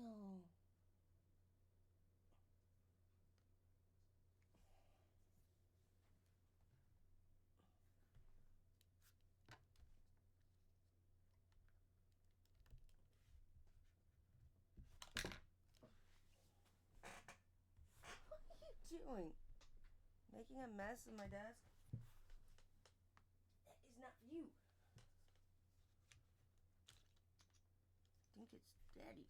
No. What are you doing? Making a mess of my desk? That is not you. I think it's Daddy's.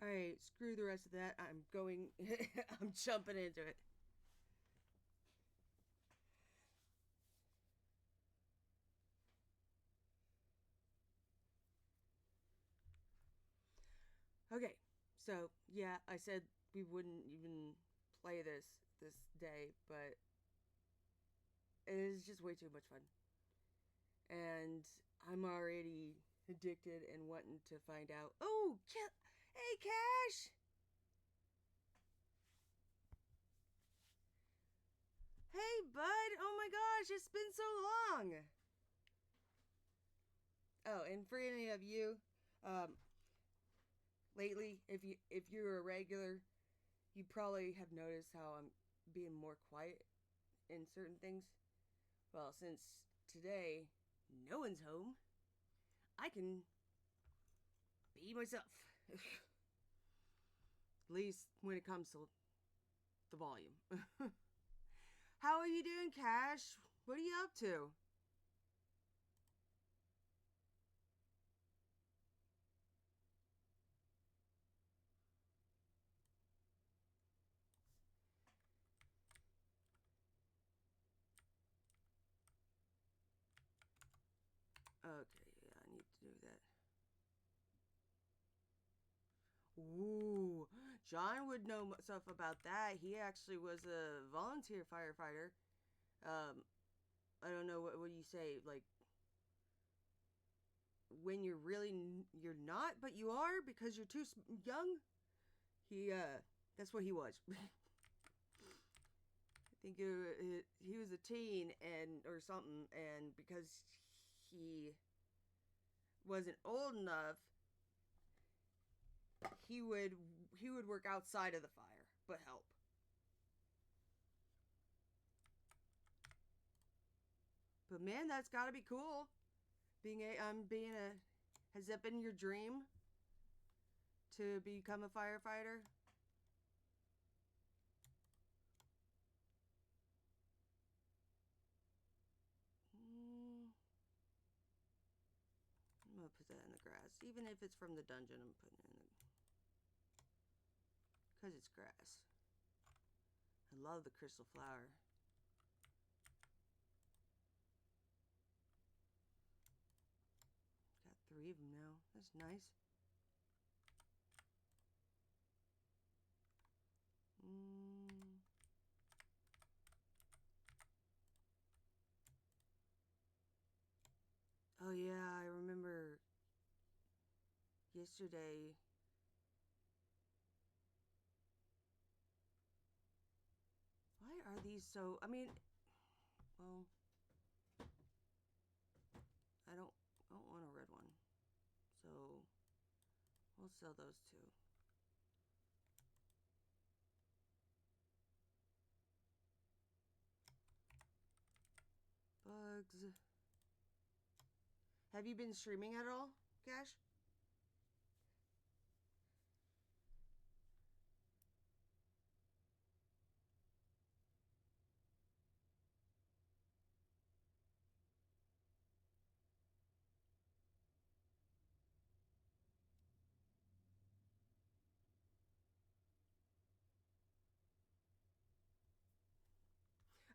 Alright, screw the rest of that. I'm going. I'm jumping into it. Okay, so yeah, I said we wouldn't even play this day, but it is just way too much fun. And I'm already addicted and wanting to find out. Oh, hey, Cash! Hey, bud! Oh my gosh, it's been so long! Oh, and for any of you, um, lately, if you're a regular, you probably have noticed how I'm being more quiet in certain things. Well, since today no one's home, I can be myself. At least when it comes to the volume. How are you doing, Cash? What are you up to? Okay, yeah, I need to do that. Ooh, John would know stuff about that. He actually was a volunteer firefighter. Um, I don't know what do you say, like when you're really you're not, but you are because you're too young. He that's what he was. I think he was a teen and or something, and because he wasn't old enough, he would he would work outside of the fire, but help. But man, that's got to be cool. Being a has that been your dream to become a firefighter? Mm, I'm gonna put that in the grass, even if it's from the dungeon. I'm putting it in the because it's grass. I love the crystal flower. Got 3 of them now. That's nice. Mm. Oh yeah, I remember yesterday. Why are these so? I mean, well, I don't want a red one, so we'll sell those two. Bugs. Have you been streaming at all, Cash?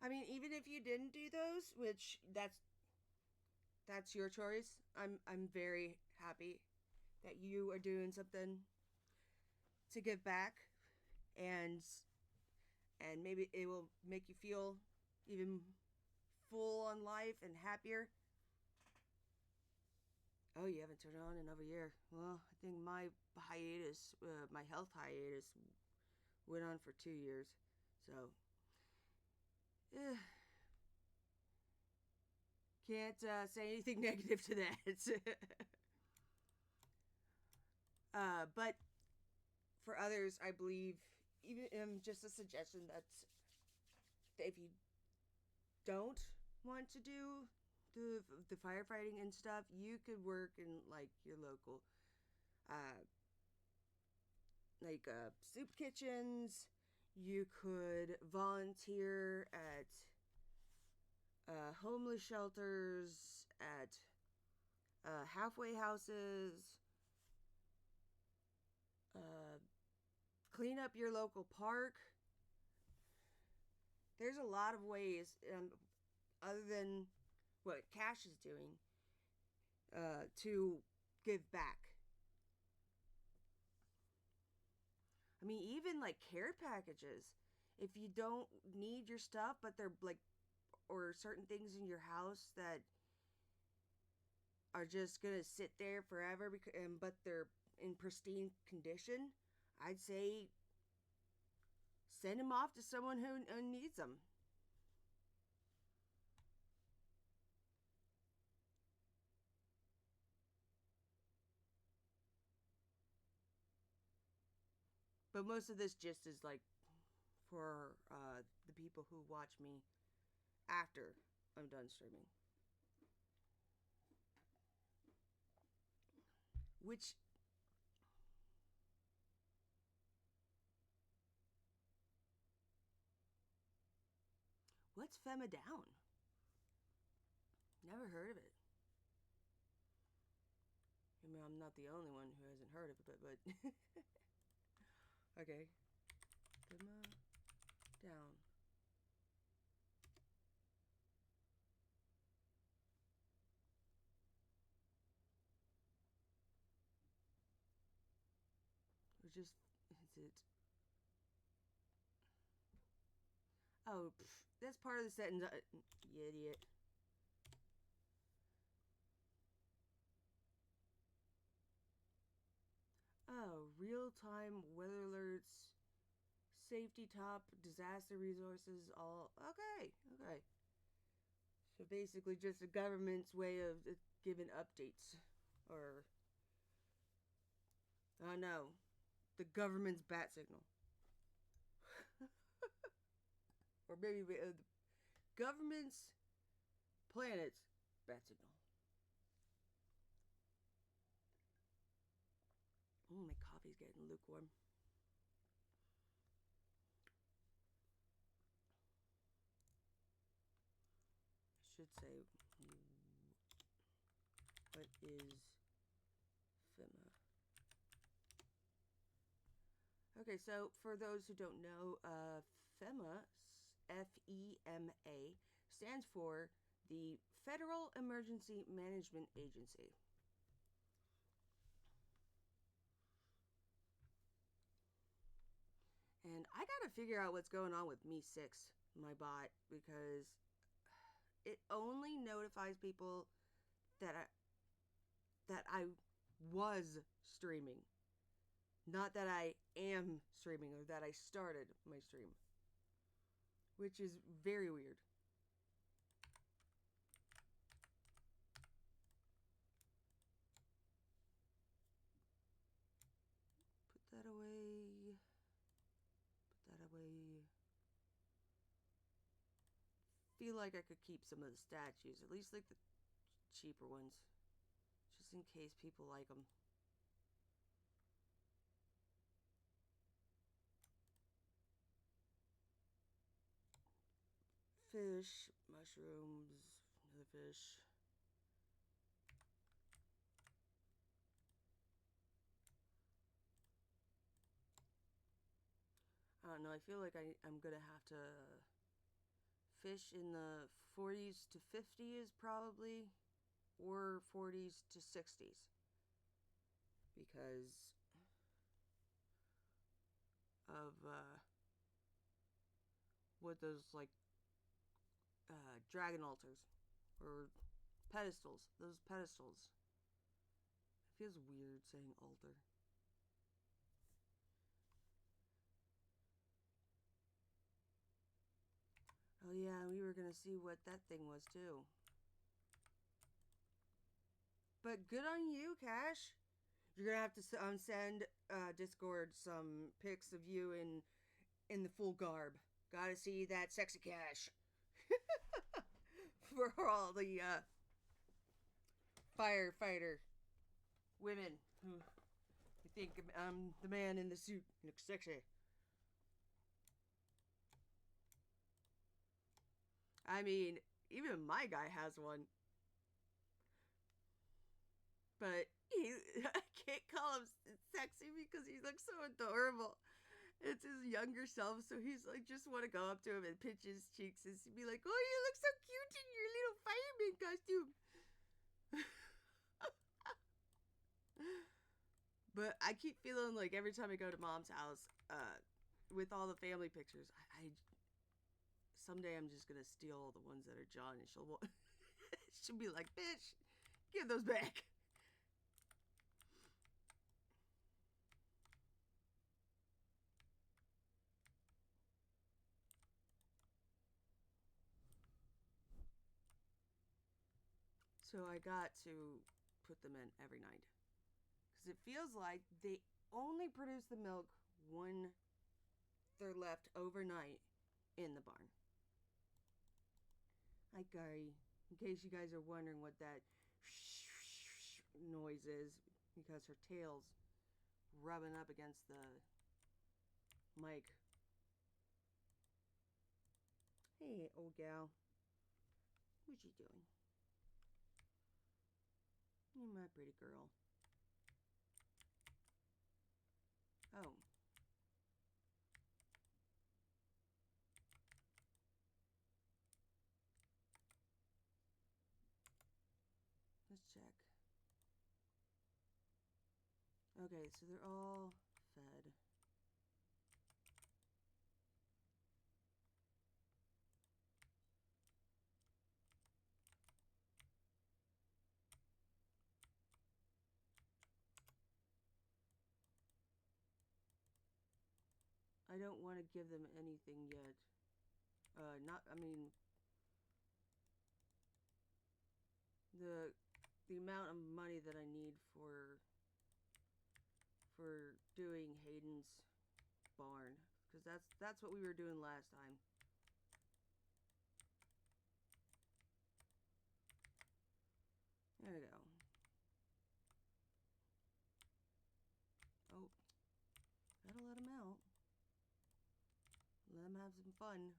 I mean, even if you didn't do those, which that's your choice. I'm very happy that you are doing something to give back, and maybe it will make you feel even full on life and happier. Oh, you haven't turned on in over a year. Well, I think my health hiatus, went on for 2 years. So, eh, can't say anything negative to that. But for others, I believe, even just a suggestion that if you don't want to do the firefighting and stuff, you could work in like your local, uh, soup kitchens. You could volunteer at homeless shelters, at halfway houses, uh, clean up your local park. There's a lot of ways, other than what Cash is doing, to give back. I mean, even like care packages. If you don't need your stuff, but they're like, or certain things in your house that are just gonna sit there forever, but they're in pristine condition, I'd say send them off to someone who needs them. But most of this just is like for the people who watch me after I'm done streaming. Which, what's Fema Down? Never heard of it. I mean, I'm not the only one who hasn't heard of it, but okay. Fema Down. Or just, is it? Oh, that's part of the sentence. You idiot. Oh, real-time weather alerts, safety top, disaster resources, all. Okay, okay. So basically just the government's way of giving updates. Or, oh no, the government's bat signal. Or maybe the government's planet's bat signal. Oh, my coffee's getting lukewarm. I should say, what is FEMA? Okay, so for those who don't know, FEMA, FEMA, stands for the Federal Emergency Management Agency. And I gotta figure out what's going on with Me 6, my bot, because it only notifies people that I was streaming, not that I am streaming or that I started my stream, which is very weird. Put that away. Put that away. Feel like I could keep some of the statues, at least like the cheaper ones, just in case people like them. Fish, mushrooms, another fish. I don't know, I feel like I'm gonna have to fish in the 40s to 50s, probably, or 40s to 60s, because of what those, like, dragon altars or pedestals. Those pedestals. It feels weird saying altar. Oh yeah, we were gonna see what that thing was too. But good on you, Cash. You're gonna have to send Discord some pics of you in the full garb. Gotta see that sexy Cash. For all the firefighter women who think I'm the man in the suit looks sexy. I mean, even my guy has one. But I can't call him sexy because he looks so adorable. It's his younger self, so he's like, just want to go up to him and pinch his cheeks and be like, oh, you look so cute in your little fireman costume. But I keep feeling like every time I go to Mom's house, with all the family pictures, I someday I'm just gonna steal all the ones that are John, and she'll be like, bitch, give those back. So I got to put them in every night. Because it feels like they only produce the milk when they're left overnight in the barn. Hi, Gary. In case you guys are wondering what that noise is, because her tail's rubbing up against the mic. Hey, old gal. What you doing? You're my pretty girl. Oh. Let's check. Okay, so they're all fed. I don't want to give them anything yet. I mean, the amount of money that I need for doing Hayden's barn, because that's what we were doing last time. There we go. Oh, gotta let him out. Let him have some fun.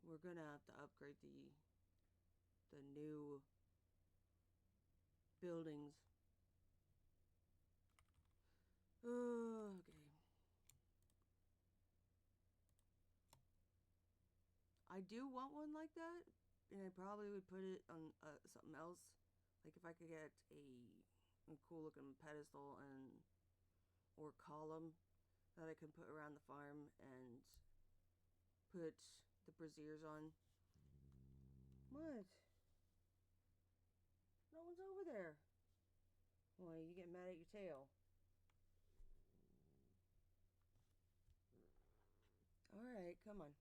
We're gonna have to upgrade the new buildings. Oh, okay. I do want one like that, and I probably would put it on something else. Like if I could get a cool looking pedestal or column that I can put around the farm and put the braziers on. What? No one's over there. Why, you get mad at your tail. Alright, come on.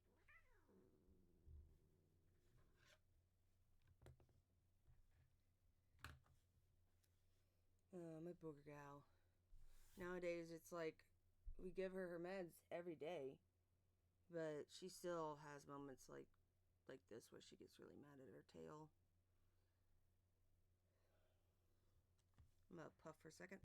My booger gal. Nowadays, it's like we give her her meds every day, but she still has moments like this where she gets really mad at her tail. I'm gonna puff for a second.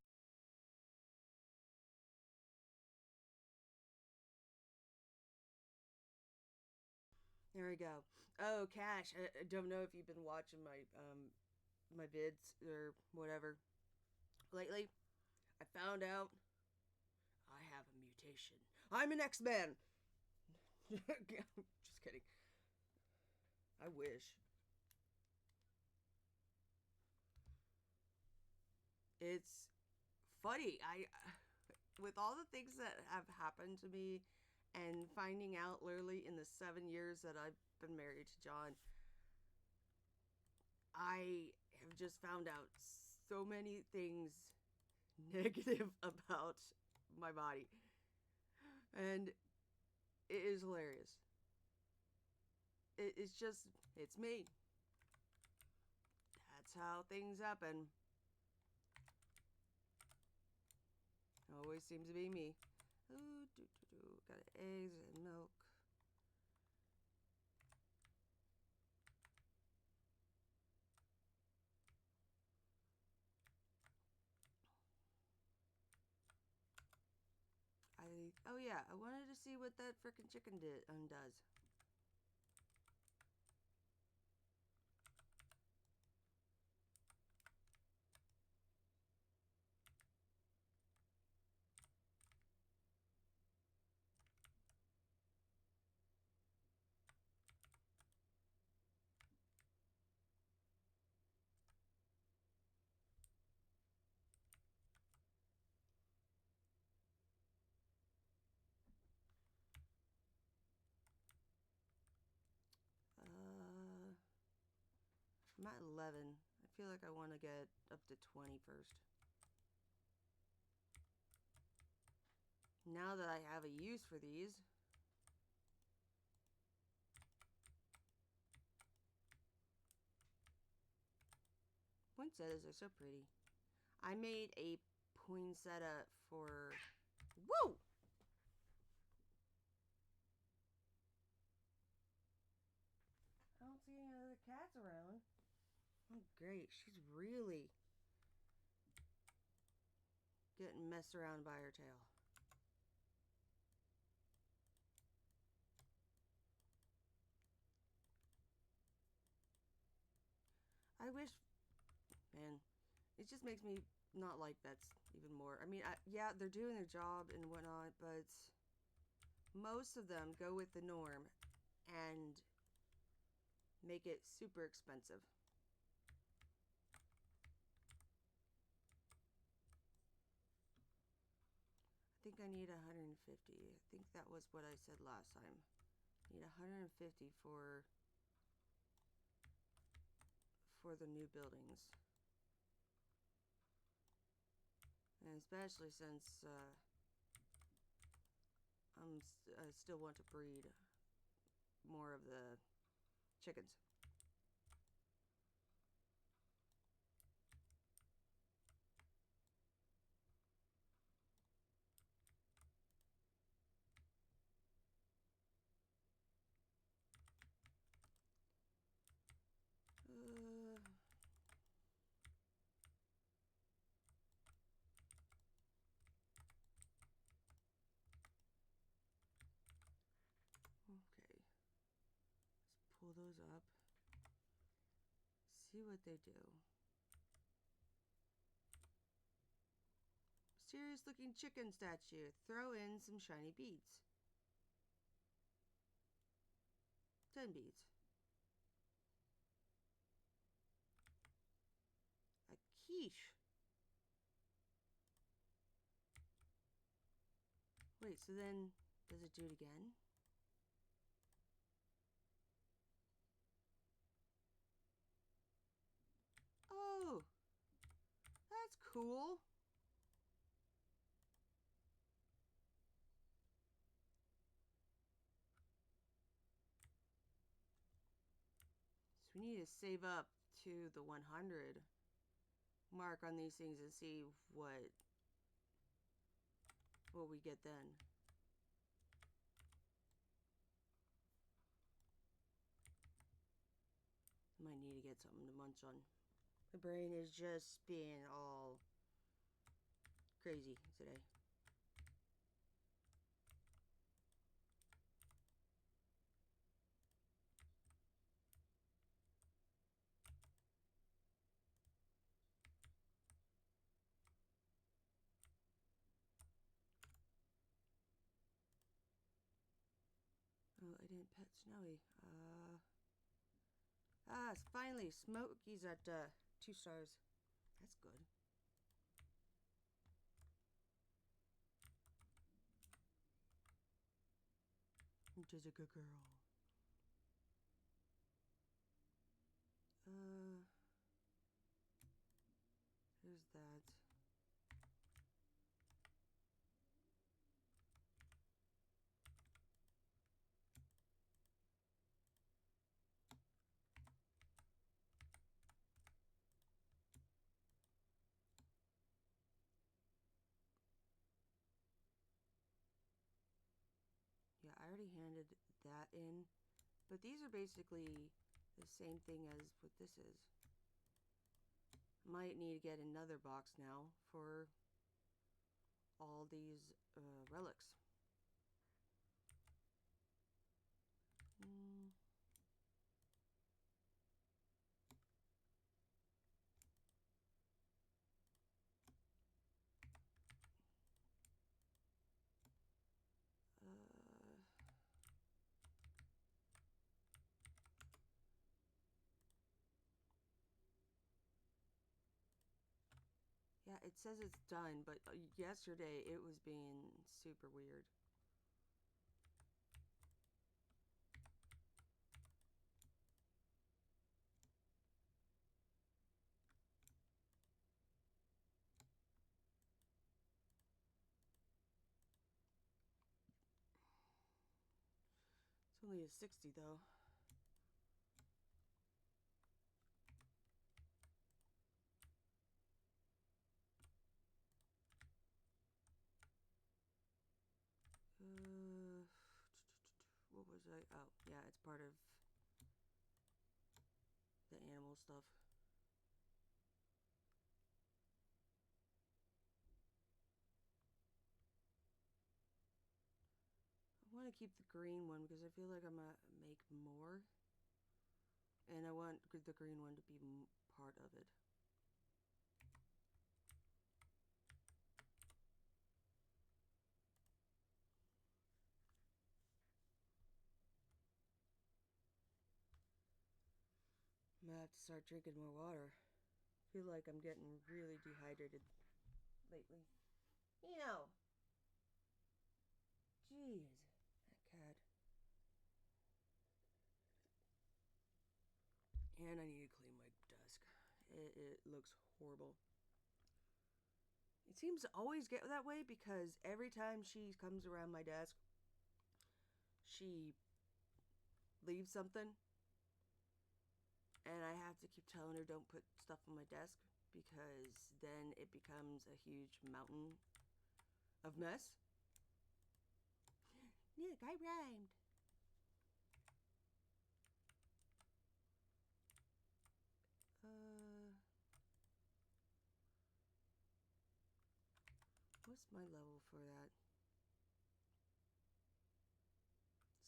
There we go. Oh, Cash. I don't know if you've been watching my vids or whatever lately. I found out I have a mutation. I'm an X-Man. Just kidding. I wish. It's funny. I with all the things that have happened to me and finding out literally in the 7 years that I've been married to John, I have just found out so many things negative about my body. And it is hilarious. It's just, it's me. That's how things happen. Always seems to be me. Ooh, got eggs and milk. Oh yeah, I wanted to see what that frickin' chicken does. I'm at 11. I feel like I want to get up to 20 first. Now that I have a use for these. Poinsettias are so pretty. I made a poinsettia for... Whoa! I don't see any other cats around. Oh, great. She's really getting messed around by her tail. I wish... Man, it just makes me not like pets even more. I mean, yeah, they're doing their job and whatnot, but most of them go with the norm and make it super expensive. I think I need 150. I think that was what I said last time. I need 150 for the new buildings. And especially since I still want to breed more of the chickens. Okay. Let's pull those up. See what they do. Serious looking chicken statue. Throw in some shiny beads. 10 beads. A quiche. Wait, so then does it do it again? Oh, that's cool. So we need to save up to the 100 mark on these things and see what we get then. Might need to get something to munch on. My brain is just being all crazy today. didn't pet Snowy. Finally, Smokey's at 2 stars. That's good. Just a good girl. Here's that. Yeah, I already handed that in, but these are basically the same thing as what this is. Might need to get another box now for all these relics. Yeah, it says it's done, but yesterday it was being super weird. It's only a 60 though. What was I? Oh, yeah, it's part of the animal stuff. I want to keep the green one because I feel like I'm gonna make more. And I want the green one to be part of it. I'm gonna have to start drinking more water. I feel like I'm getting really dehydrated lately. Jeez, that cat. And I need to clean my desk. It looks horrible. It seems to always get that way because every time she comes around my desk, she leaves something. And I have to keep telling her don't put stuff on my desk because then it becomes a huge mountain of mess. Look, I rhymed. What's my level for that?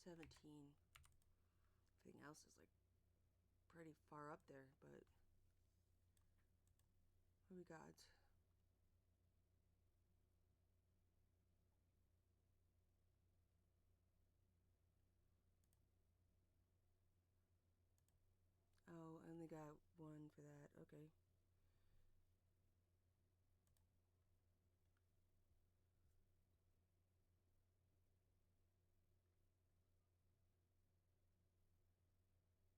17. Everything else is like pretty far up there, but what do we got? Oh, I only got one for that. Okay.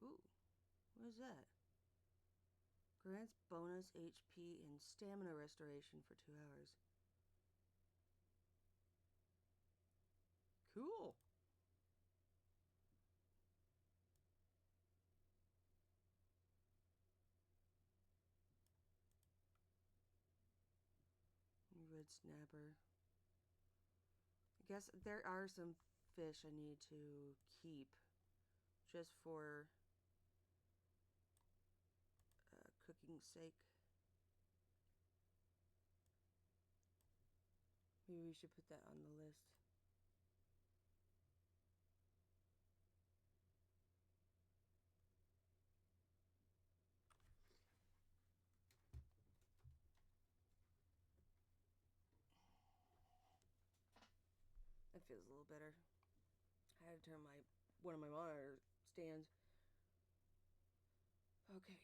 Ooh, what is that? Grants bonus HP and stamina restoration for 2 hours. Cool. Red snapper. I guess there are some fish I need to keep just for cooking sake. Maybe we should put that on the list. That feels a little better. I had to turn my one of my monitor stands. Okay,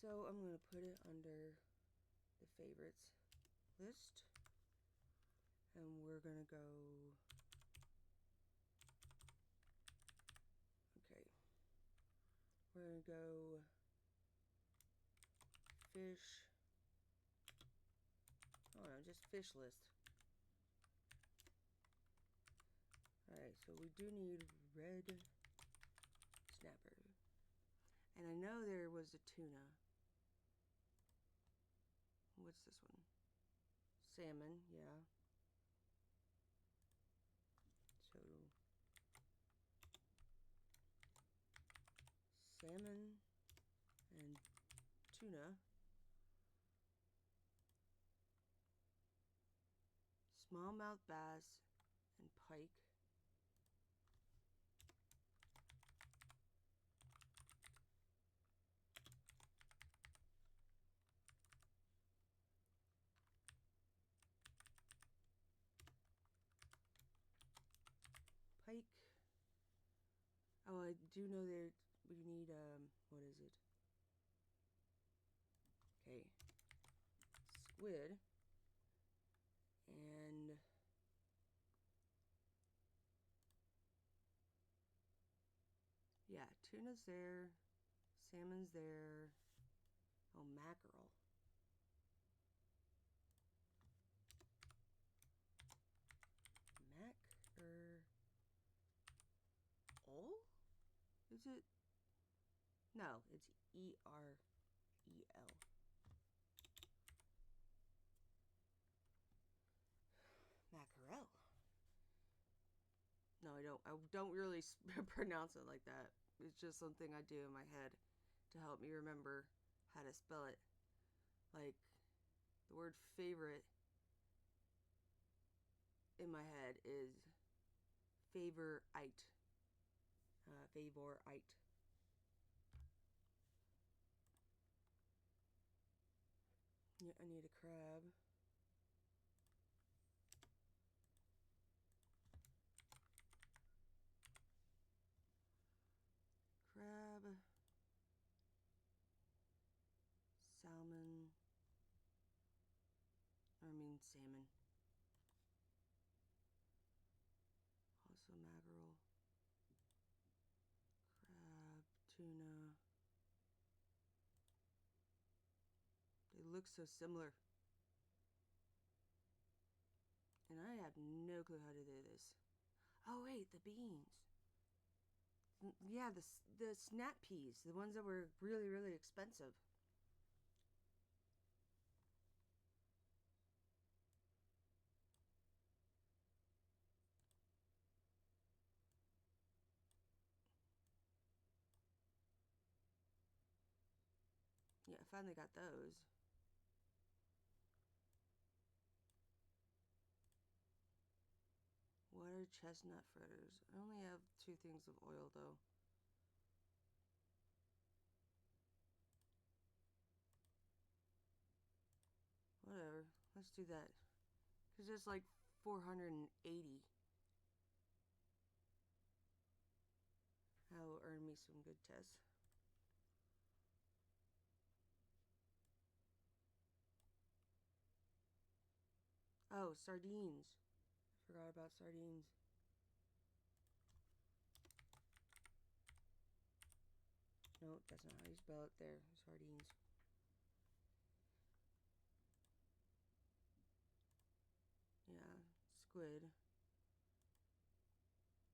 so I'm going to put it under the favorites list, and we're going to go, okay, we're going to go fish, oh no, just fish list. Alright, so we do need red snapper. And I know there was a tuna. What's this one? Salmon, yeah. So, salmon and tuna. Smallmouth bass and pike. Pike. Oh, I do know that we need, what is it? Okay. Squid. And yeah, tuna's there. Salmon's there. Oh, mackerel. Mackerel? Is it? No, it's E-R-E-L. Mackerel. No, I don't really pronounce it like that. It's just something I do in my head to help me remember how to spell it. Like, the word favorite in my head is favorite. Favorite. Yeah, I need a crab. Crab. Salmon. Salmon. Also mackerel. Crab. Tuna. They look so similar. And I have no clue how to do this. Oh wait, the beans. Yeah, the snap peas, the ones that were really, really expensive. Yeah, I finally got those. Water chestnut fritters. I only have 2 things of oil though. Whatever, let's do that. Because it's like 480. That'll earn me some good tests. Oh, sardines. I forgot about sardines. Nope, that's not how you spell it there. Sardines. Yeah, squid.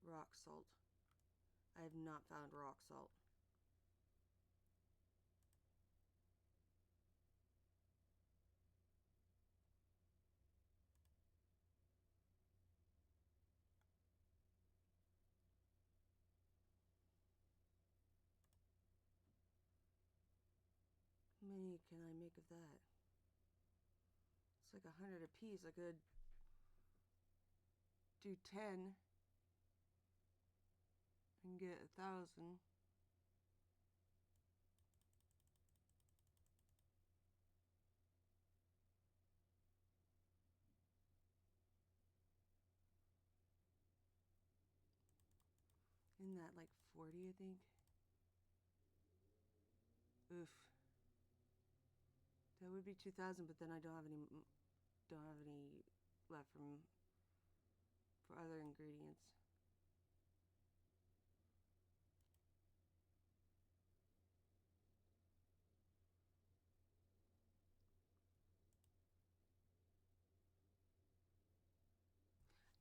Rock salt. I have not found rock salt. How many can I make of that? It's like 100 a piece. I could do 10 and get 1,000. Isn't that like 40, I think. Oof. That would be 2,000, but then I don't have any left for other ingredients.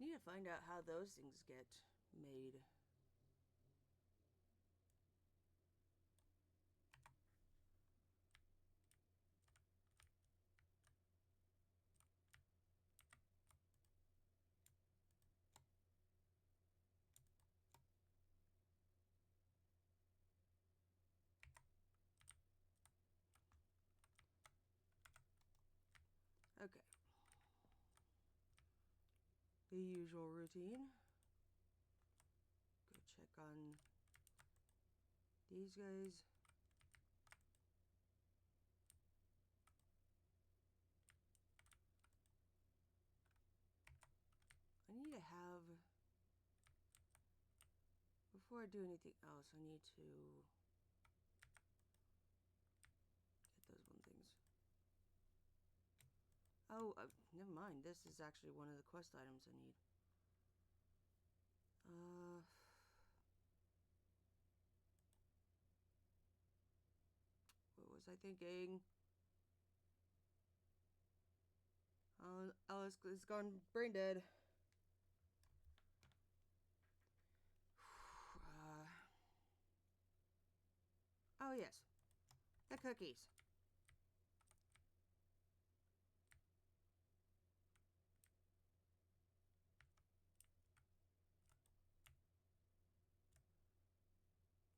Need to find out how those things get made. Okay. The usual routine. Go check on these guys. I need to have, before I do anything else, I need to get those one things. Oh, never mind. This is actually one of the quest items I need. What was I thinking? Oh, it's gone brain dead. Oh yes, the cookies.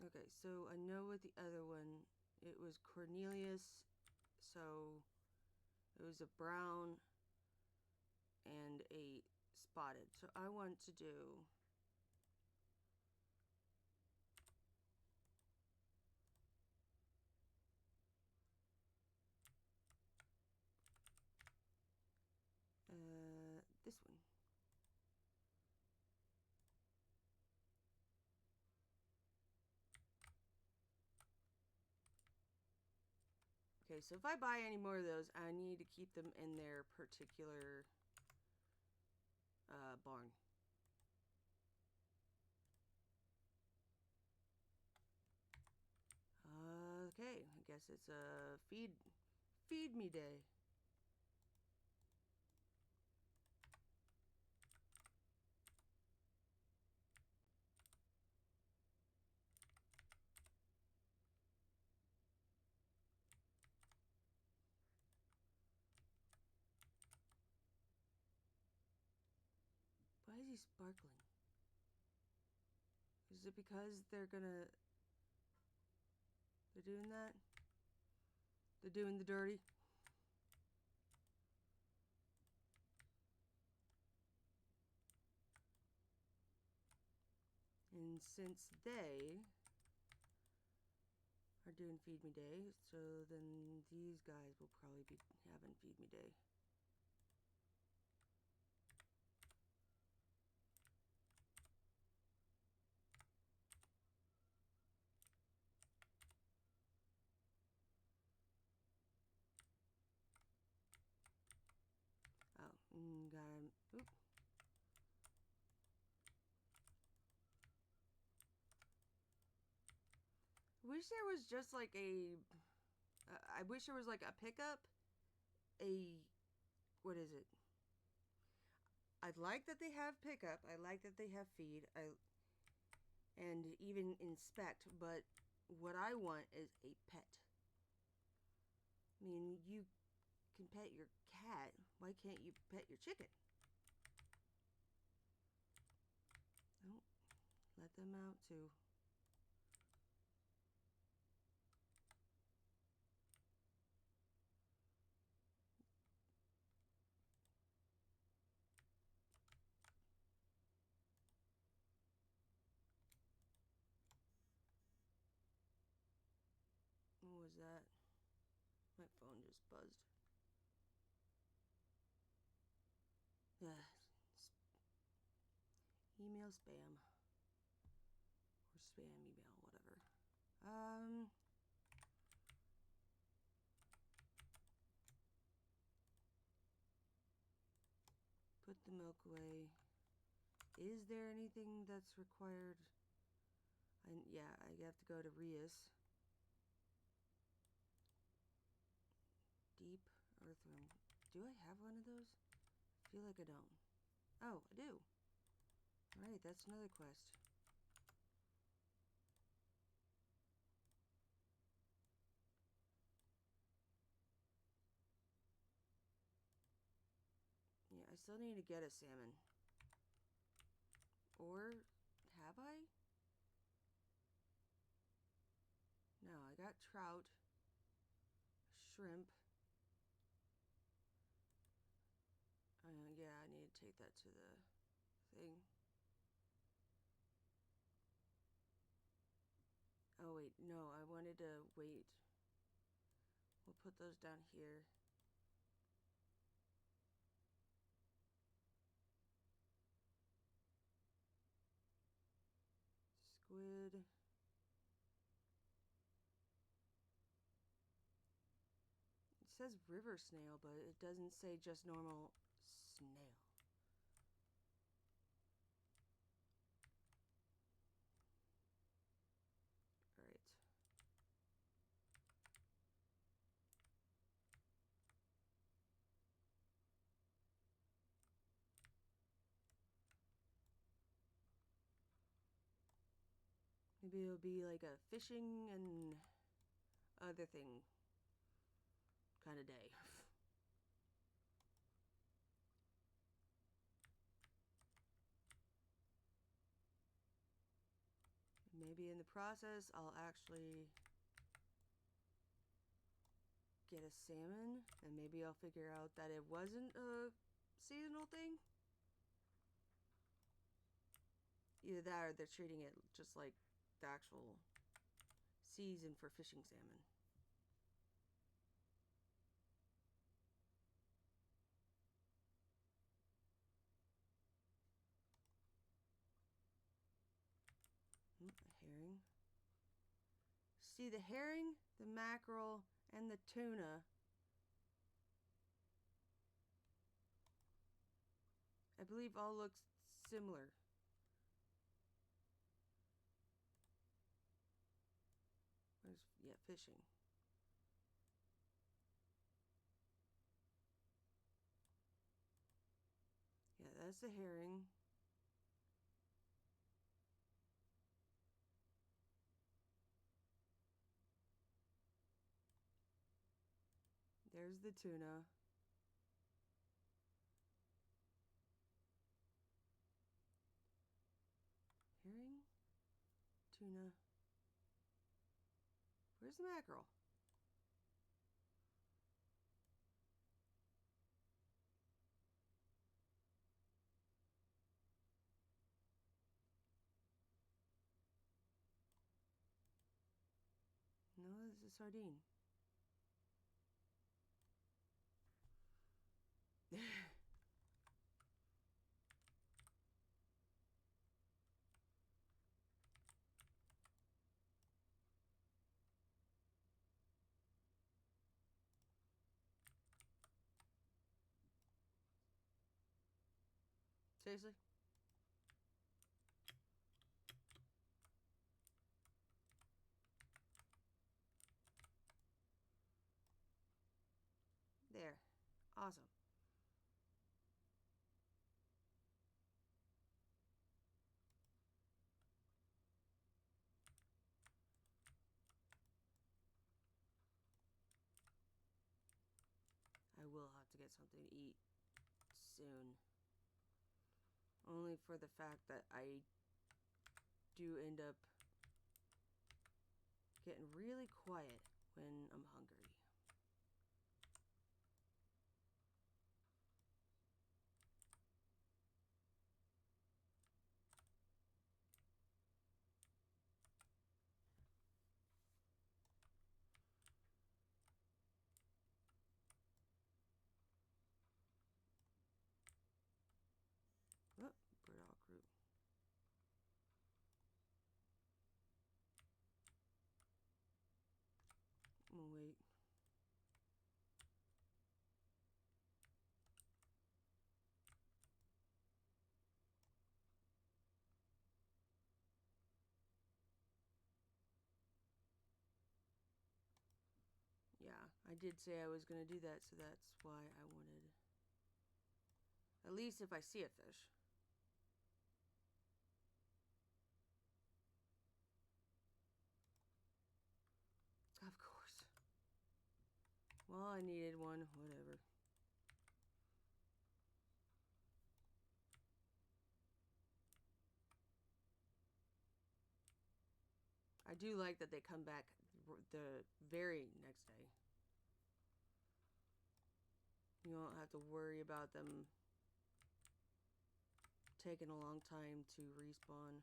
Okay, so I know with the other one, it was Cornelius, so it was a brown and a spotted. So I want to do this one. Okay, so if I buy any more of those, I need to keep them in their particular barn. Okay, I guess it's a feed me day. Why is he sparkling? Is it because they're doing that? They're doing the dirty? And since they are doing Feed Me Day, so then these guys will probably be having Feed Me Day. Oh, got him. Oop. Wish there was just like I wish there was like a pickup. What is it? I like that they have pickup. I like that they have feed. And even inspect. But what I want is a pet. I mean, you can pet your cat. Why can't you pet your chicken? Oh, let them out too. What was that? My phone just buzzed. Email spam. Or spam email, whatever. Put the milk away. Is there anything that's required? Yeah, I have to go to Rias. Deep Earth Room. Do I have one of those? I feel like I don't. Oh, I do. Alright, that's another quest. Yeah, I still need to get a salmon. Or, have I? No, I got trout, shrimp. Yeah, I need to take that to the thing. Oh wait, no, I wanted to wait. We'll put those down here. Squid. It says river snail, but it doesn't say just normal snail. Alright. Maybe it'll be like a fishing and other thing kind of day. Maybe in the process, I'll actually get a salmon, and maybe I'll figure out that it wasn't a seasonal thing. Either that or they're treating it just like the actual season for fishing salmon. A herring. See, the herring, the mackerel, and the tuna, I believe all look similar. Where's, yeah, fishing. Yeah, that's the herring. There's the tuna. Herring, tuna. Where's the mackerel? No, this is a sardine. Seriously? There. Awesome. I will have to get something to eat soon. Only for the fact that I do end up getting really quiet when I'm hungry. Oh, burdock root. I did say I was going to do that, so that's why I wanted... At least if I see a fish. Of course. Well, I needed one, whatever. I do like that they come back the very next day. You don't have to worry about them taking a long time to respawn.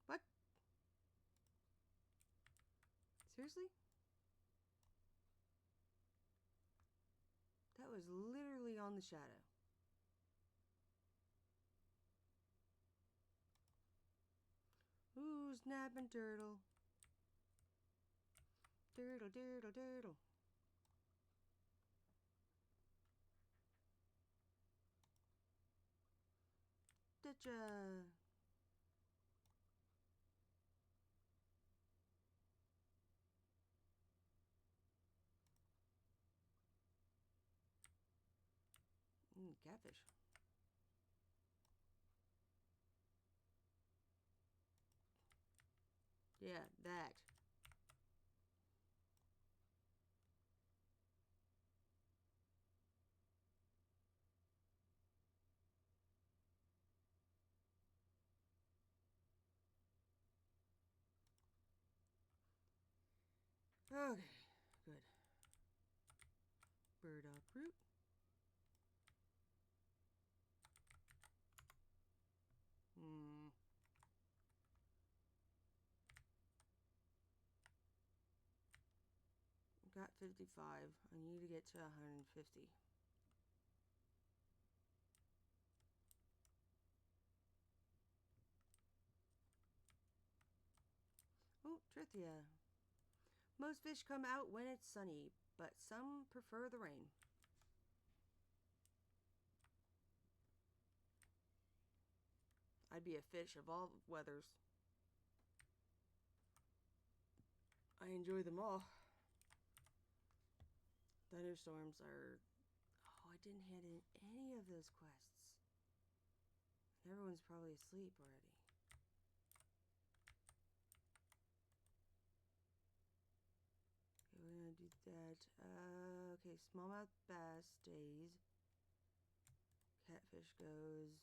What? Seriously? That was literally on the shadow. Ooh, snapping turtle. Turtle, turtle, turtle. Ditcha. Catfish. Yeah, that. Okay, good. Burdock root. Got 55. I need to get to 150. Oh, Trithia. Most fish come out when it's sunny, but some prefer the rain. I'd be a fish of all weathers. I enjoy them all. Thunderstorms are... Oh, I didn't hand in any of those quests. Everyone's probably asleep already. Okay, we're gonna do that. Okay, smallmouth bass stays. Catfish goes.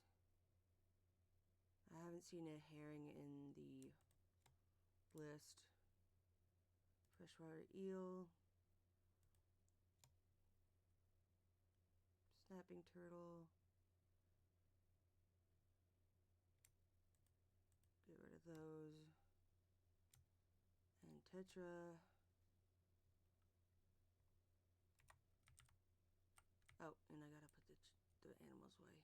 I haven't seen a herring in the list. Freshwater eel. Snapping turtle. Get rid of those. And tetra. Oh, and I gotta put the animals away.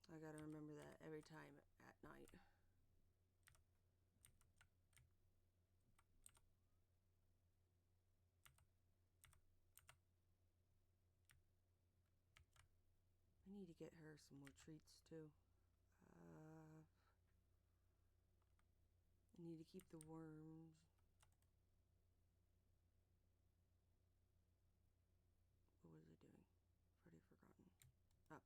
I gotta remember that every time at night. I need to get her some more treats too. I need to keep the worms. What was I doing? I've already forgotten. Oh.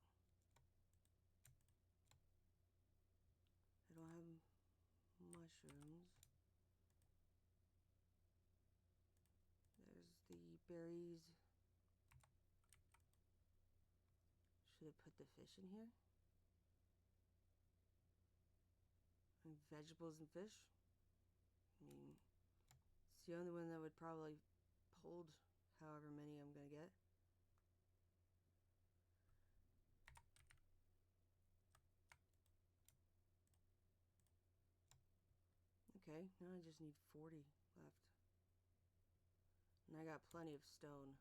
I don't have mushrooms. There's the berries. Should I put the fish in here? And vegetables and fish? I mean, it's the only one that would probably hold however many I'm gonna get. Okay, now I just need 40 left. And I got plenty of stone.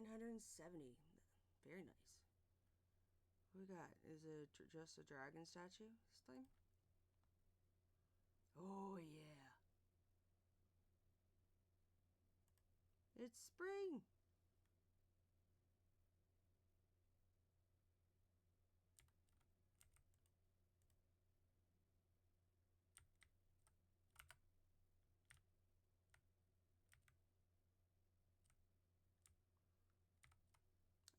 970. Very nice. What we got? Is it just a dragon statue this time? Oh, yeah. It's spring.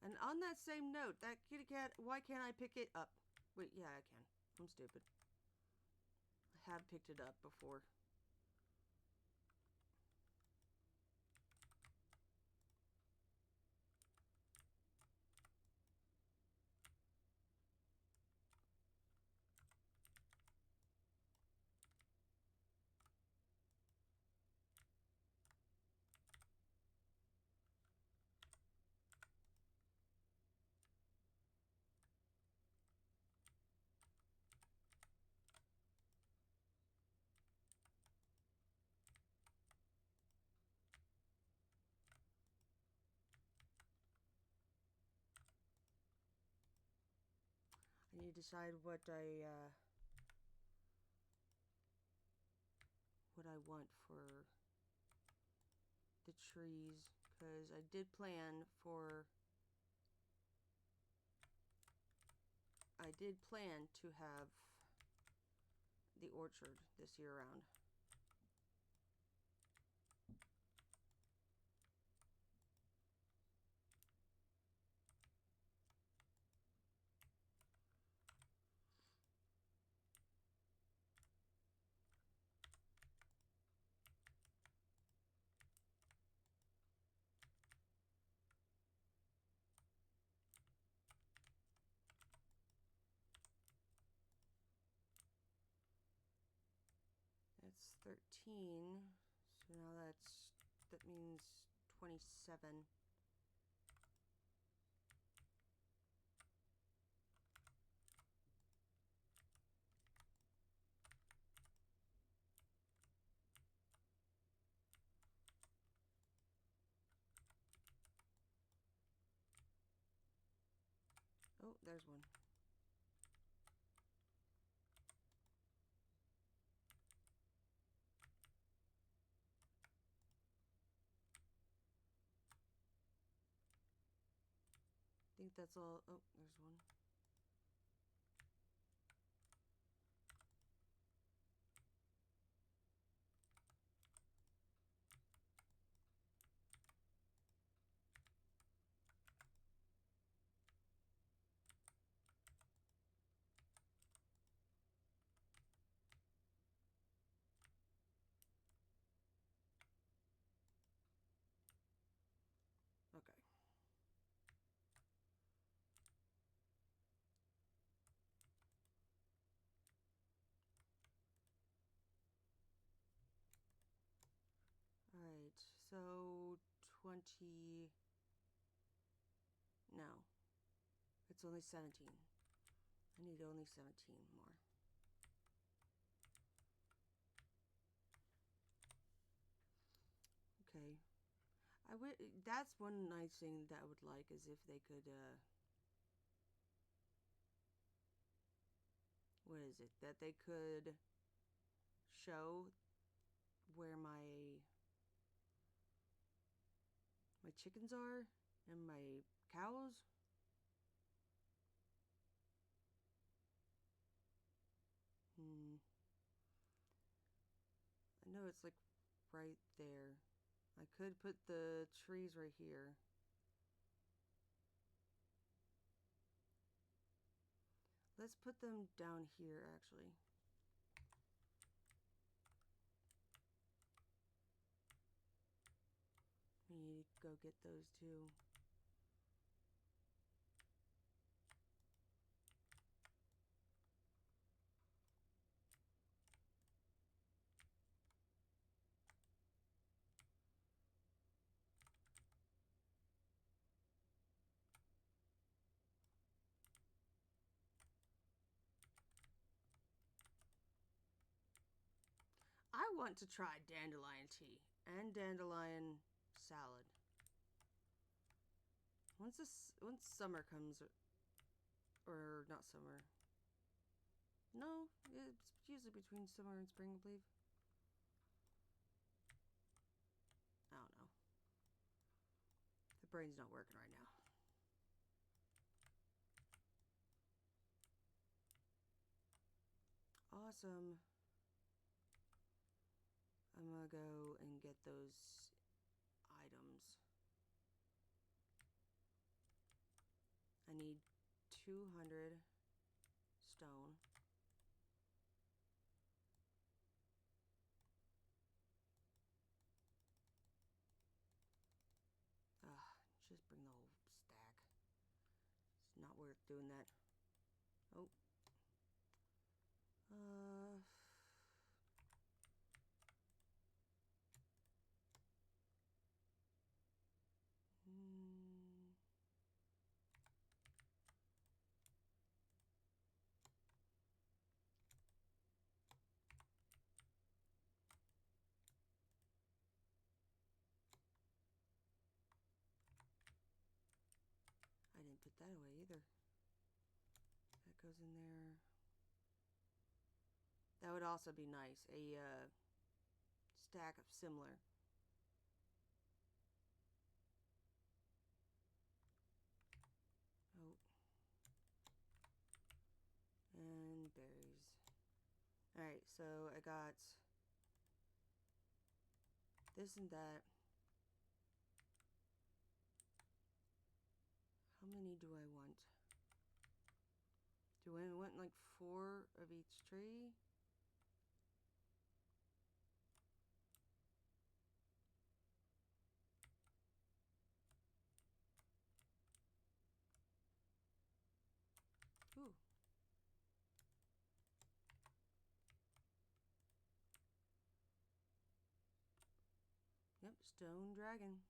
And on that same note, that kitty cat, why can't I pick it up? Wait, yeah, I can. I'm stupid. I have picked it up before. I need to decide what I want for the trees, because I did plan to have the orchard this year round. That's 13. So now that means 27. Oh, there's one. I think that's all. Oh, there's one. Okay. Alright, so 20. No. It's only 17. I need only 17 more. Okay. That's one nice thing that I would like, is if they could, what is it? That they could show where my chickens are and my cows. I know it's like right there. I could put the trees right here. Let's put them down here, actually. We need to go get those too. I want to try dandelion tea and dandelion salad. once summer comes, or not summer. No, it's usually between summer and spring, I believe. I don't know. The brain's not working right now. Awesome. I'm gonna go and get those items. I need 200 stone. Just bring the whole stack. It's not worth doing that. Oh. Hmm. I didn't put that away either. That goes in there. That would also be nice. A stack of similar. Oh. And berries. Alright, so I got this and that. How many do I want? Do I want like 4 of each tree? Ooh. Yep, stone dragon.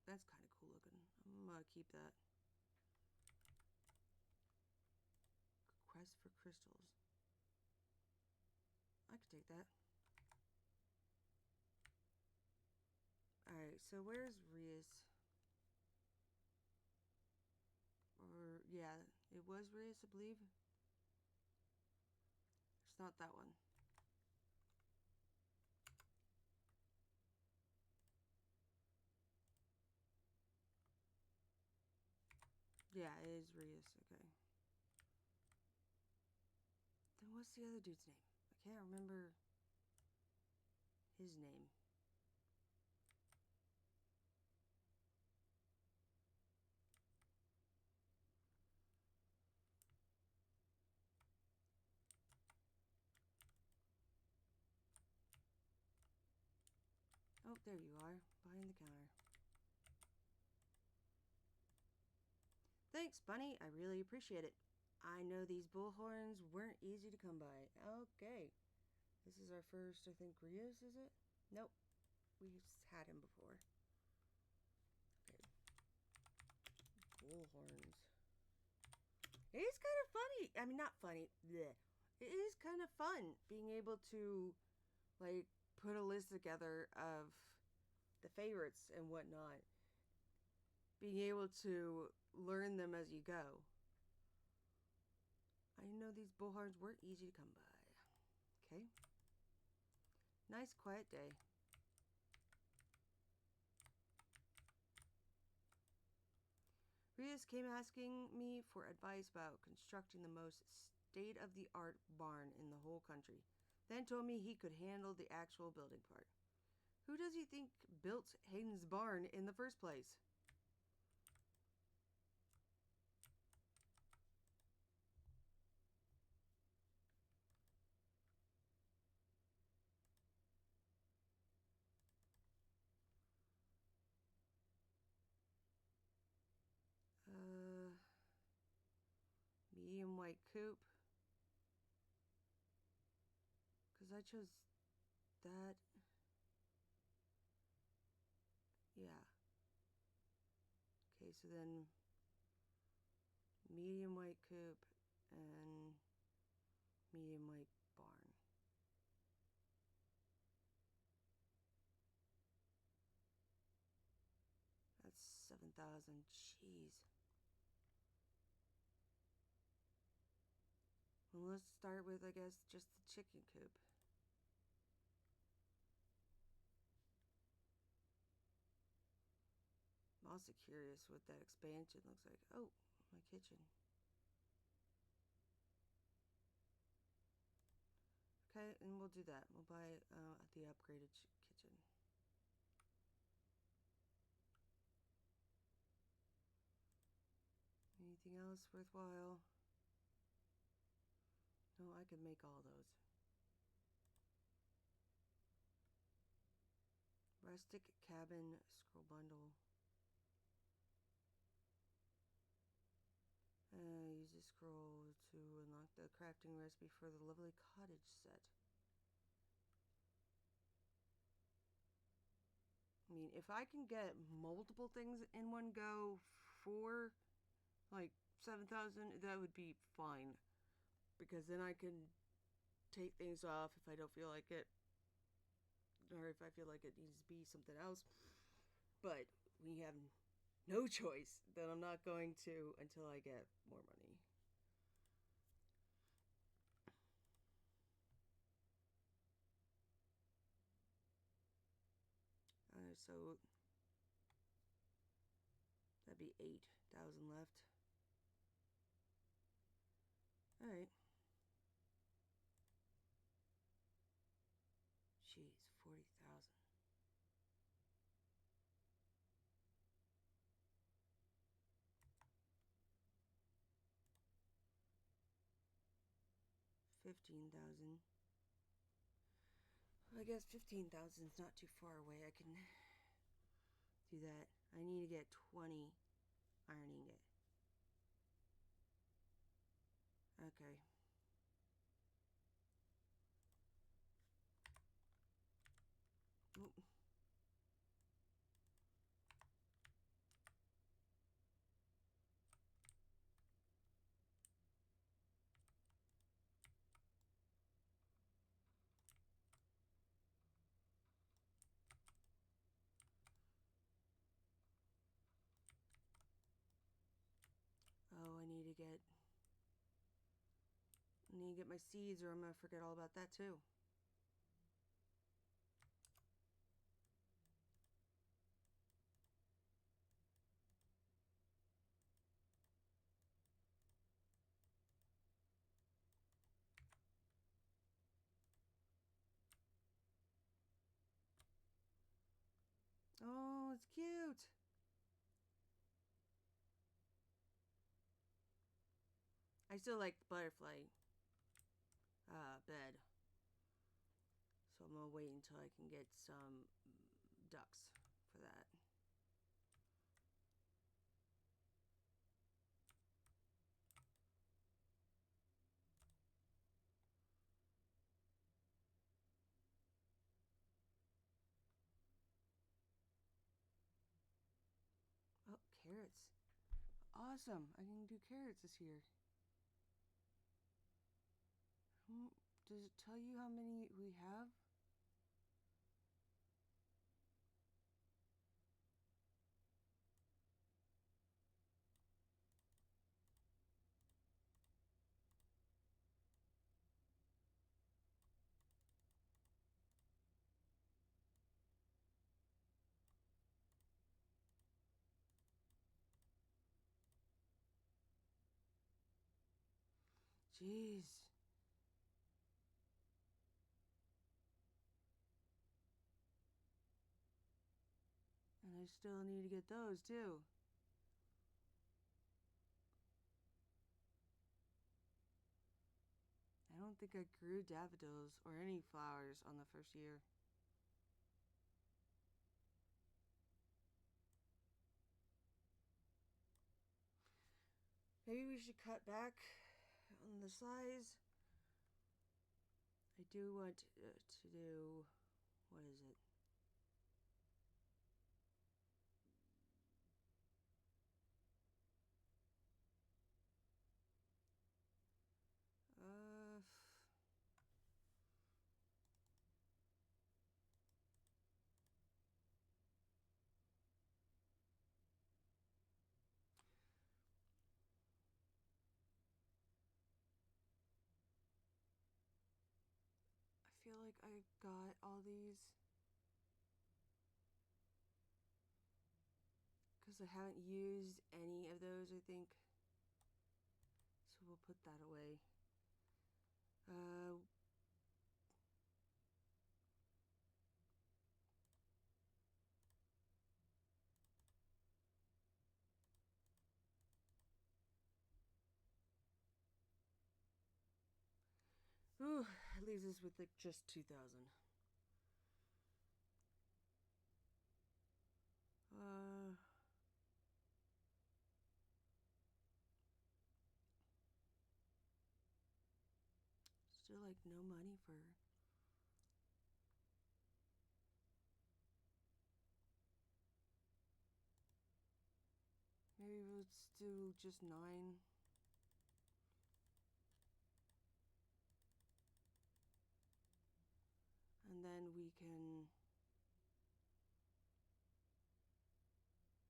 That's kind of cool looking. I'm gonna keep that. Quest for crystals. I could take that. Alright, so where's Rias? Or, yeah, it was Rias, I believe. It's not that one. Yeah, it is Rias, okay. Then what's the other dude's name? I can't remember his name. Oh, there you are, behind the counter. Thanks, Bunny. I really appreciate it. I know these bullhorns weren't easy to come by. Okay. This is our first, I think, Rias, is it? Nope. We've had him before. Okay. Bullhorns. It is kind of funny. I mean, not funny. Bleh. It is kind of fun being able to, like, put a list together of the favorites and whatnot. Being able to learn them as you go. I know these bullhorns weren't easy to come by. Okay. Nice quiet day. Rias came asking me for advice about constructing the most state-of-the-art barn in the whole country. Then told me he could handle the actual building part. Who does he think built Hayden's barn in the first place? Medium white coupe. Because I chose that. Yeah. Okay, so then medium white coupe and medium white barn. Jeez. Well, let's start with, I guess, just the chicken coop. I'm also curious what that expansion looks like. Oh, my kitchen. Okay, and we'll do that. We'll buy the upgraded kitchen. Anything else worthwhile? No, I can make all those. Rustic cabin scroll bundle. Use this scroll to unlock the crafting recipe for the lovely cottage set. I mean, if I can get multiple things in one go for like 7,000, that would be fine. Because then I can take things off if I don't feel like it. Or if I feel like it needs to be something else. But we have no choice, then I'm not going to until I get more money. So that'd be 8,000 left. Alright. Jeez, 40,000. $15,000. I guess 15,000 is not too far away. I can do that. I need to get 20 iron ingot. Okay. Oop. Oh, I need to get my seeds, or I'm gonna forget all about that too. Oh, it's cute. I still like the butterfly bed. So I'm gonna wait until I can get some ducks for that. Oh, carrots. Awesome. I can do carrots this year. Does it tell you how many we have? Jeez. And I still need to get those too. I don't think I grew daffodils or any flowers on the first year. Maybe we should cut back on the size. I do want to do, what is it? Uh, like I got all these because I haven't used any of those, I think. So we'll put that away. Ooh, it leaves us with like just 2,000. Still like no money for. Maybe let's do just 9. And then we can.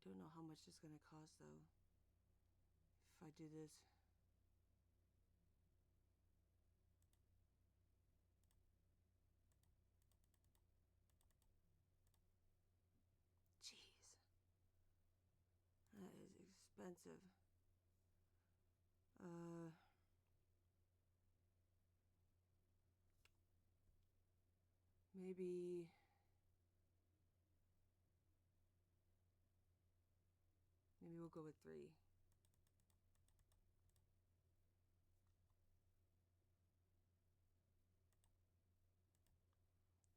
Don't know how much it's gonna cost though. If I do this. Jeez. That is expensive. Maybe we'll go with 3.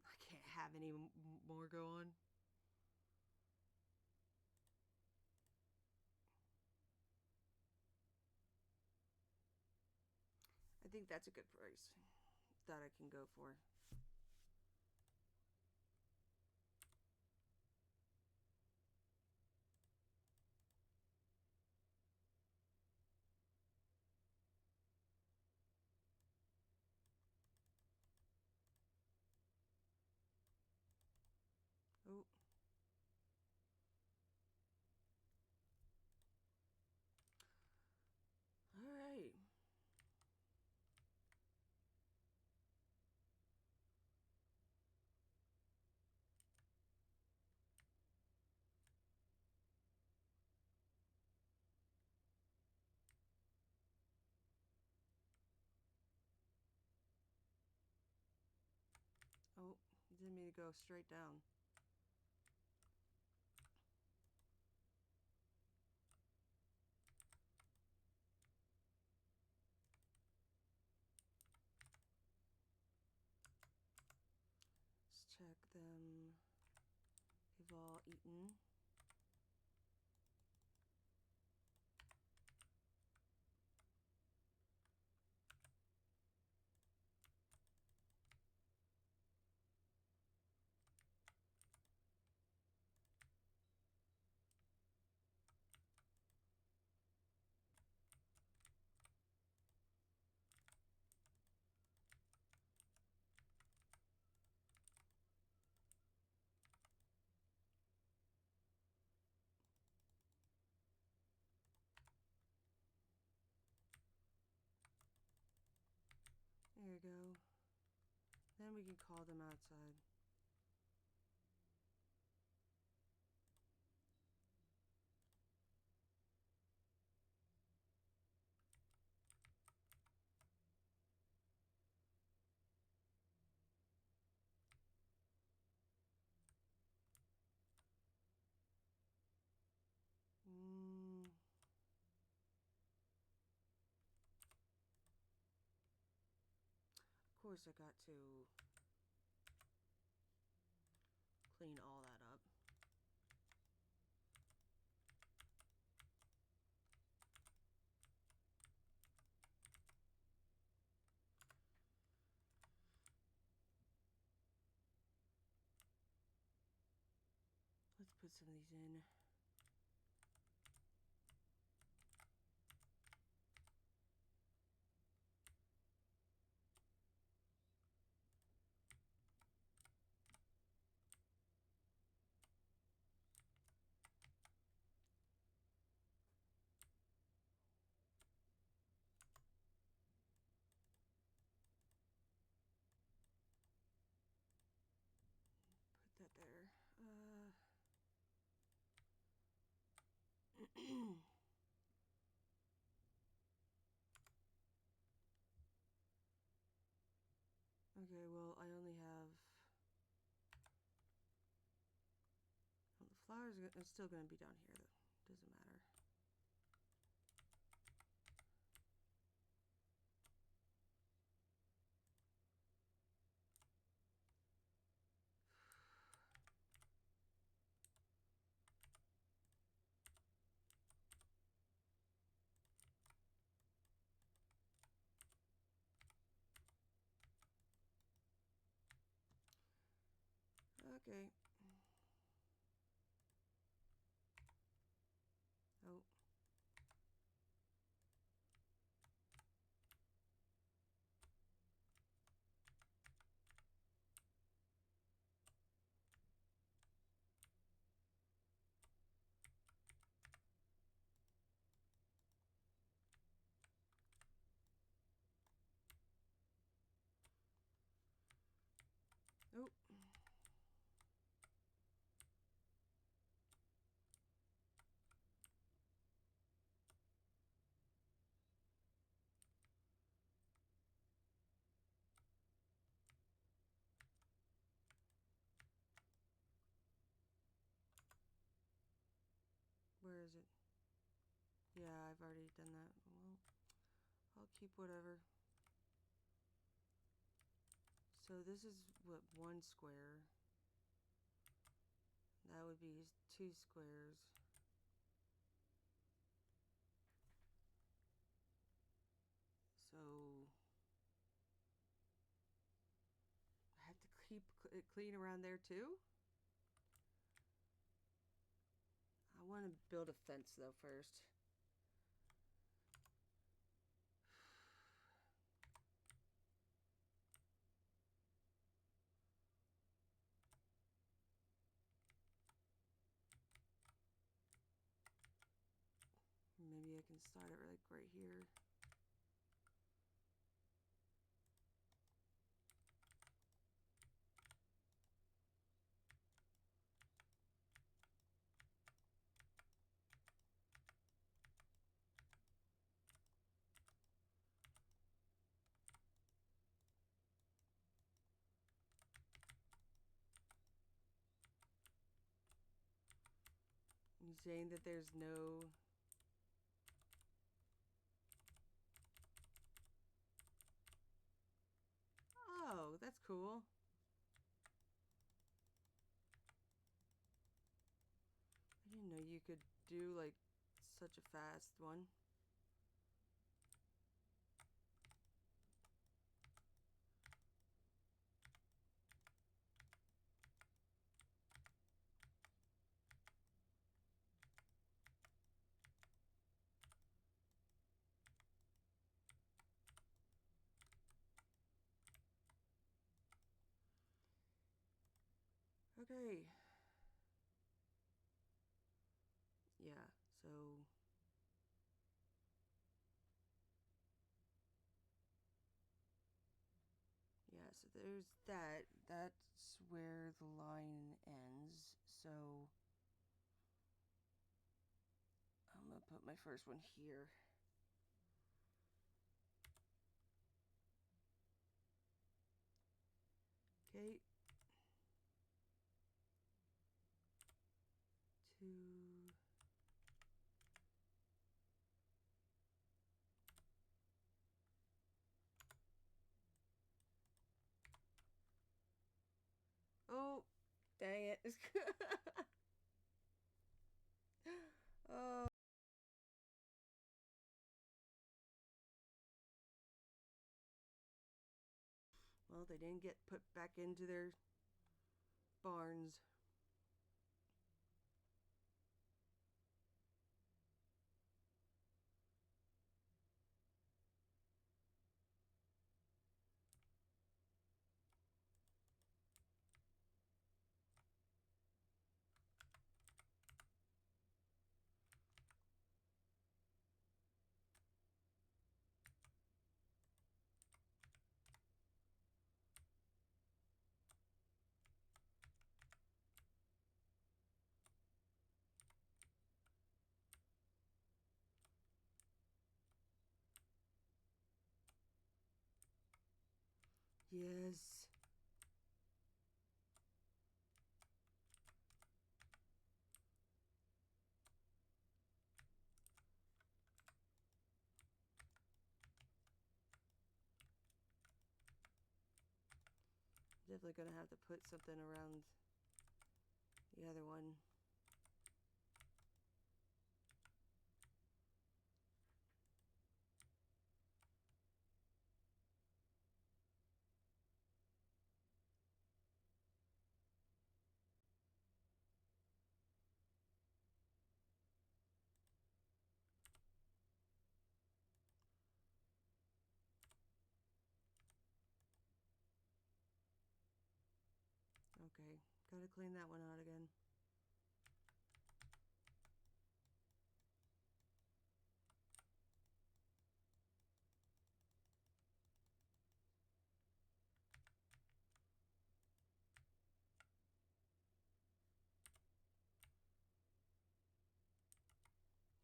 I can't have any more go on. I think that's a good price that I can go for. Oh. All right. Oh, you didn't mean to go straight down. Let's check them. They've all eaten. There you go. Then we can call them outside. Of course, I got to clean all that up. Let's put some of these in. Okay, well, I only have... Well, the flowers are still going to be down here, though. Doesn't matter. Okay. Oh. Oh. Where is it? Yeah, I've already done that. Well, I'll keep whatever. So this is what, 1 square. That would be 2 squares. So I have to keep it clean around there too. I want to build a fence though first. Maybe I can start it like right here. You saying that there's no... Oh, that's cool. I didn't know you could do like such a fast one. Okay. Yeah, so... Yeah, so there's that. That's where the line ends. So I'm gonna put my first one here. Okay. 2. Oh, dang it. Oh. Well, they didn't get put back into their barns. Yes. Definitely gonna have to put something around the other one. Okay, gotta clean that one out again.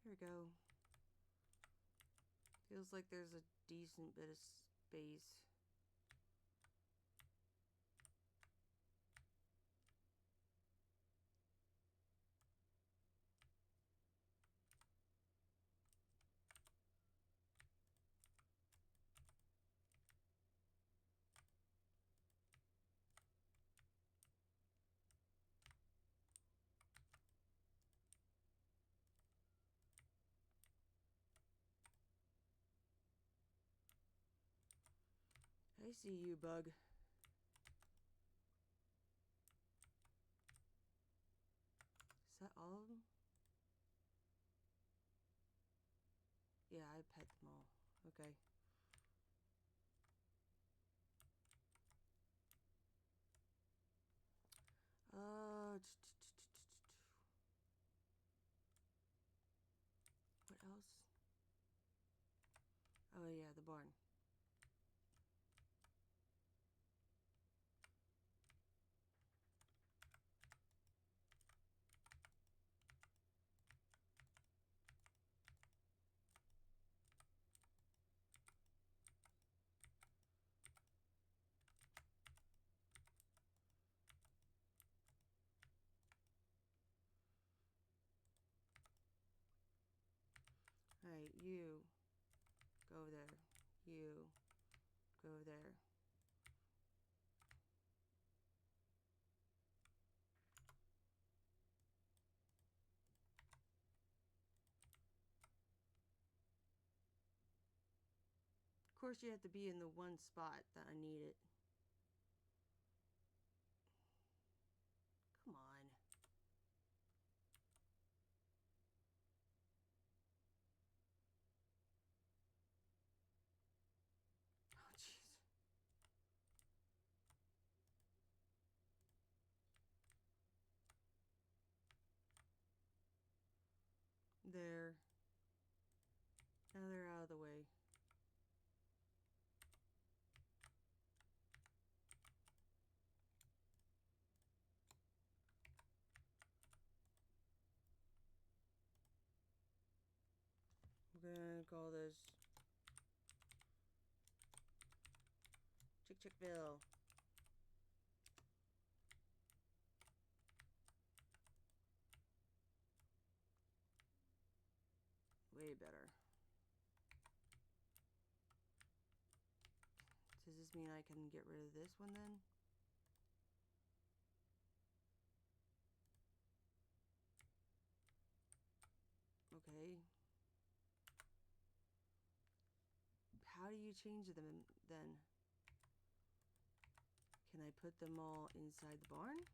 Here we go. Feels like there's a decent bit of space. I see you, bug. Is that all of them? Yeah, I pet them all. Okay. What else? Oh yeah, the barn. Alright, you go there. You go there. Of course, you have to be in the one spot that I need it. Come on. Oh, jeez. There. Now they're out of the way. We're gonna call this Chickville. Way better. Does this mean I can get rid of this one then? Okay. How do you change them then? Can I put them all inside the barn?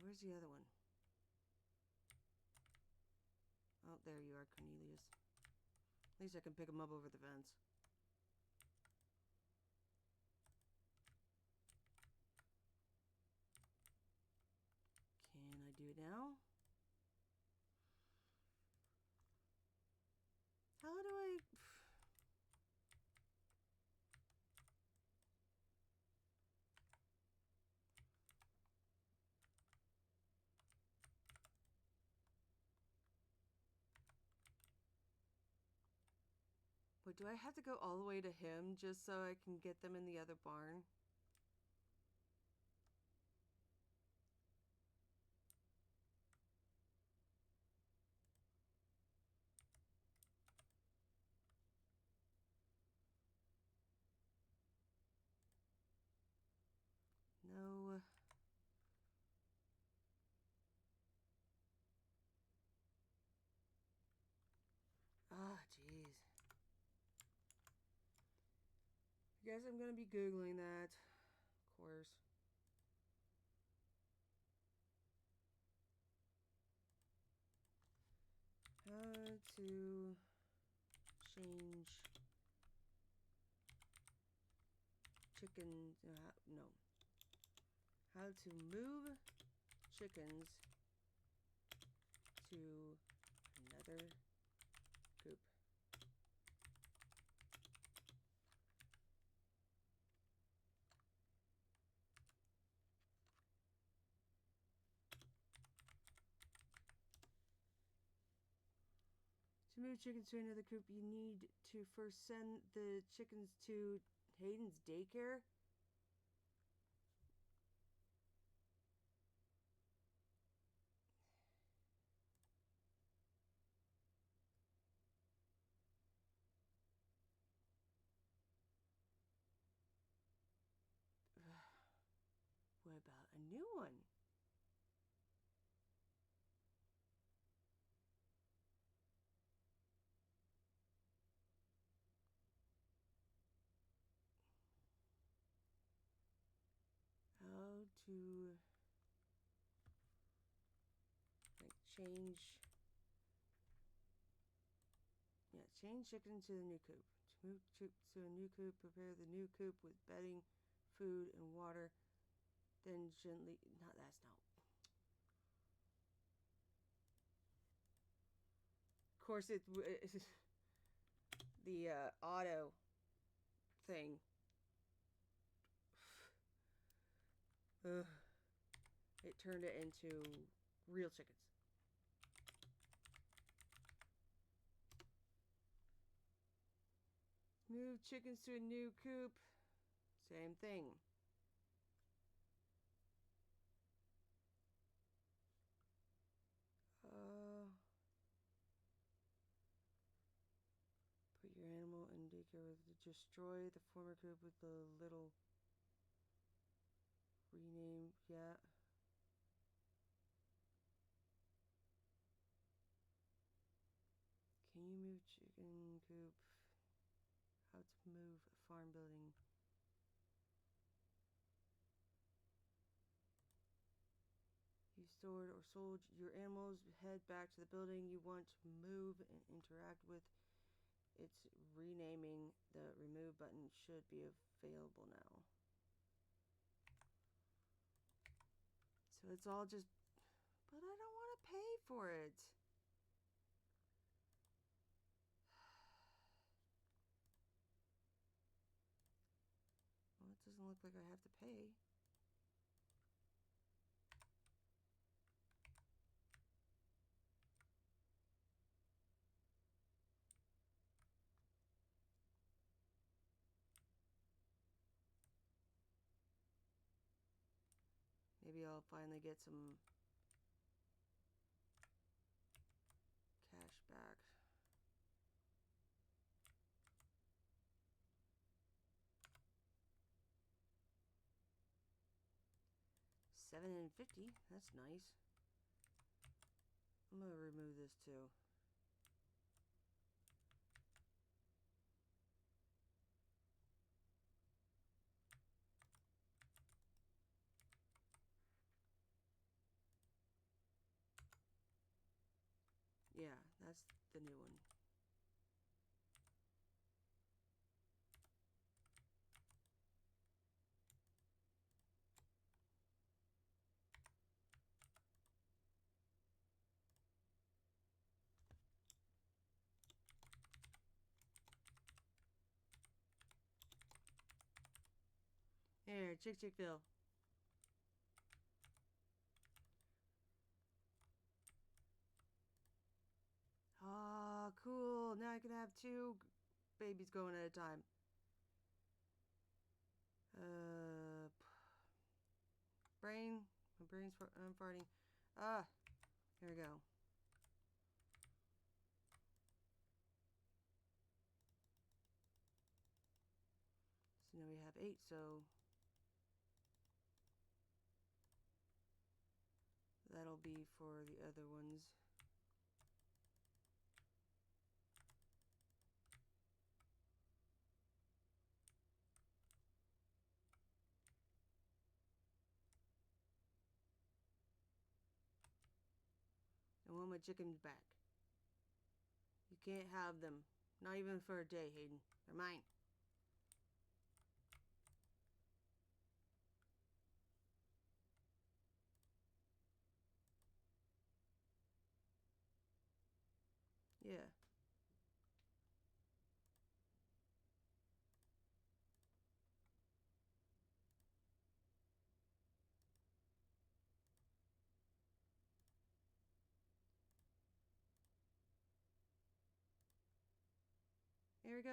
Where's the other one? Oh, there you are, Cornelius. At least I can pick them up over the fence. do now? How do I... Wait, do I have to go all the way to him just so I can get them in the other barn? No. Ah, jeez. I guess I'm gonna be Googling that. Of course. How to change chicken... no. How to move chickens to another coop. To move chickens to another coop, you need to first send the chickens to Hayden's daycare. What about a new one? How to change... Yeah, change chicken to the new coop. To move to a new coop, prepare the new coop with bedding, food, and water. Then gently... No, that's not... Of course, it's the auto thing. Ugh. It turned it into real chickens. Move chickens to a new coop. Same thing. Put your animal in daycare. Destroy the former coop with the little rename. Yeah. Can you move chicken coop? How to move a farm building? You stored or sold your animals. Head back to the building you want to move and interact with. It's renaming. The remove button should be available now. So it's all just... But I don't want to pay for it. Well, it doesn't look like I have to pay. Maybe I'll finally get some cash back. $7.50. That's nice. I'm gonna remove this too. Yeah, that's the new one. Alright, Chick-Chick-Ville. Ah, cool. Now I can have 2 babies going at a time. Brain. My brain's I'm farting. Ah, here we go. So now we have 8, so that'll be for the other ones. I want my chickens back. You can't have them. Not even for a day, Hayden. They're mine. Yeah. Here we go.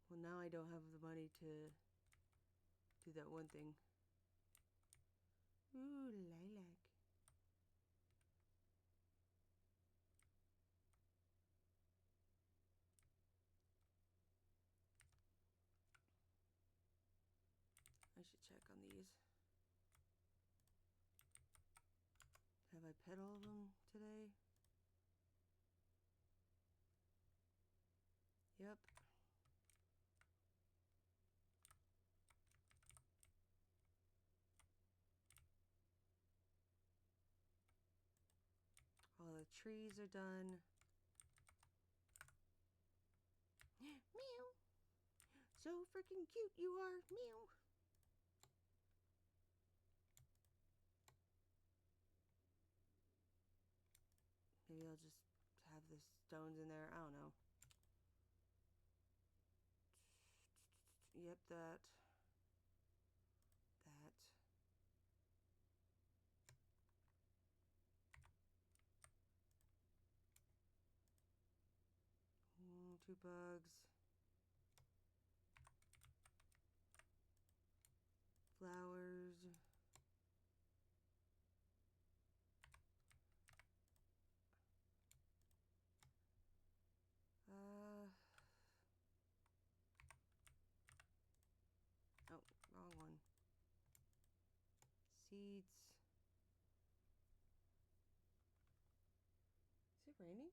Well, now I don't have the money to do that one thing. Ooh, lilac. I should check on these. Have I pet all of them today? Yep. All the trees are done. Meow. So freaking cute you are. Meow. Maybe I'll just have the stones in there. I don't know. Yep, that. That. 2 bugs. Flowers. Oh, wrong one. Seeds. Is it raining?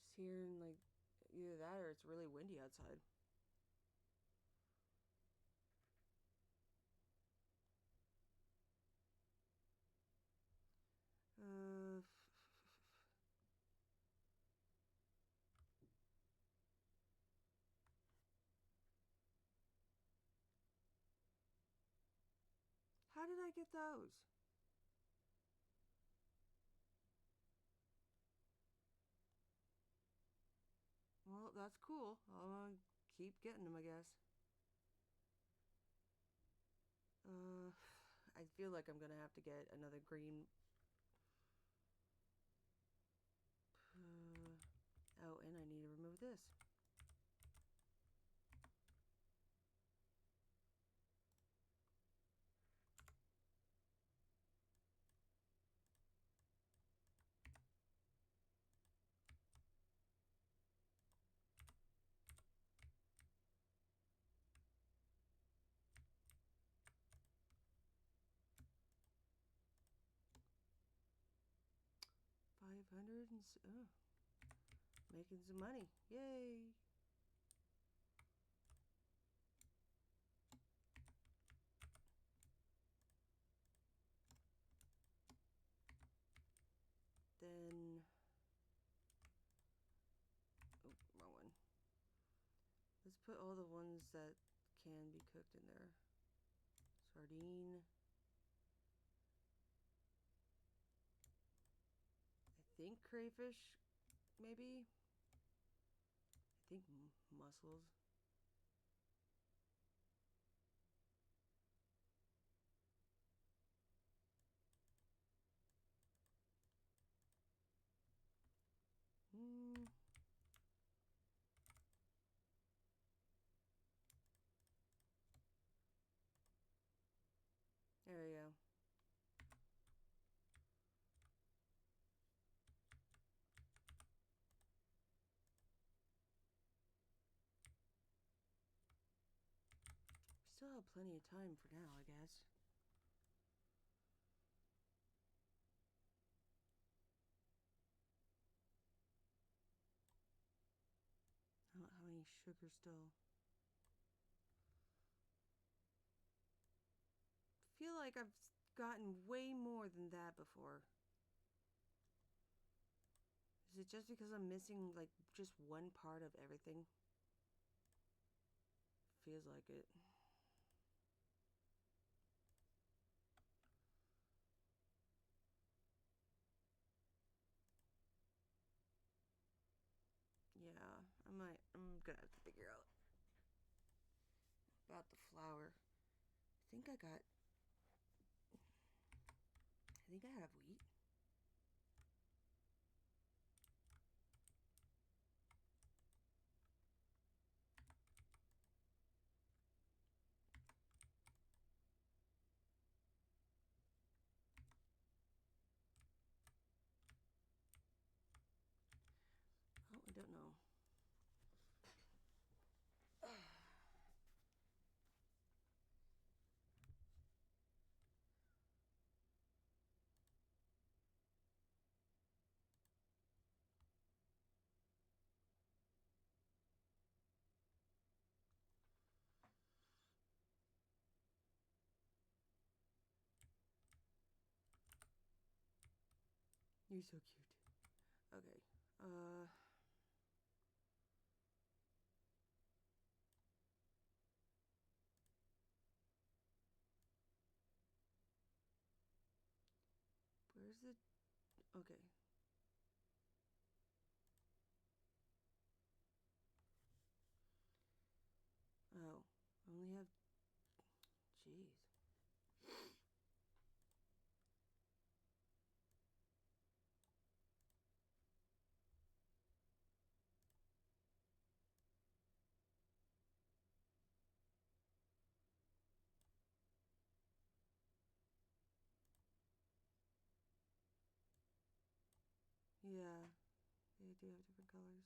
Just hearing like either that or it's really windy outside. How did I get those? Well, that's cool. I'll keep getting them, I guess. I feel like I'm gonna have to get another green. Oh, and I need to remove this. Making some money. Yay! Then, oh, wrong one. Let's put all the ones that can be cooked in there. Sardine. think crayfish, maybe. I think mussels. Hmm. There we go. Still have plenty of time for now, I guess. I don't have any sugar still. Feel like I've gotten way more than that before. Is it just because I'm missing like just one part of everything? Feels like it. Yeah, I'm gonna have to figure out about the flour. I think I have wheat. Oh, I don't know. You're so cute. Okay. Where's the... Okay. Oh, I only have... Jeez. Yeah, they do have different colors.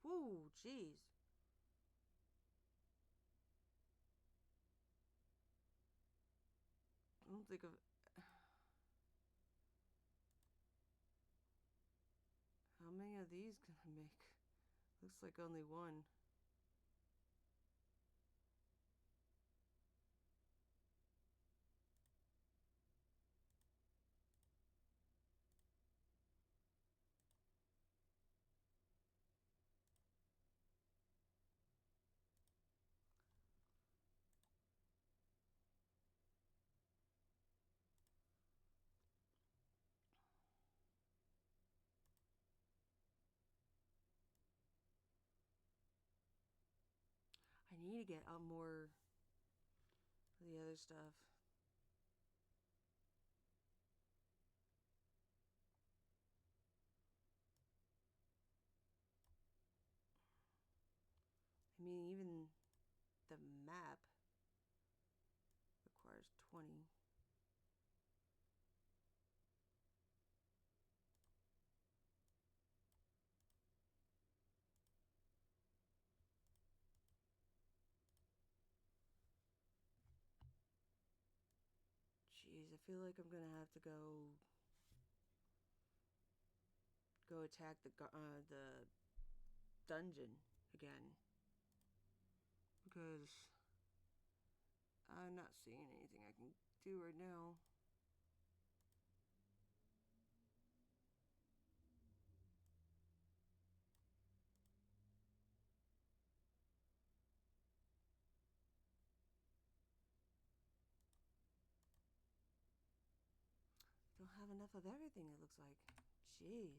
Whoa, jeez. I don't think of... How many of these can I make? Looks like only one. I need to get out more of the other stuff. I mean, even the map requires 20. Jeez, I feel like I'm gonna have to go attack the dungeon again, because I'm not seeing anything I can do right now. Don't have enough of everything, it looks like. Jeez.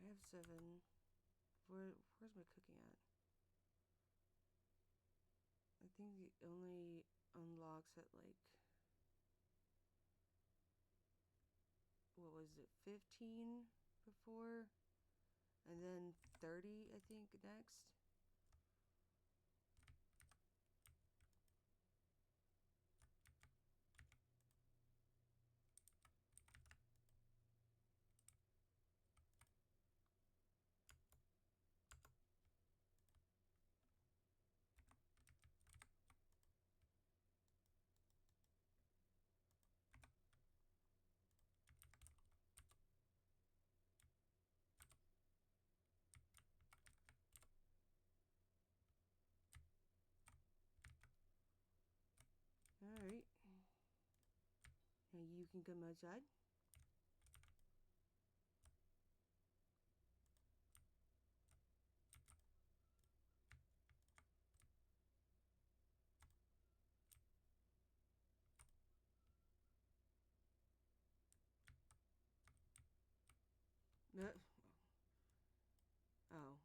I have 7. Where's my cooking at? I think it only unlocks at like, what was it, 15 before? And then 30, I think, next. Alright. Now you can come outside. Oh,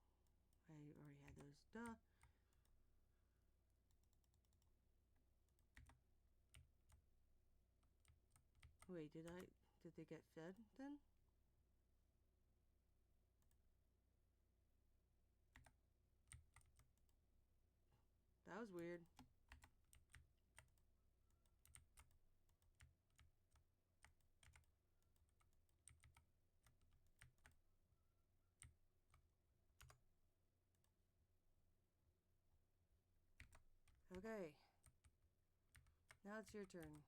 I already had those. Duh. Wait, did they get fed then? That was weird. Okay. Now it's your turn.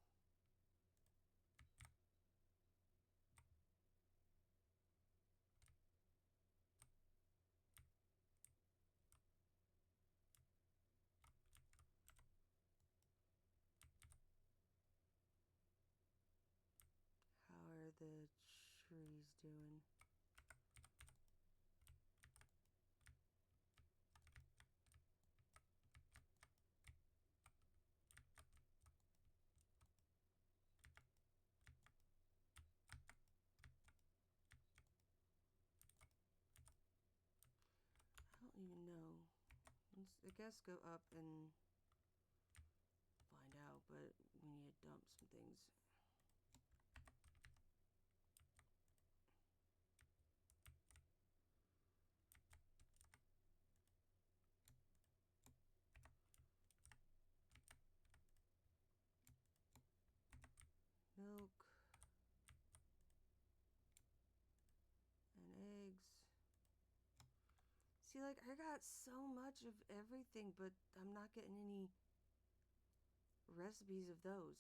How are the trees doing? I don't even know. I guess go up and find out, but we need to dump some things. Milk. And eggs. See, like, I got so much of everything, but I'm not getting any recipes of those.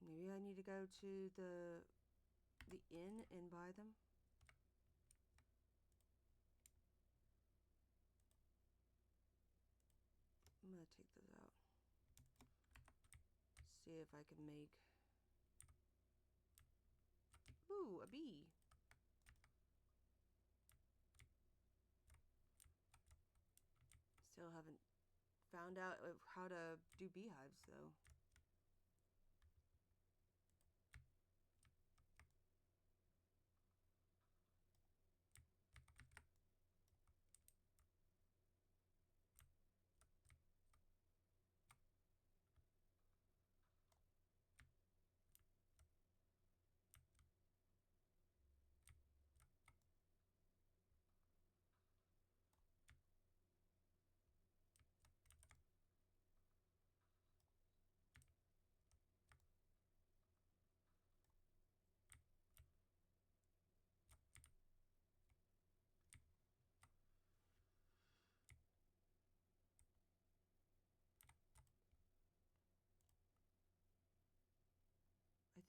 Maybe I need to go to the inn and buy them. I'm gonna take those out. See if I can make... Ooh, a bee. Still haven't found out how to do beehives, though.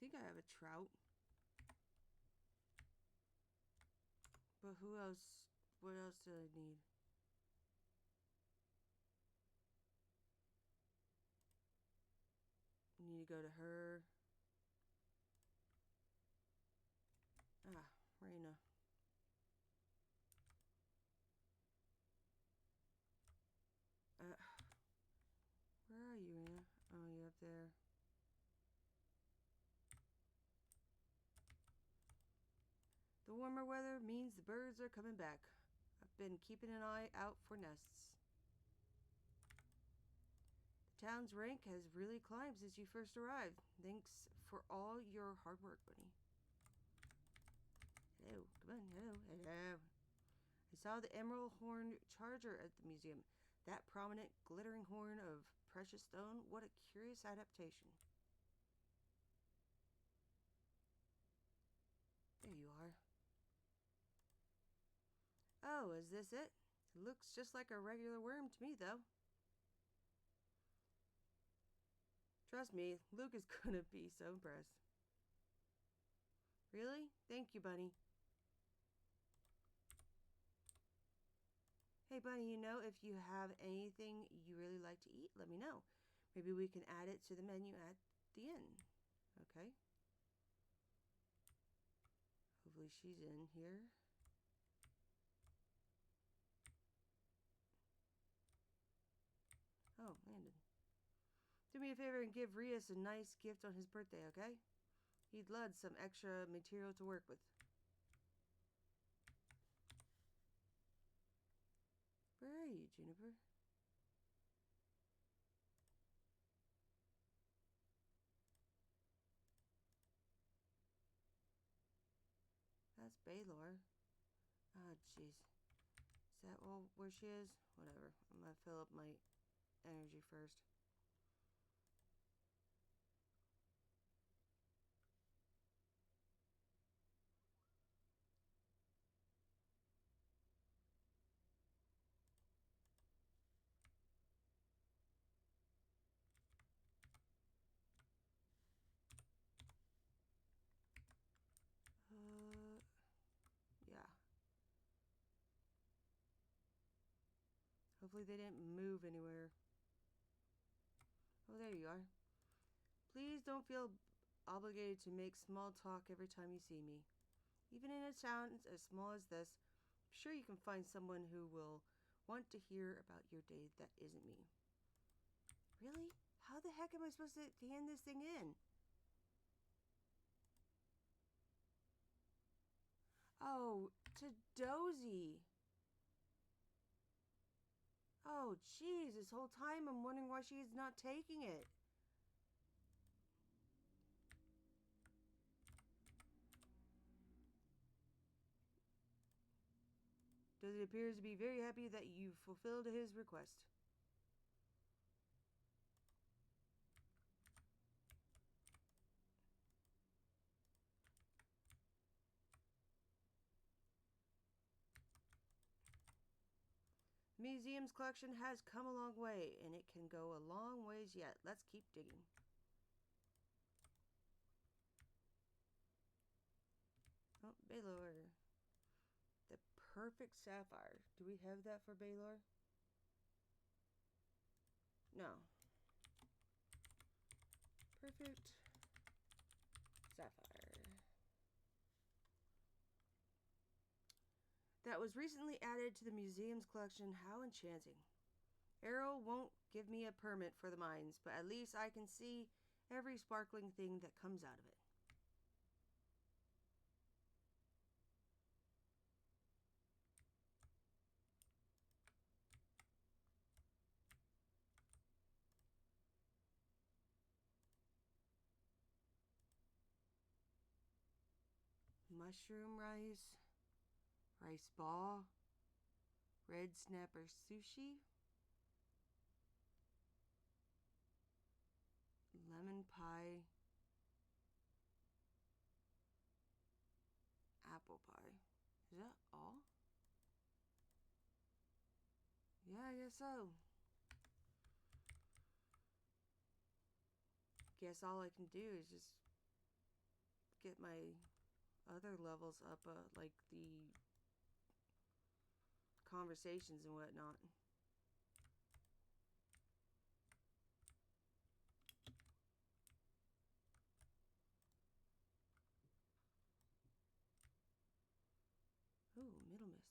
think I have a trout. But who else? What else do I need? Need to go to her. Ah, Raina. Where are you, Raina? Oh, you're up there. The warmer weather means the birds are coming back. I've been keeping an eye out for nests. The town's rank has really climbed since you first arrived. Thanks for all your hard work, Bunny. Hello, come on, hello, hello. I saw the emerald horned charger at the museum. That prominent, glittering horn of precious stone. What a curious adaptation. There you are. Oh, is this it? It looks just like a regular worm to me, though. Trust me, Luke is gonna be so impressed. Really? Thank you, Bunny. Hey, Bunny, you know, if you have anything you really like to eat, let me know. Maybe we can add it to the menu at the end. Okay. Hopefully she's in here. Oh, Landon. Do me a favor and give Rias a nice gift on his birthday, okay? He'd love some extra material to work with. Where are you, Juniper? That's Baylor. Oh, jeez. Is that all where she is? Whatever. I'm gonna fill up my energy first. Yeah. Hopefully they didn't move anywhere. Oh, there you are. Please don't feel obligated to make small talk every time you see me. Even in a town as small as this, I'm sure you can find someone who will want to hear about your day that isn't me. Really? How the heck am I supposed to hand this thing in? Oh, to Dozy. Oh, jeez, this whole time I'm wondering why she's not taking it. Dozy appears to be very happy that you fulfilled his request. The museum's collection has come a long way, and it can go a long ways yet. Let's keep digging. Oh, Baylor. The perfect sapphire. Do we have that for Baylor? No. Perfect sapphire. That was recently added to the museum's collection. How enchanting. Arrow won't give me a permit for the mines, but at least I can see every sparkling thing that comes out of it. Mushroom rice, rice ball, red snapper sushi, lemon pie, apple pie. Is that all? Yeah, I guess so. Guess all I can do is just get my other levels up, like the conversations and whatnot. Ooh, Middle Mist.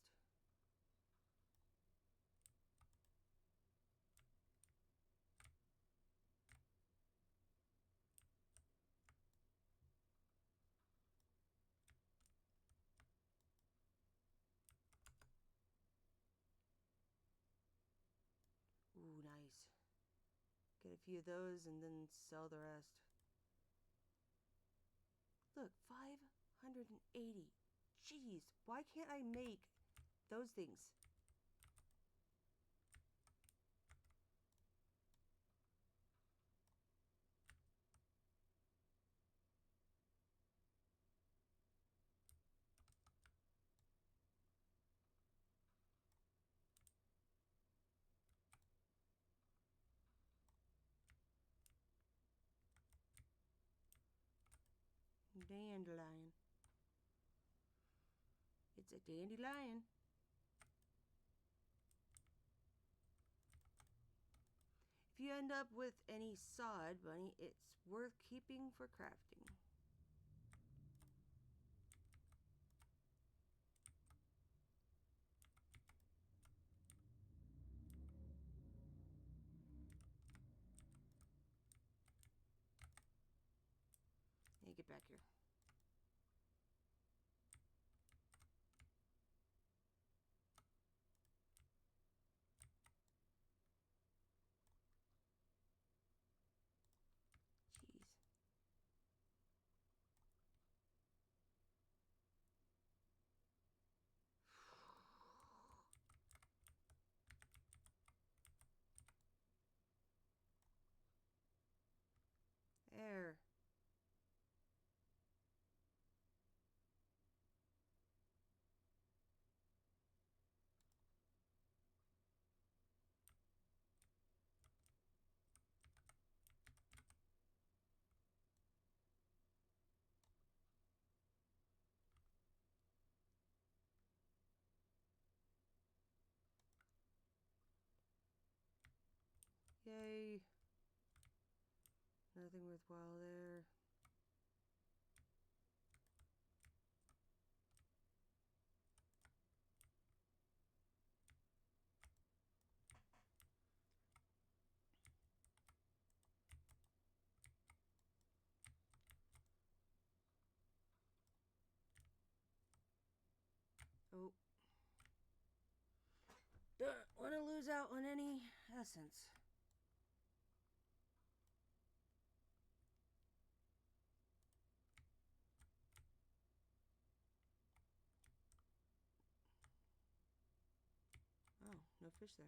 Ooh, nice. Get a few of those and then sell the rest. Look, 580. Jeez, why can't I make those things? Dandelion. It's a dandelion. If you end up with any sod, Bunny, it's worth keeping for crafting. Hey, get back here. Jeez. There. Yay. Nothing worthwhile there. Oh. Don't want to lose out on any essence. Oh, no fish there.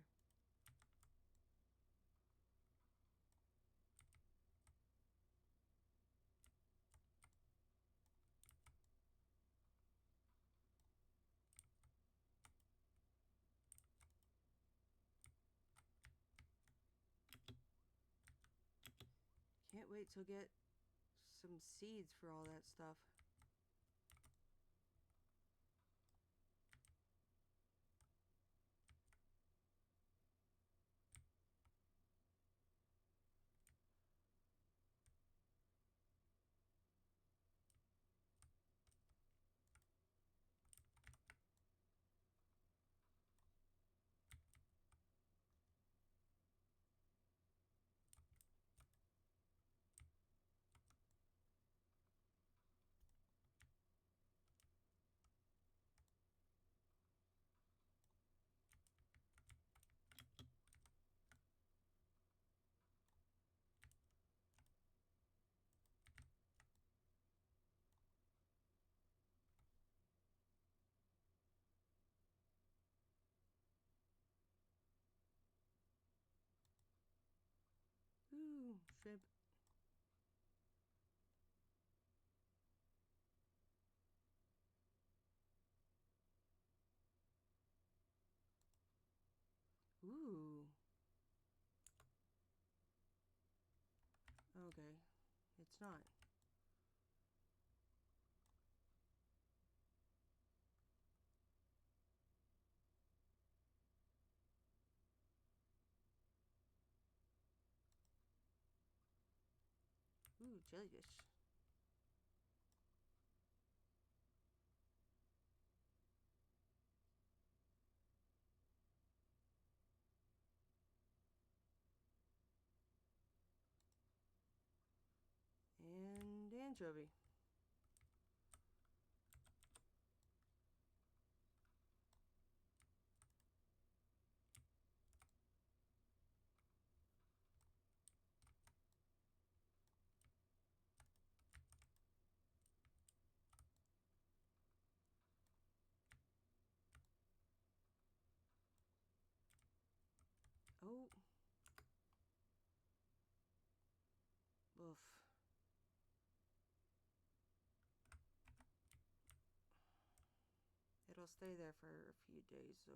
Can't wait to get some seeds for all that stuff. Ooh, shrimp. Ooh. Okay. It's not. jellyfish. And anchovy. Oh. Oof. It'll stay there for a few days, so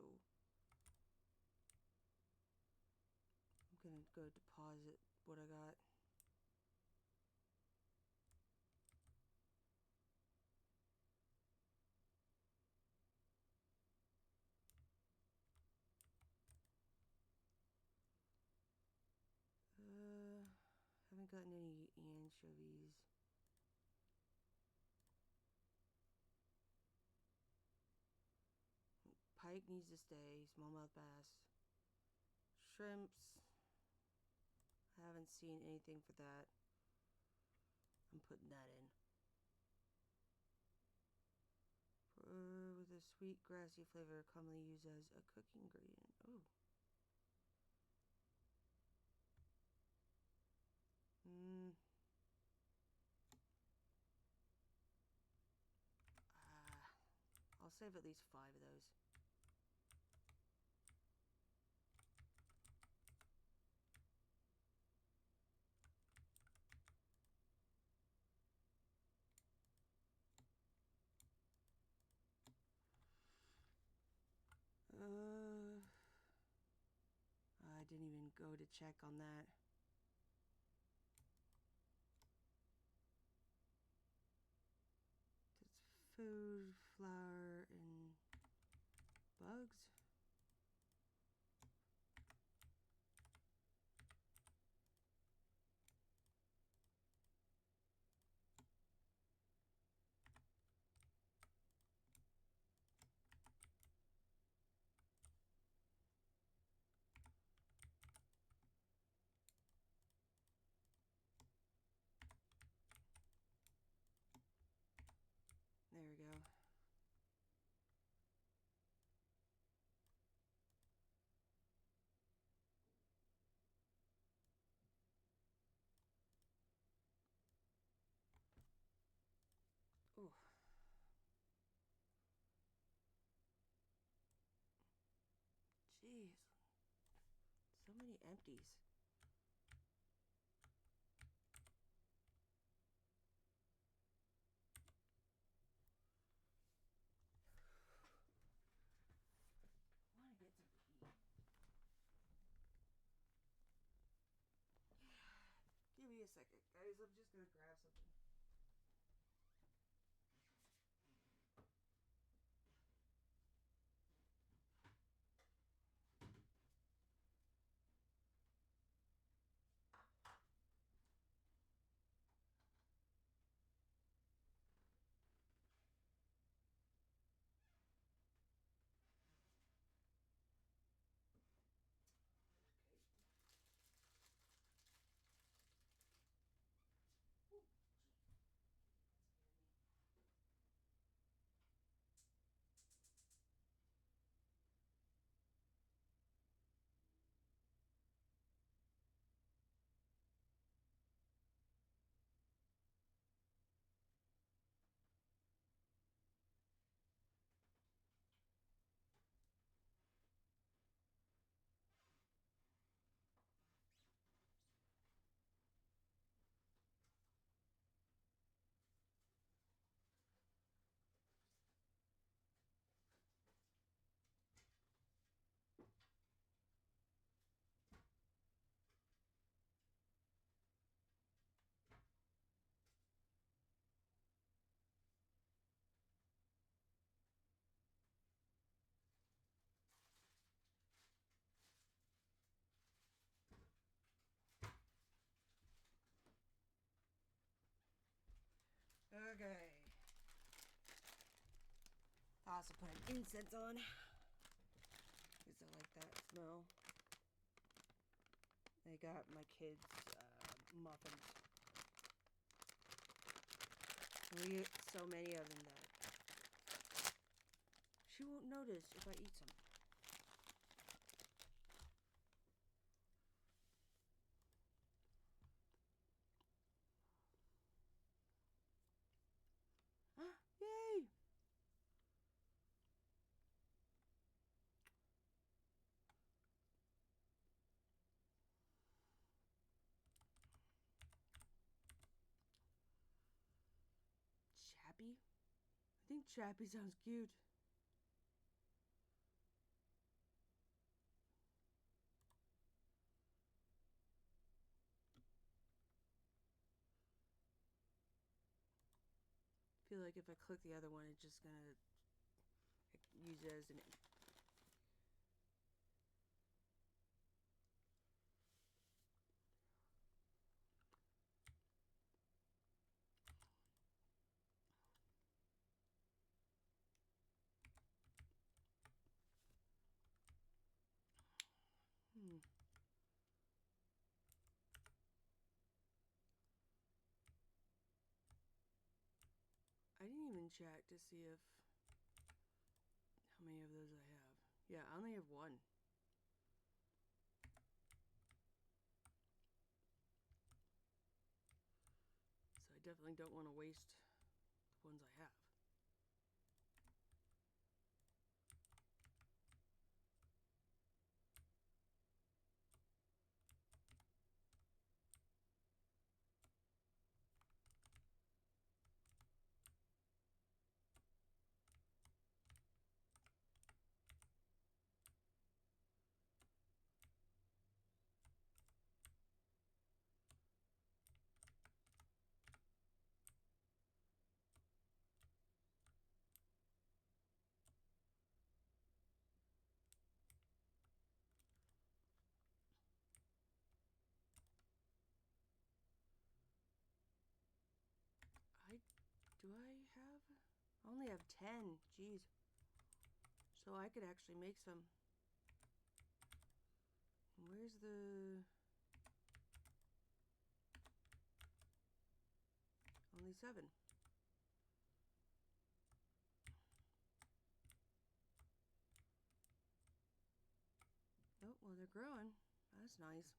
I'm gonna go deposit what I got. Haven't gotten any anchovies. Pike needs to stay. Smallmouth bass. Shrimps. I haven't seen anything for that. I'm putting that in. With a sweet, grassy flavor, commonly used as a cooking ingredient. Oh. I'll save at least 5 of those. I didn't even go to check on that. It's food, flour, and bugs. There we go. Oh. Jeez. So many empties. I want to get something to eat. Give me a second, guys. I'm just gonna grab something. Okay. I also put an incense on because I like that smell. I got my kids muffins. We eat so many of them that she won't notice if I eat some. Yay! Chappy? I think Chappy sounds cute. I feel like if I click the other one, it's just gonna use it as an... I didn't even check to see if how many of those I have. Yeah, I only have one. So I definitely don't want to waste the ones I have. Do I have? I only have 10. Jeez. So I could actually make some. Where's the... Only 7. Oh, well, they're growing. That's nice.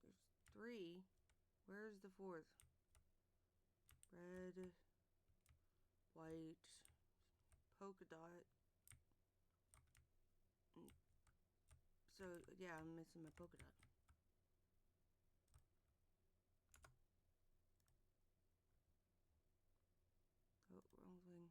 There's 3. Where's the 4th? Red, white, polka dot. So, yeah, I'm missing my polka dot. Oh, wrong thing.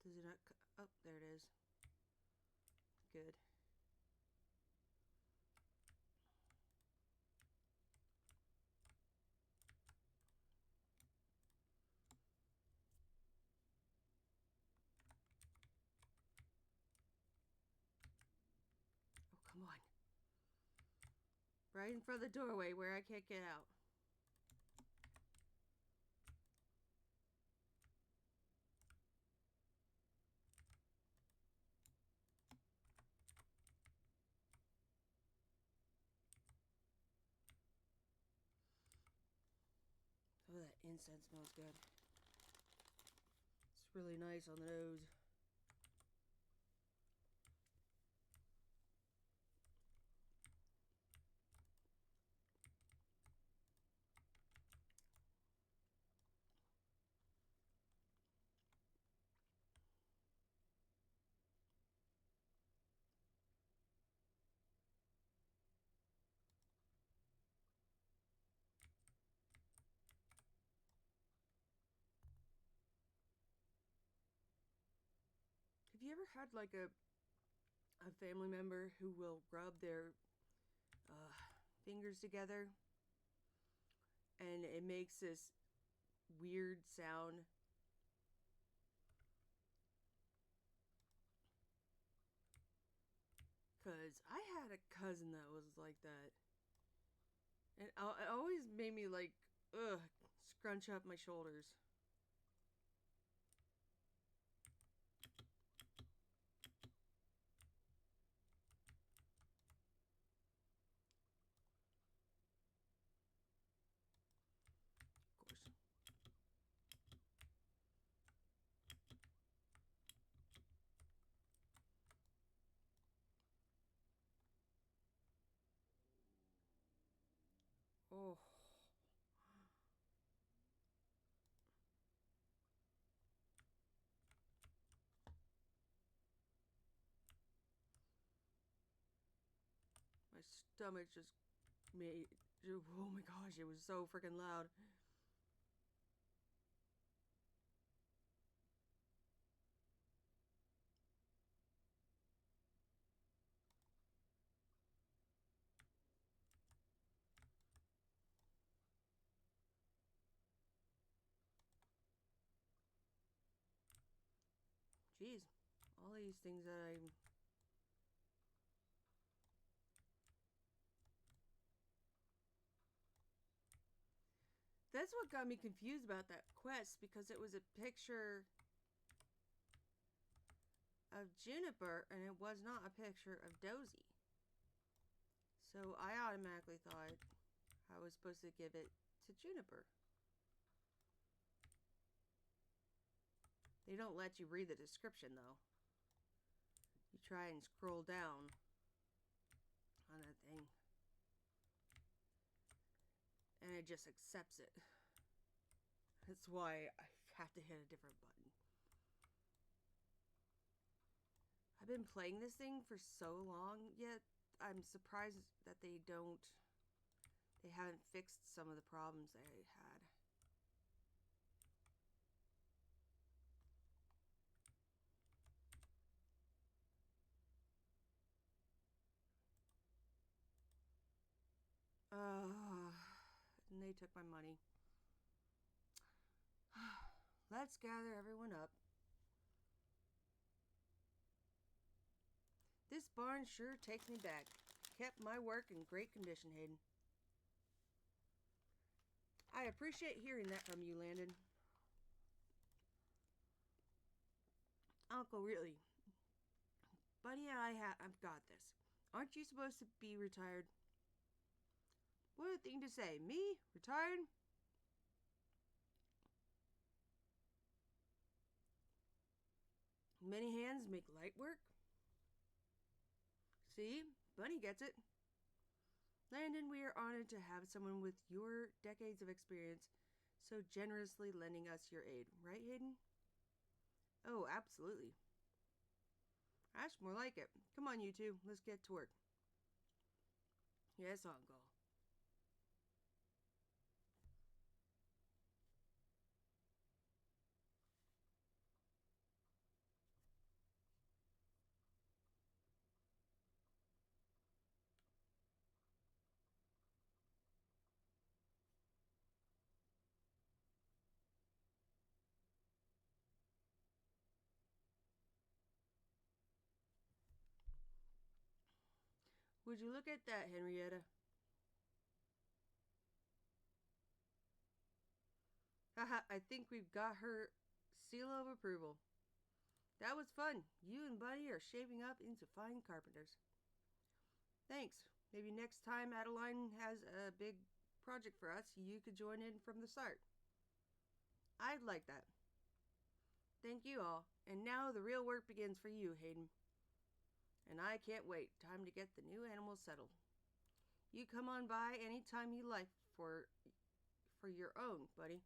Does it not... Oh, there it is. Good. Oh, come on. Right in front of the doorway where I can't get out. Oh, that incense smells good. It's really nice on the nose. ever had like a family member who will rub their fingers together and it makes this weird sound? Because I had a cousin that was like that. And it always made me like, ugh, scrunch up my shoulders. Of course. Oh. My stomach just made. Oh my gosh, it was so freaking loud. Jeez, all these things that I. That's what got me confused about that quest because it was a picture of Juniper and it was not a picture of Dozy. So I automatically thought I was supposed to give it to Juniper. They don't let you read the description though. You try and scroll down on that thing. And it just accepts it. That's why I have to hit a different button. I've been playing this thing for so long, yet I'm surprised that they haven't fixed some of the problems they had. And they took my money. Let's gather everyone up. This barn sure takes me back. Kept my work in great condition, Hayden. I appreciate hearing that from you, Landon. Uncle, really. Buddy and I've got this. Aren't you supposed to be retired? What a thing to say. Me? Retired? Many hands make light work. See? Bunny gets it. Landon, we are honored to have someone with your decades of experience so generously lending us your aid. Right, Hayden? Oh, absolutely. That's more like it. Come on, you two. Let's get to work. Yes, Uncle. Would you look at that, Henrietta? Haha, I think we've got her seal of approval. That was fun. You and Buddy are shaping up into fine carpenters. Thanks. Maybe next time Adeline has a big project for us, you could join in from the start. I'd like that. Thank you all. And now the real work begins for you, Hayden. And I can't wait. Time to get the new animals settled. You come on by any time you like for your own, buddy.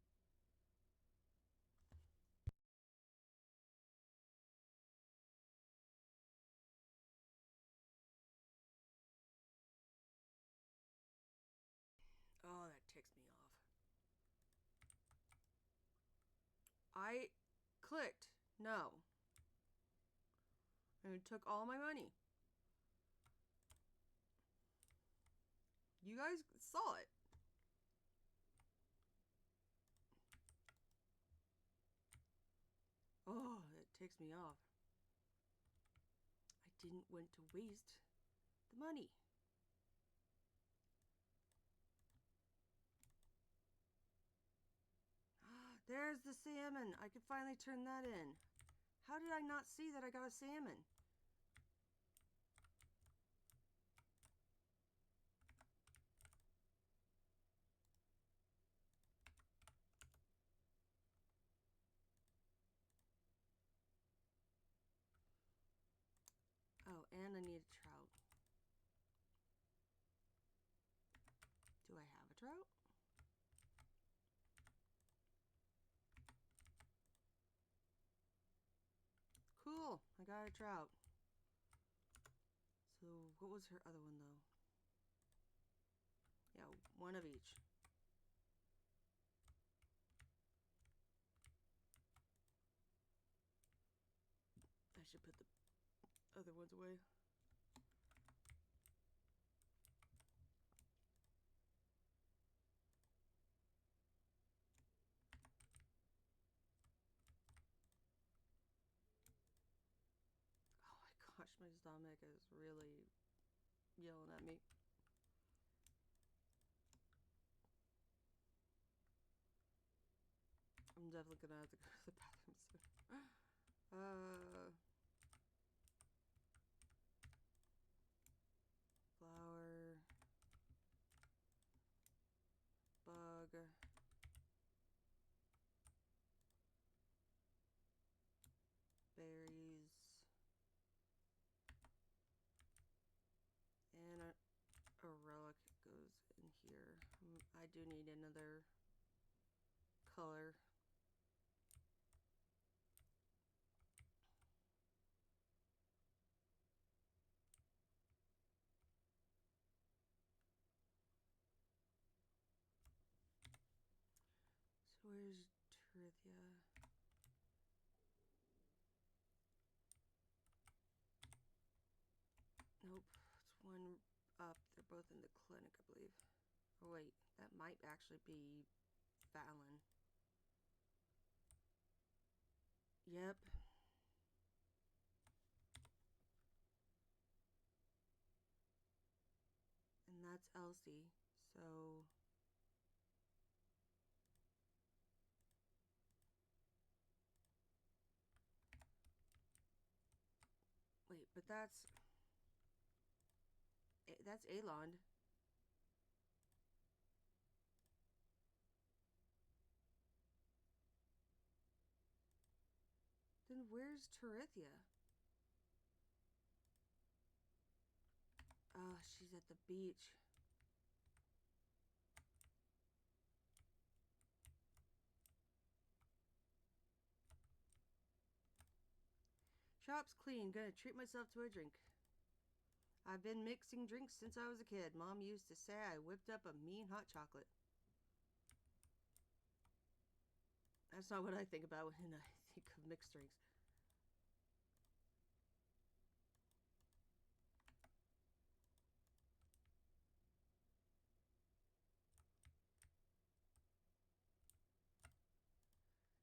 Oh, that ticks me off. I clicked no. And it took all my money. You guys saw it. Oh, that ticks me off. I didn't want to waste the money. There's the salmon. I could finally turn that in. How did I not see that I got a salmon? Oh, and I need a trout. Do I have a trout? Cool, I got a trout. So what was her other one though? Yeah, one of each. I should put the other ones away. Oh my gosh, my stomach is really yelling at me. I'm definitely gonna have to go to the bathroom soon. Flour, bug, berries, and a relic goes in here. I do need another color. So where's Trithia? Nope, it's one up. They're both in the clinic, I believe. Oh wait, that might actually be Fallon. Yep. And that's Elsie. So wait, but that's Alond. Then where's Torithia? Oh, she's at the beach. Shop's clean. Gonna treat myself to a drink. I've been mixing drinks since I was a kid. Mom used to say I whipped up a mean hot chocolate. That's not what I think about when I think of mixed drinks.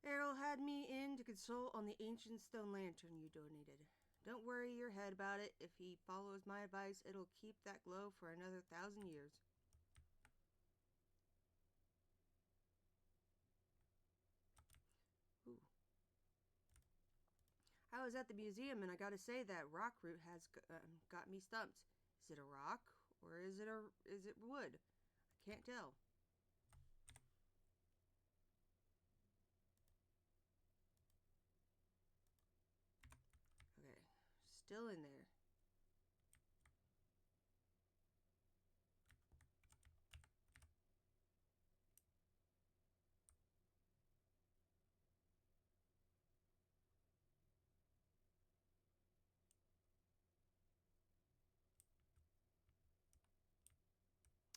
Errol had me in to consult on the ancient stone lantern you donated. Don't worry your head about it. If he follows my advice, it'll keep that glow for another 1,000 years. Ooh. I was at the museum and I gotta say that rock root has got me stumped. Is it a rock or is it wood? I can't tell. Okay, still in there.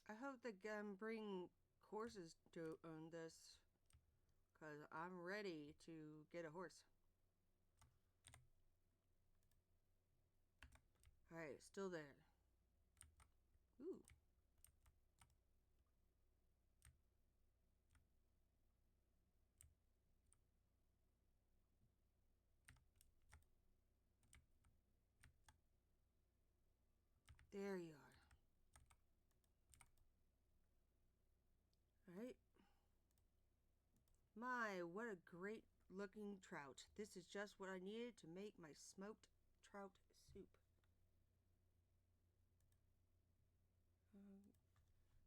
I hope they bring horses to own this, because I'm ready to get a horse. still there. Ooh. There you are. Alright. My, what a great looking trout. This is just what I needed to make my smoked trout soup.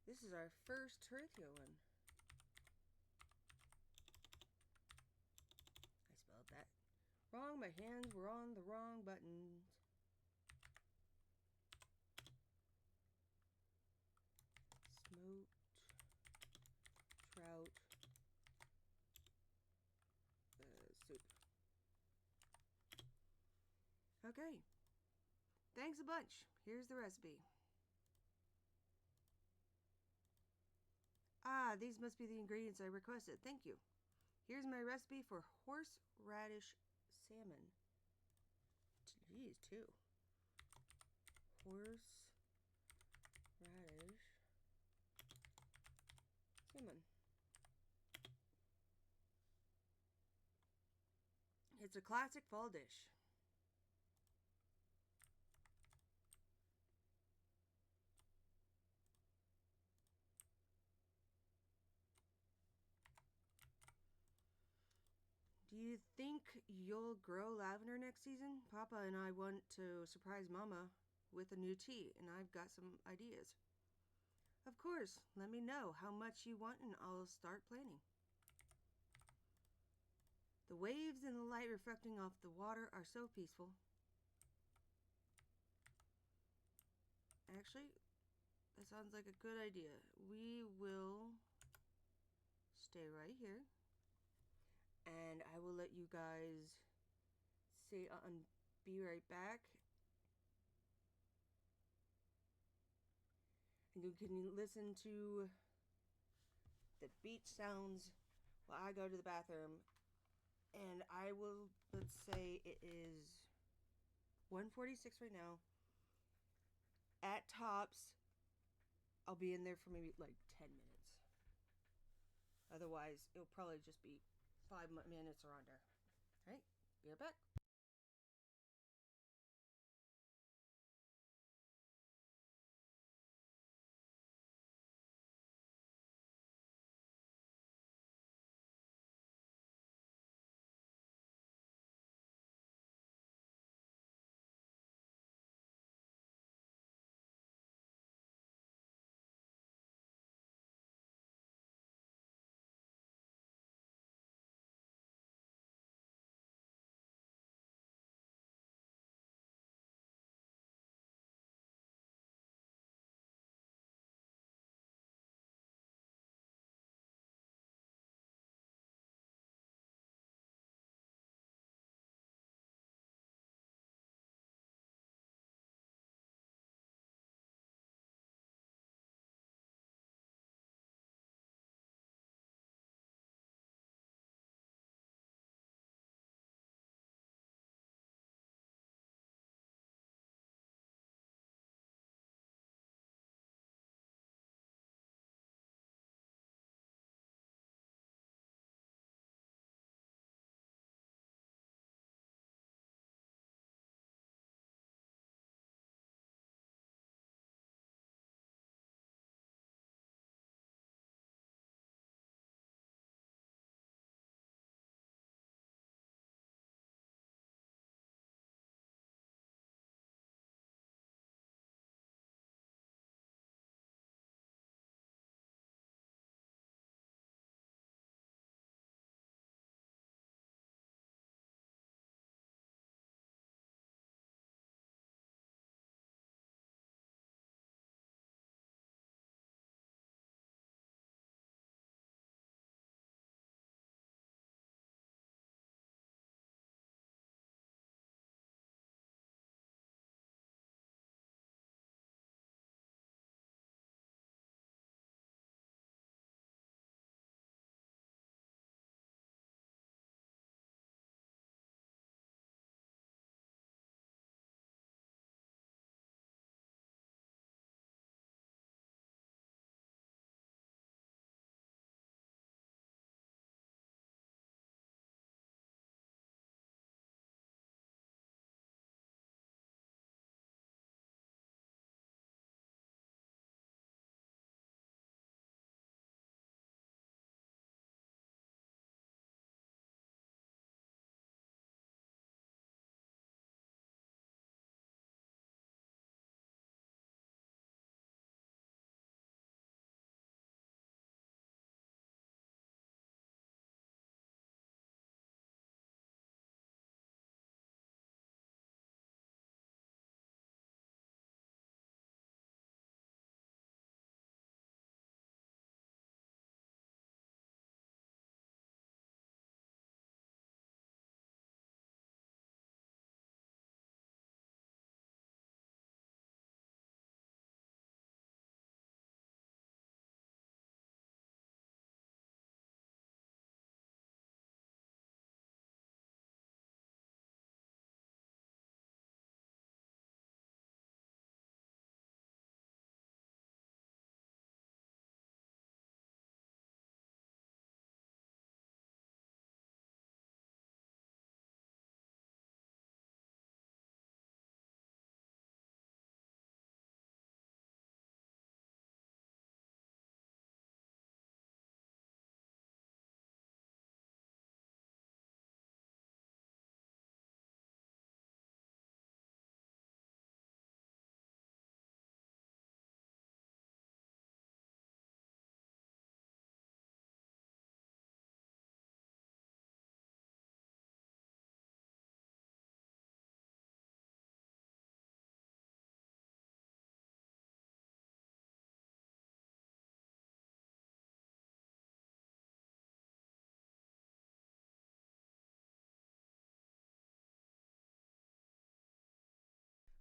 This is our first Torrithio one. I spelled that wrong. My hands were on the wrong buttons. Smoked trout soup. Okay. Thanks a bunch. Here's the recipe. Ah, these must be the ingredients I requested. Thank you. Here's my recipe for horseradish salmon. Geez, two. Horseradish salmon. It's a classic fall dish. Do you think you'll grow lavender next season? Papa and I want to surprise Mama with a new tea, and I've got some ideas. Of course, let me know how much you want and I'll start planning. The waves and the light reflecting off the water are so peaceful. Actually, that sounds like a good idea. We will stay right here. And I will let you guys say and be right back. And you can listen to the beach sounds while I go to the bathroom. And I will, let's say it is 1:46 right now. At tops, I'll be in there for maybe like 10 minutes. Otherwise, it'll probably just be 5 minutes or under. Alright, be right back.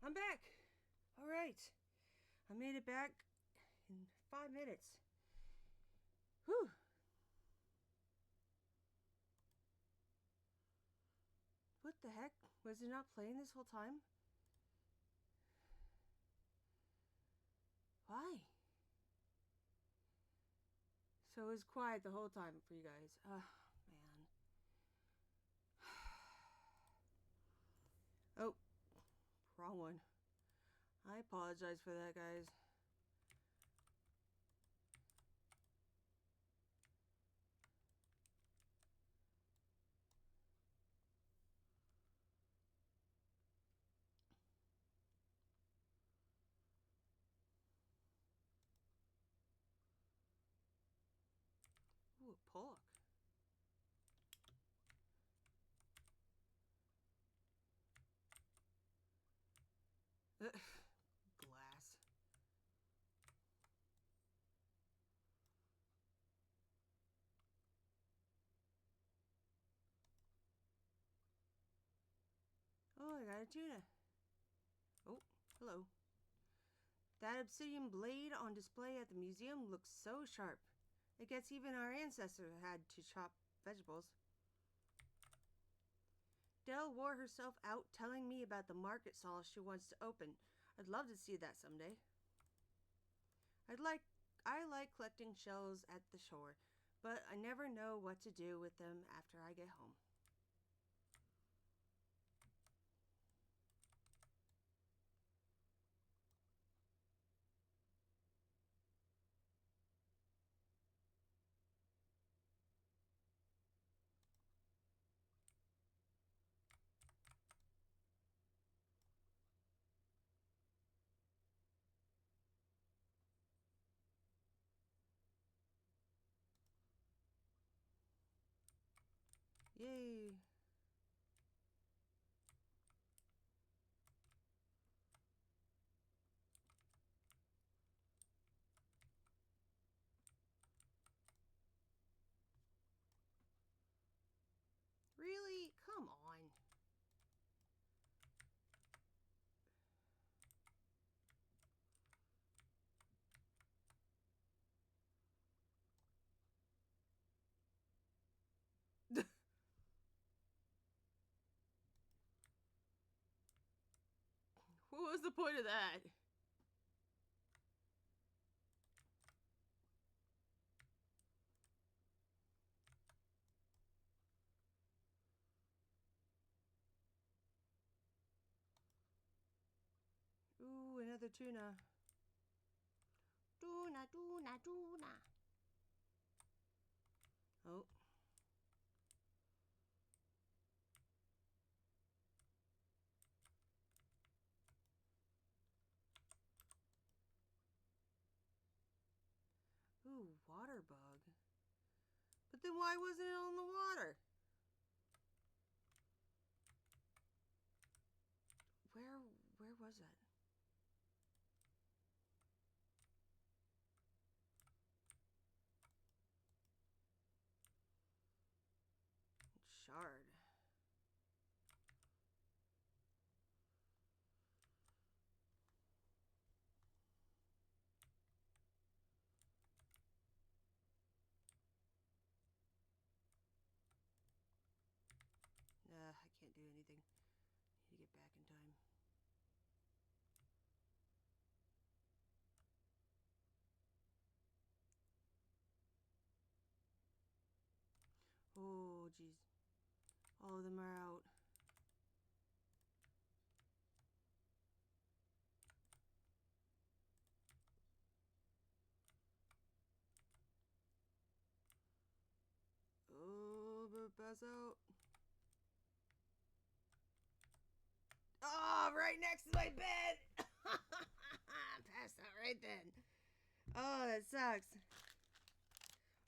I'm back. All right. I made it back in 5 minutes. Whew. What the heck? Was it not playing this whole time? Why? So it was quiet the whole time for you guys. Oh, man. Oh, wrong one. I apologize for that, guys. Ooh, a Pollock. Glass. Oh, I got a tuna. Oh, hello. That obsidian blade on display at the museum looks so sharp. It gets even our ancestors had to chop vegetables. Dell wore herself out telling me about the market stall she wants to open. I'd love to see that someday. I like collecting shells at the shore, but I never know what to do with them after I get home. Yay! Really? Come on. What was the point of that? Ooh, another tuna. Tuna, tuna, tuna. Oh. Ooh, water bug. But then why wasn't it on the water? Where was that? Shard. I can't do anything. Need to get back in time. Oh, jeez. All of them are out. Oh, but pass out. Oh, right next to my bed. Passed out right then. Oh, that sucks.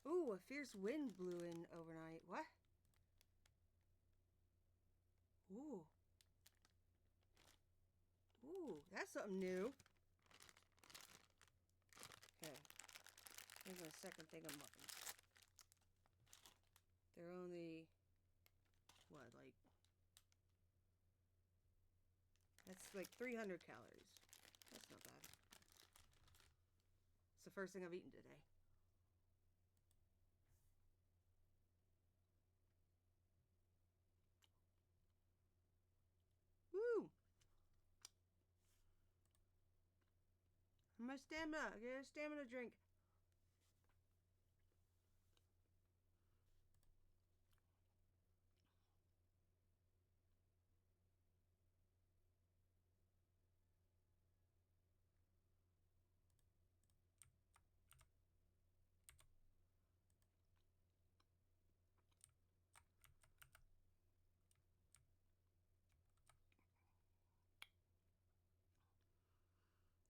Ooh, a fierce wind blew in overnight. What? Ooh. Ooh, that's something new. Okay. Here's my second thing of muffins. They're only, what, like, that's like 300 calories. That's not bad. It's the first thing I've eaten today. Woo! My stamina. I get a stamina drink.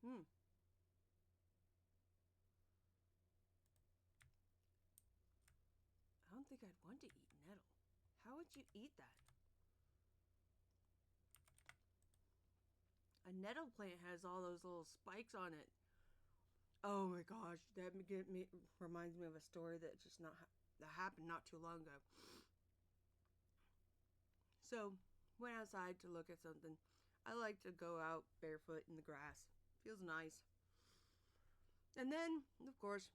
Hmm. I don't think I'd want to eat nettle. How would you eat that? A nettle plant has all those little spikes on it. Oh my gosh, that reminds me of a story that that happened not too long ago. So, went outside to look at something. I like to go out barefoot in the grass. Feels nice. And then, of course,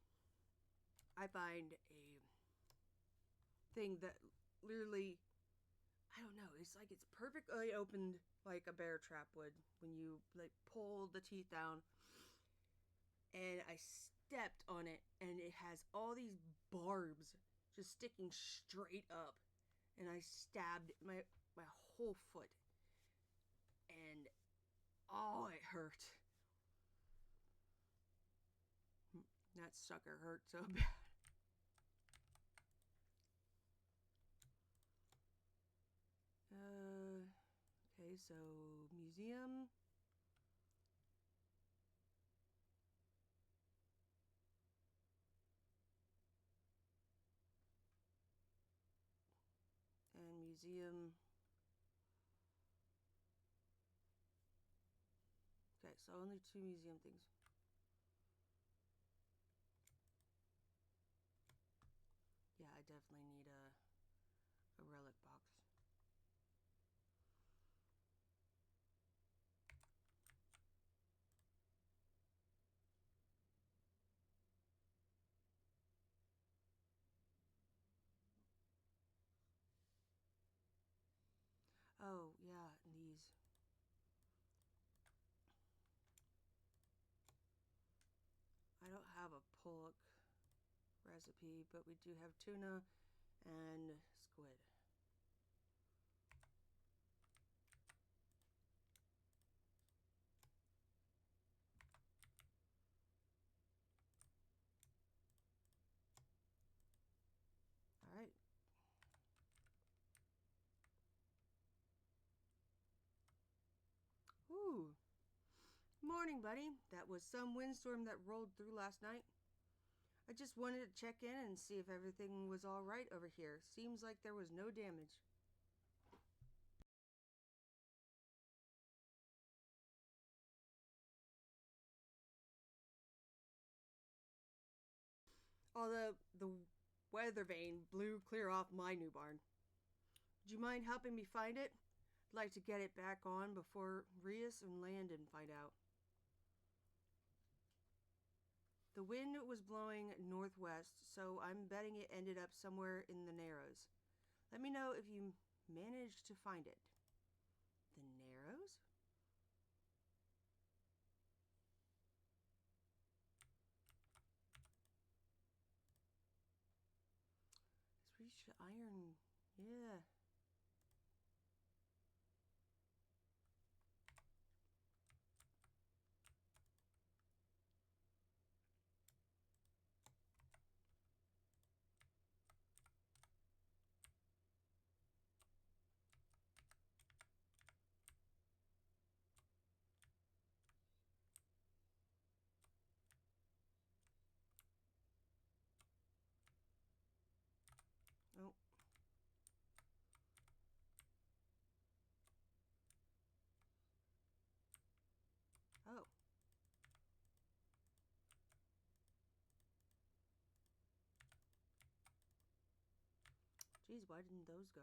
I find a thing that literally, I don't know, it's like it's perfectly opened like a bear trap would when you like pull the teeth down. And I stepped on it and it has all these barbs just sticking straight up. And I stabbed my whole foot. And oh, it hurt. That sucker hurt so bad. Okay, so museum. And museum. Okay, so only 2 museum things. Yeah, I definitely need a relic box. Oh, yeah, these. I don't have a pollock recipe, but we do have tuna and squid. All right. Ooh. Morning, buddy. That was some windstorm that rolled through last night. I just wanted to check in and see if everything was all right over here. Seems like there was no damage. Although the weather vane blew clear off my new barn. Would you mind helping me find it? I'd like to get it back on before Rias and Landon find out. The wind was blowing northwest, so I'm betting it ended up somewhere in the Narrows. Let me know if you managed to find it. The Narrows? It's reached iron. Yeah. Oh. Oh. Geez, why didn't those go?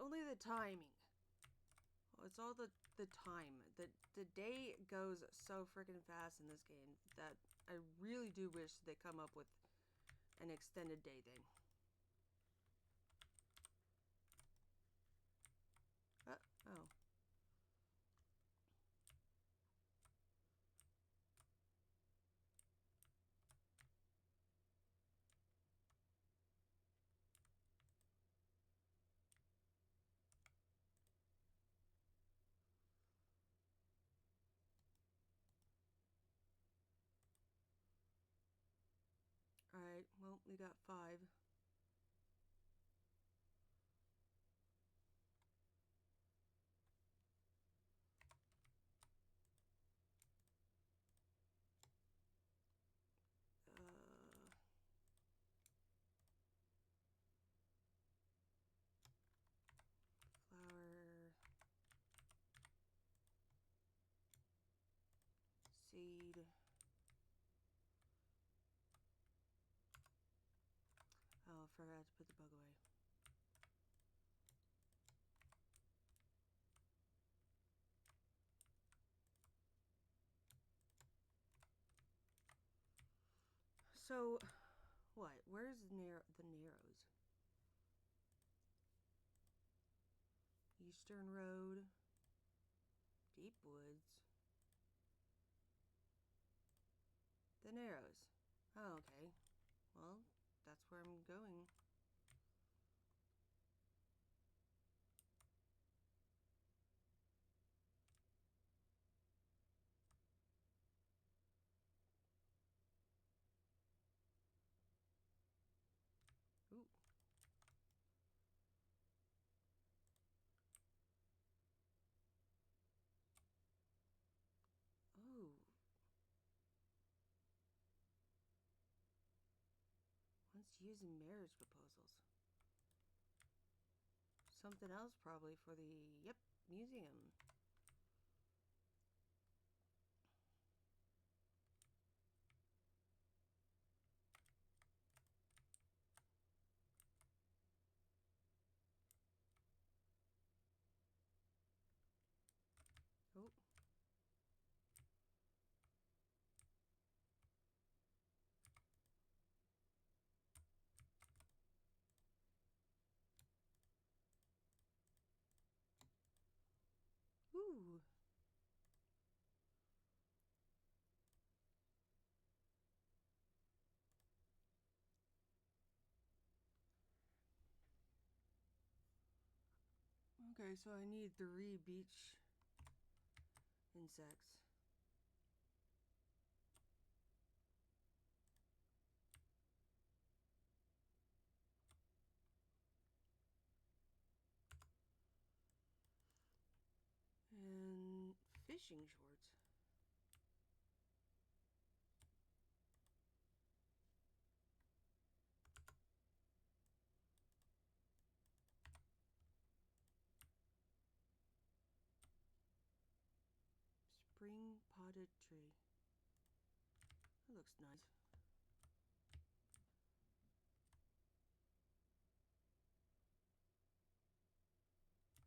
only the timing. Well, it's all the time. The day goes so freaking fast in this game that I really do wish they come up with an extended day thing. Oh. Alright, well, we got 5. Flower. Seed. Oh, I forgot to put the bug away. So, what? Where's the Narrows? Eastern Road. Deep Woods. The Narrows. Oh, okay. Well, that's where I'm going. Ooh. Oh. Once using marriage proposals. Something else probably for the, yep, museum. Oh. Ooh. Okay, so I need 3 beach insects. And fishing shorts. Spring potted tree. That looks nice.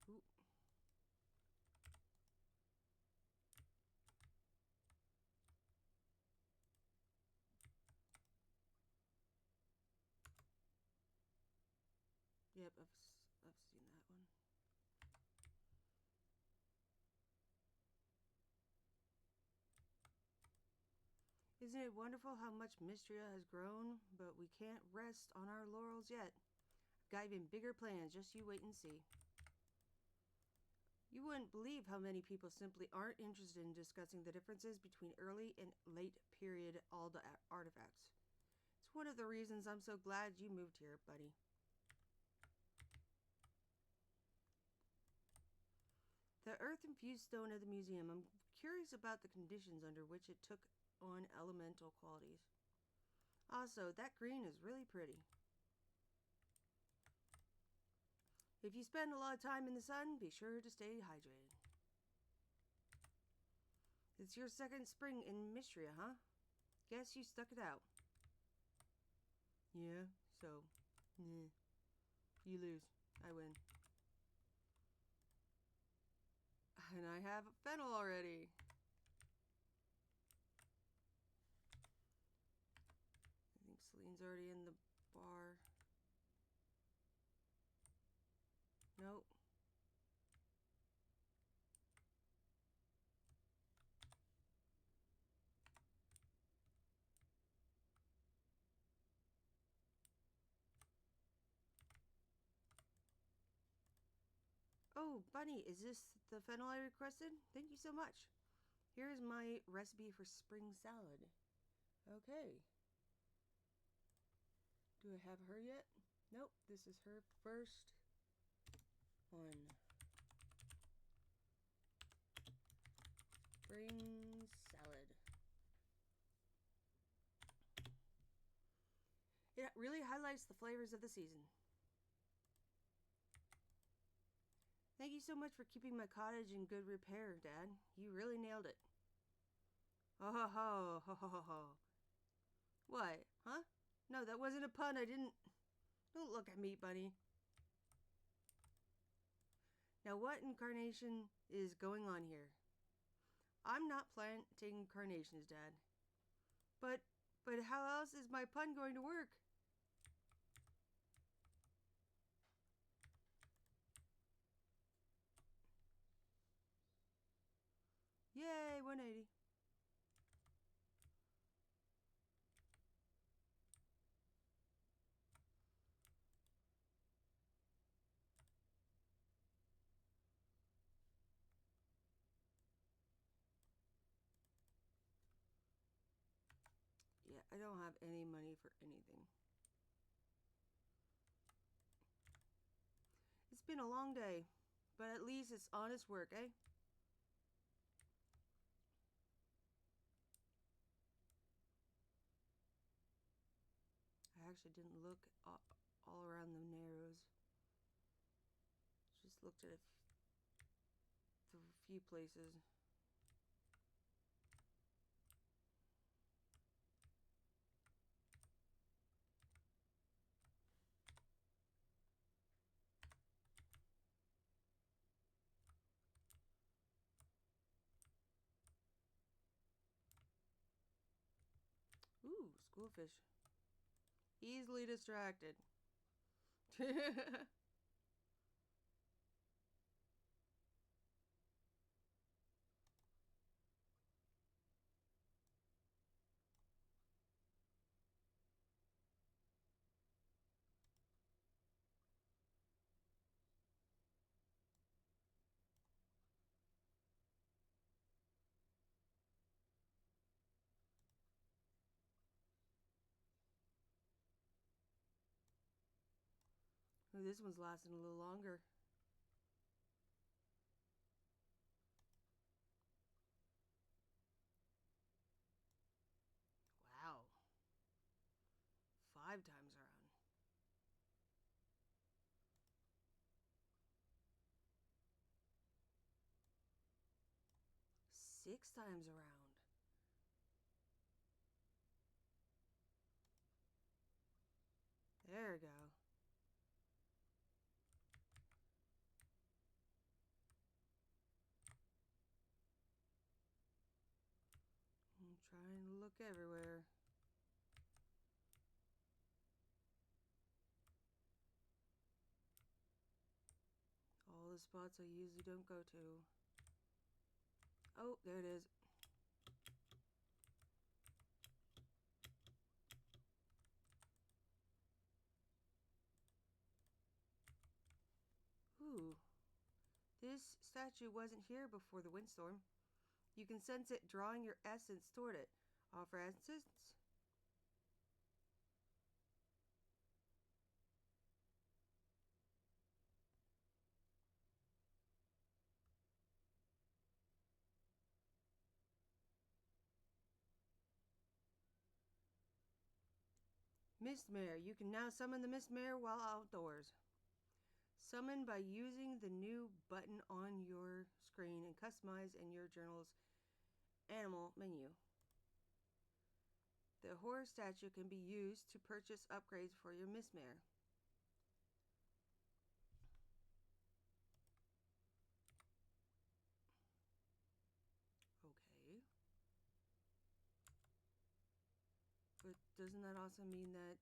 Ooh. Yep, I've seen that one. Isn't it wonderful how much Mystria has grown? But we can't rest on our laurels yet. I've got even bigger plans, just you wait and see. You wouldn't believe how many people simply aren't interested in discussing the differences between early and late period Alda artifacts. It's one of the reasons I'm so glad you moved here, buddy. The earth-infused stone at the museum. I'm curious about the conditions under which it took on elemental qualities. Also, that green is really pretty. If you spend a lot of time in the sun, be sure to stay hydrated. It's your second spring in Mystria, huh? Guess you stuck it out. Yeah, so, you lose. I win. and I have fennel already. I think Celine's already in the bar. Nope. Oh, Bunny, is this the fennel I requested? Thank you so much. Here's my recipe for spring salad. Okay. Do I have her yet? Nope, this is her first one. Spring salad. It really highlights the flavors of the season. Thank you so much for keeping my cottage in good repair, Dad. You really nailed it. Oh ho ho ho ho ho ho. What? Huh? No, that wasn't a pun. I didn't. Don't look at me, Bunny. Now, what in carnation is going on here? I'm not planting carnations, Dad. But how else is my pun going to work? Yay, 180. Yeah, I don't have any money for anything. It's been a long day, but at least it's honest work, eh? I actually didn't look all around the narrows. Just looked at a few places. Ooh, schoolfish. Easily distracted. Oh, this one's lasting a little longer. Wow. 5 times around. 6 times around. There we go. I'm trying to look everywhere. All the spots I usually don't go to. Oh, there it is. Ooh. This statue wasn't here before the windstorm. You can sense it drawing your essence toward it. For instance, Mistmare. You can now summon the Mistmare while outdoors. Summon by using the new button on your screen and customize in your journal's animal menu. The horror statue can be used to purchase upgrades for your Mistmare. doesn't that also mean that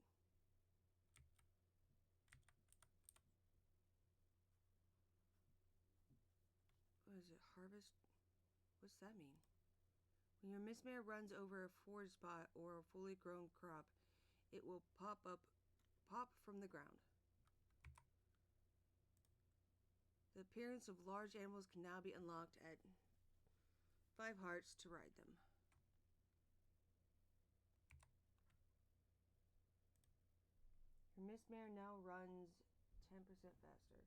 what is it, harvest? What's that mean? When your mistmare runs over a forage spot or a fully grown crop, it will pop from the ground. The appearance of large animals can now be unlocked at 5 hearts to ride them. Your mistmare now runs 10% faster.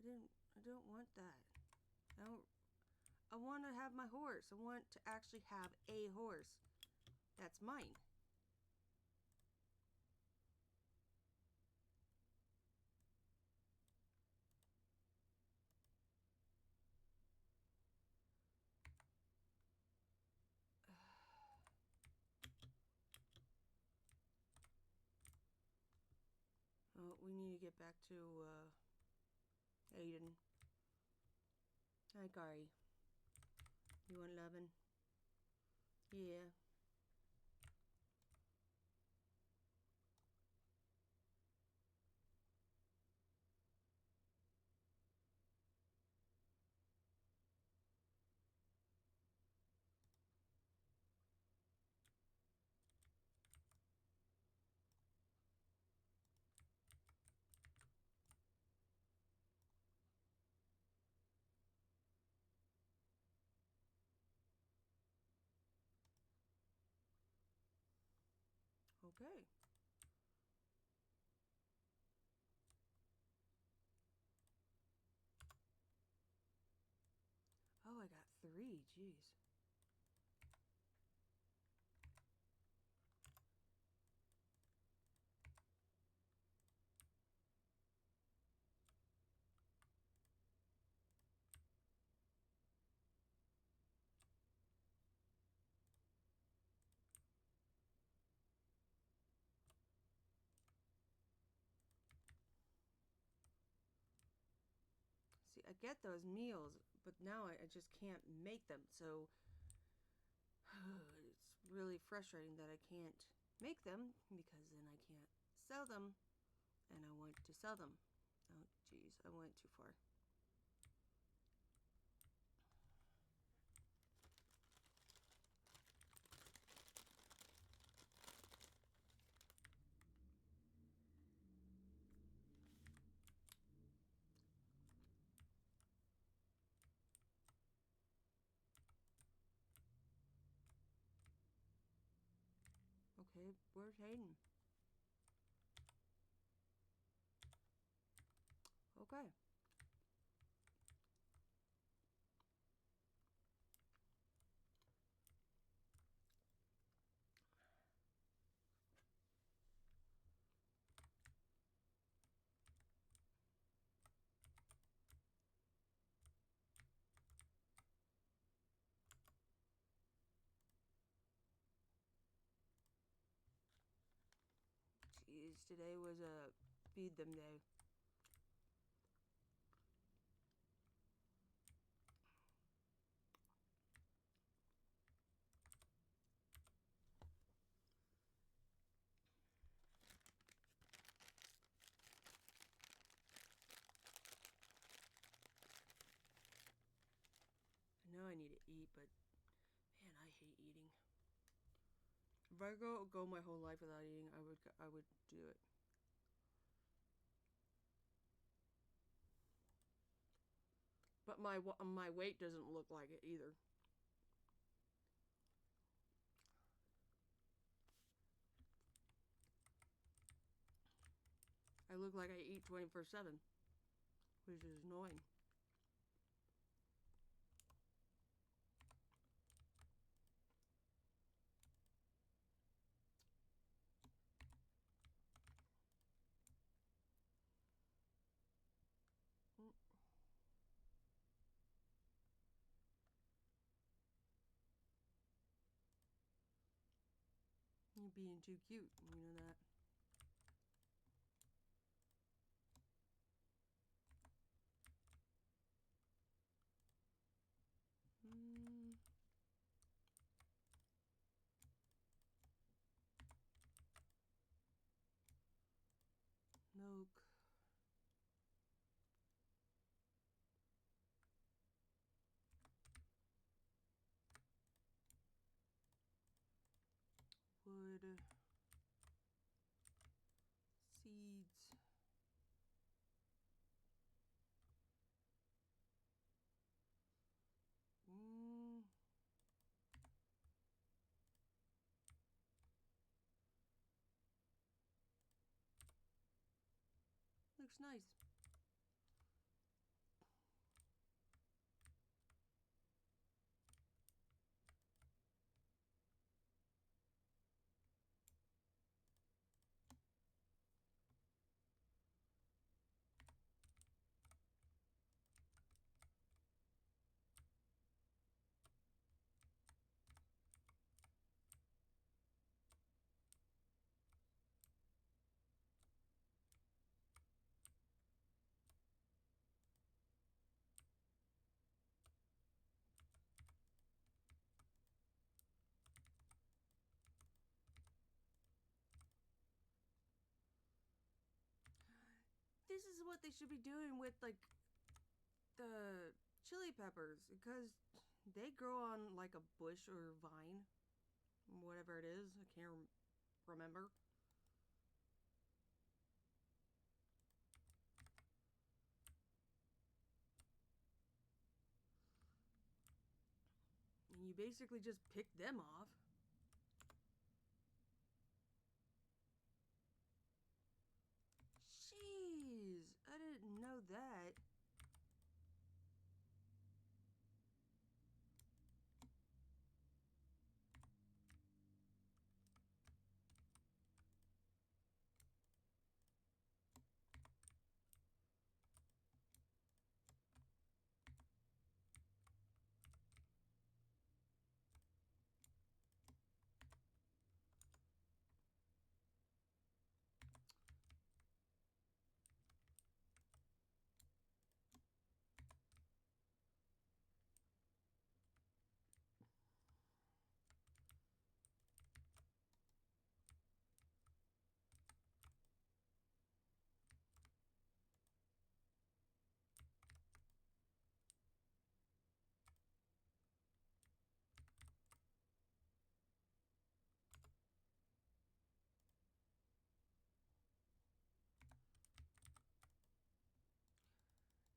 I don't want that. I want to have my horse. I want to actually have a horse. That's mine. Oh, we need to get back to Aiden. Hi, Kari. You want 11? Yeah. Okay. Oh, I got 3. Jeez. See, I get those meals, but now I just can't make them. So it's really frustrating that I can't make them because then I can't sell them, and I want to sell them. Oh, jeez, I went too far. Okay, where's Hayden? Okay. Jeez, today was a feed them day. I know I need to eat, but man, I hate eating. If I go my whole life without eating, I would do it. But my weight doesn't look like it either. I look like I eat 24/7, which is annoying. You're being too cute, you know that. Mm. wood, seeds. Looks nice. This is what they should be doing with, like, the chili peppers, because they grow on, like, a bush or vine. Whatever it is. I can't remember. And you basically just pick them off. Jeez, I didn't know that.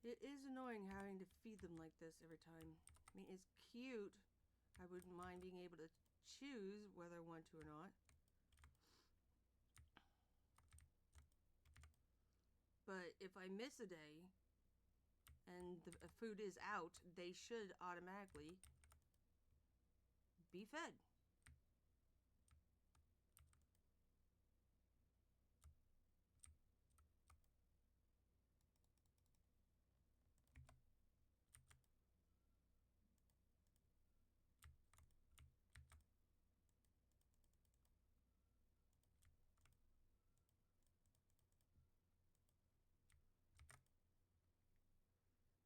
It is annoying having to feed them like this every time. I mean, it's cute. I wouldn't mind being able to choose whether I want to or not. But if I miss a day and the food is out, they should automatically be fed.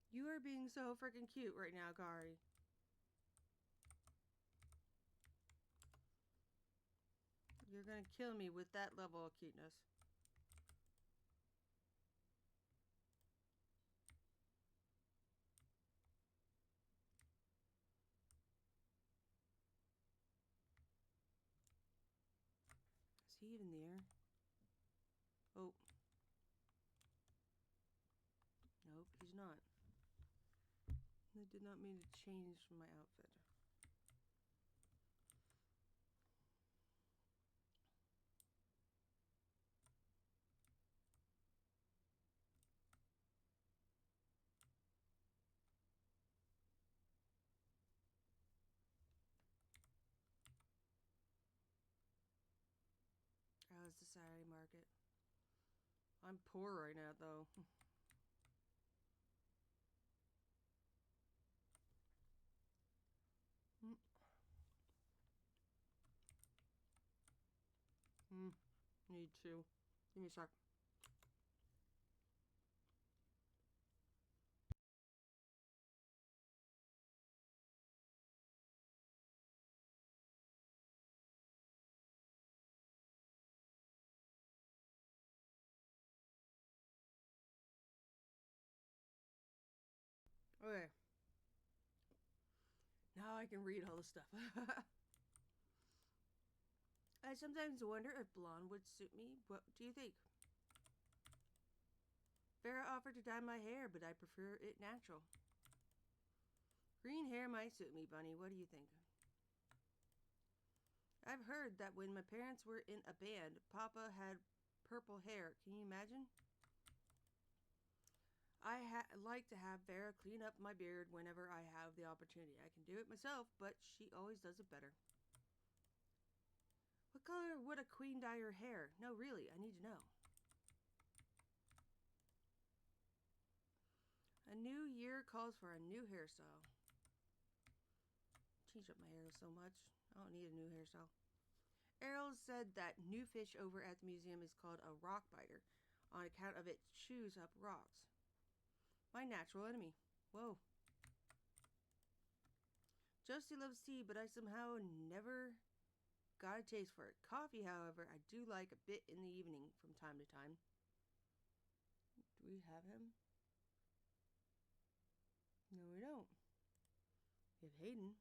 You are being so freaking cute right now, Kari. You're gonna kill me with that level of cuteness. Is he even there? Oh. Nope, he's not. I did not mean to change my outfit. How's the Saturday market? I'm poor right now, though. Need to. Give me a sec. Okay. Now I can read all the stuff. I sometimes wonder if blonde would suit me. What do you think? Vera offered to dye my hair, but I prefer it natural. Green hair might suit me, Bunny. What do you think? I've heard that when my parents were in a band, Papa had purple hair. Can you imagine? Like to have Vera clean up my beard whenever I have the opportunity. I can do it myself, but she always does it better. What color would a queen dye her hair? No, really, I need to know. A new year calls for a new hairstyle. Change up my hair so much. I don't need a new hairstyle. Errol said that new fish over at the museum is called a rock biter on account of it chews up rocks. My natural enemy. Whoa. Josie loves tea, but I somehow never got a taste for it. Coffee, however, I do like a bit in the evening from time to time. Do we have him? No, we don't. We have Hayden.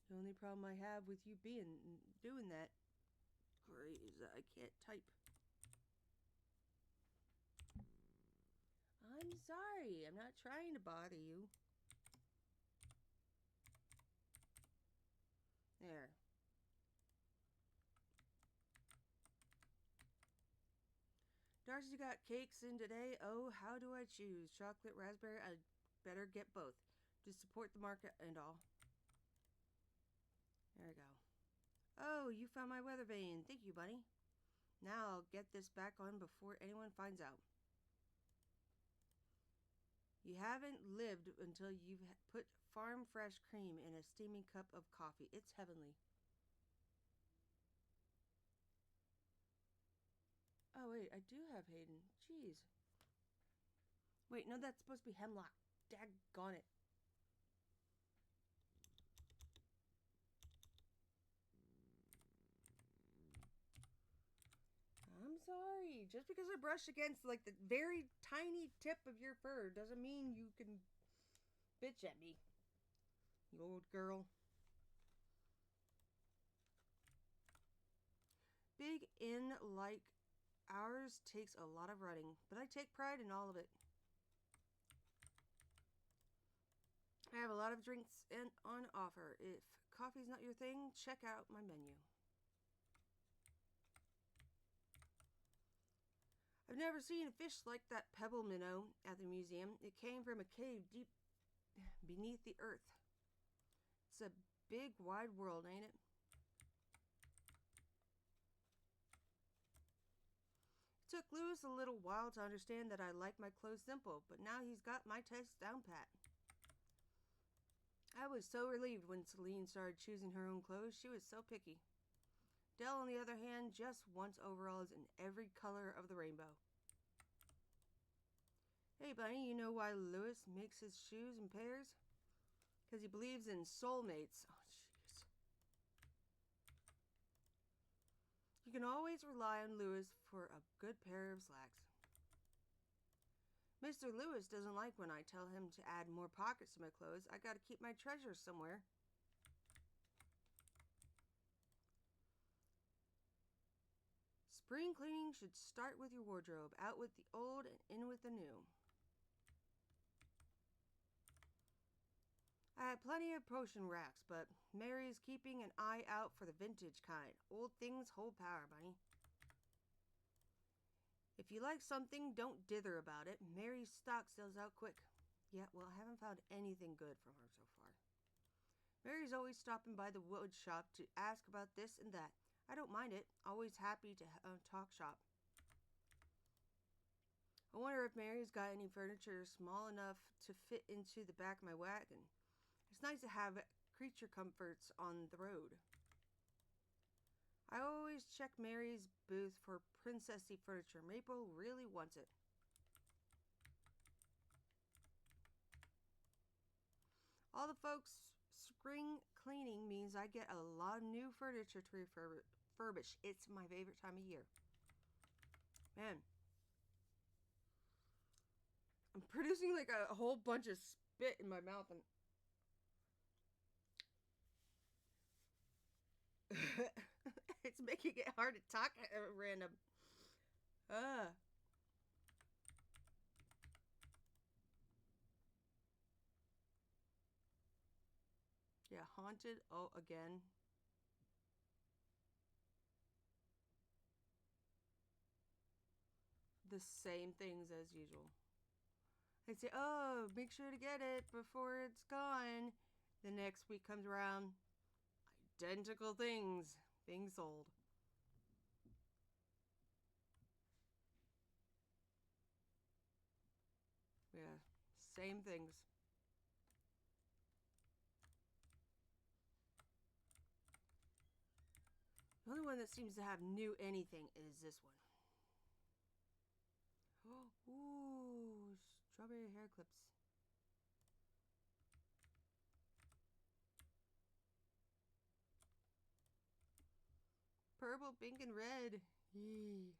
The only problem I have with you doing that, Corey, is that I can't type. I'm sorry. I'm not trying to bother you. There. Darcy got cakes in today. Oh, how do I choose? Chocolate, raspberry? I'd better get both to support the market and all. There we go. Oh, you found my weather vane. Thank you, Bunny. Now I'll get this back on before anyone finds out. You haven't lived until you've put farm fresh cream in a steaming cup of coffee. It's heavenly. Oh, wait, I do have Hayden. Jeez. Wait, no, that's supposed to be Hemlock. Daggone it. I'm sorry. Just because I brush against, like, the very tiny tip of your fur doesn't mean you can bitch at me. You old girl. Big inn like ours takes a lot of running, but I take pride in all of it. I have a lot of drinks on offer. If coffee's not your thing, check out my menu. I've never seen a fish like that pebble minnow at the museum. It came from a cave deep beneath the earth. It's a big, wide world, ain't it? It took Lewis a little while to understand that I like my clothes simple, but now he's got my taste down pat. I was so relieved when Celine started choosing her own clothes. She was so picky. Dell, on the other hand, just wants overalls in every color of the rainbow. Hey, Bunny, you know why Lewis makes his shoes in pairs? Because he believes in soulmates. Oh, jeez. You can always rely on Lewis for a good pair of slacks. Mr. Lewis doesn't like when I tell him to add more pockets to my clothes. I gotta keep my treasures somewhere. Spring cleaning should start with your wardrobe. Out with the old and in with the new. I had plenty of potion racks, but Mary's keeping an eye out for the vintage kind. Old things hold power, Bunny. If you like something, don't dither about it. Mary's stock sells out quick. Yeah, well, I haven't found anything good from her so far. Mary's always stopping by the wood shop to ask about this and that. I don't mind it. Always happy to talk shop. I wonder if Mary's got any furniture small enough to fit into the back of my wagon. It's nice to have creature comforts on the road. I always check Mary's booth for princessy furniture. Maple really wants it. All the folks' spring cleaning means I get a lot of new furniture to refurbish. It's my favorite time of year. Man. I'm producing like a whole bunch of spit in my mouth and making it hard to talk at random. Yeah, haunted. Oh, again. The same things as usual. They say, oh, make sure to get it before it's gone. The next week comes around, identical things being sold. Yeah, same things. The only one that seems to have new anything is this one. Ooh, strawberry hair clips. Purple, pink, and red. Yee.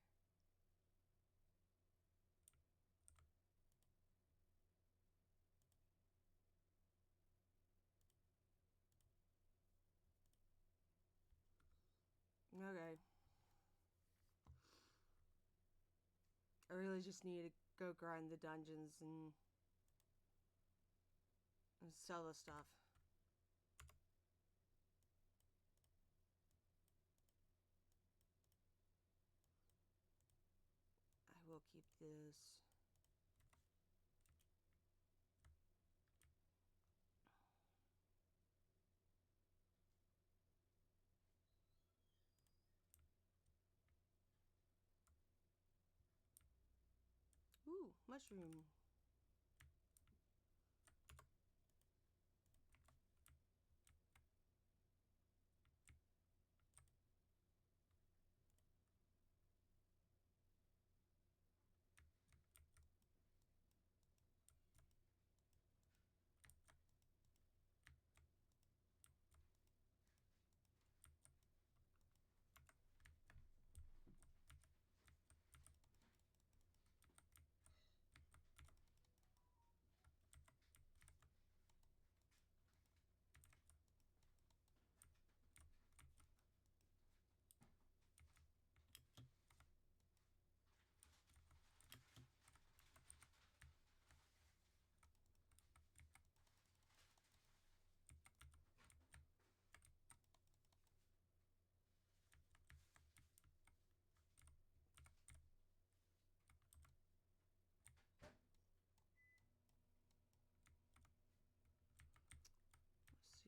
Okay. I really just need to go grind the dungeons and sell the stuff. I will keep this. Ooh, mushroom.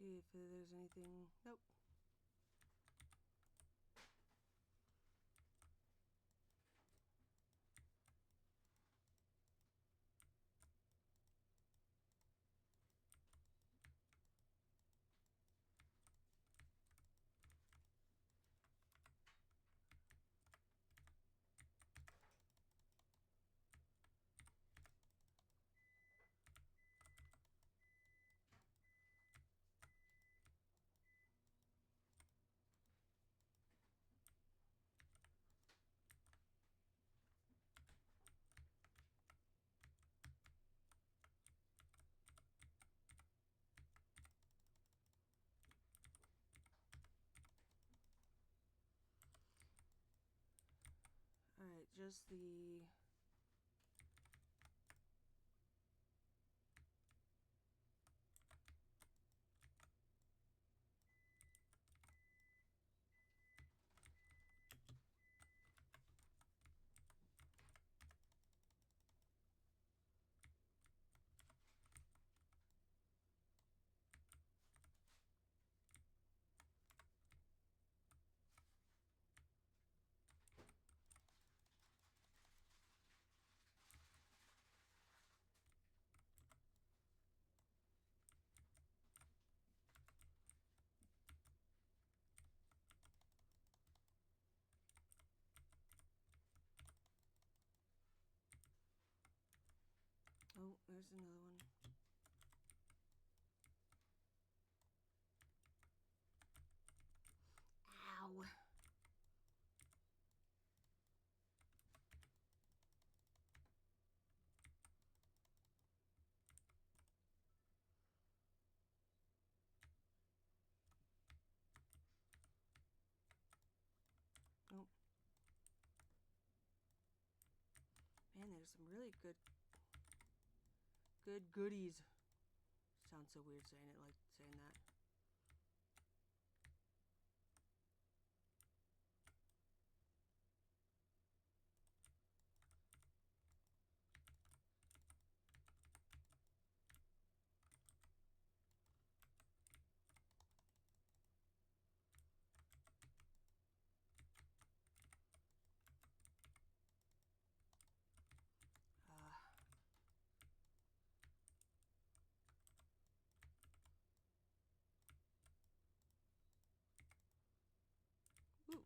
Let's see if there's anything. Nope. Alright, just the... Oh, there's another one. Ow. there's some really good goodies. Sounds so weird saying it, like saying that. Ooh.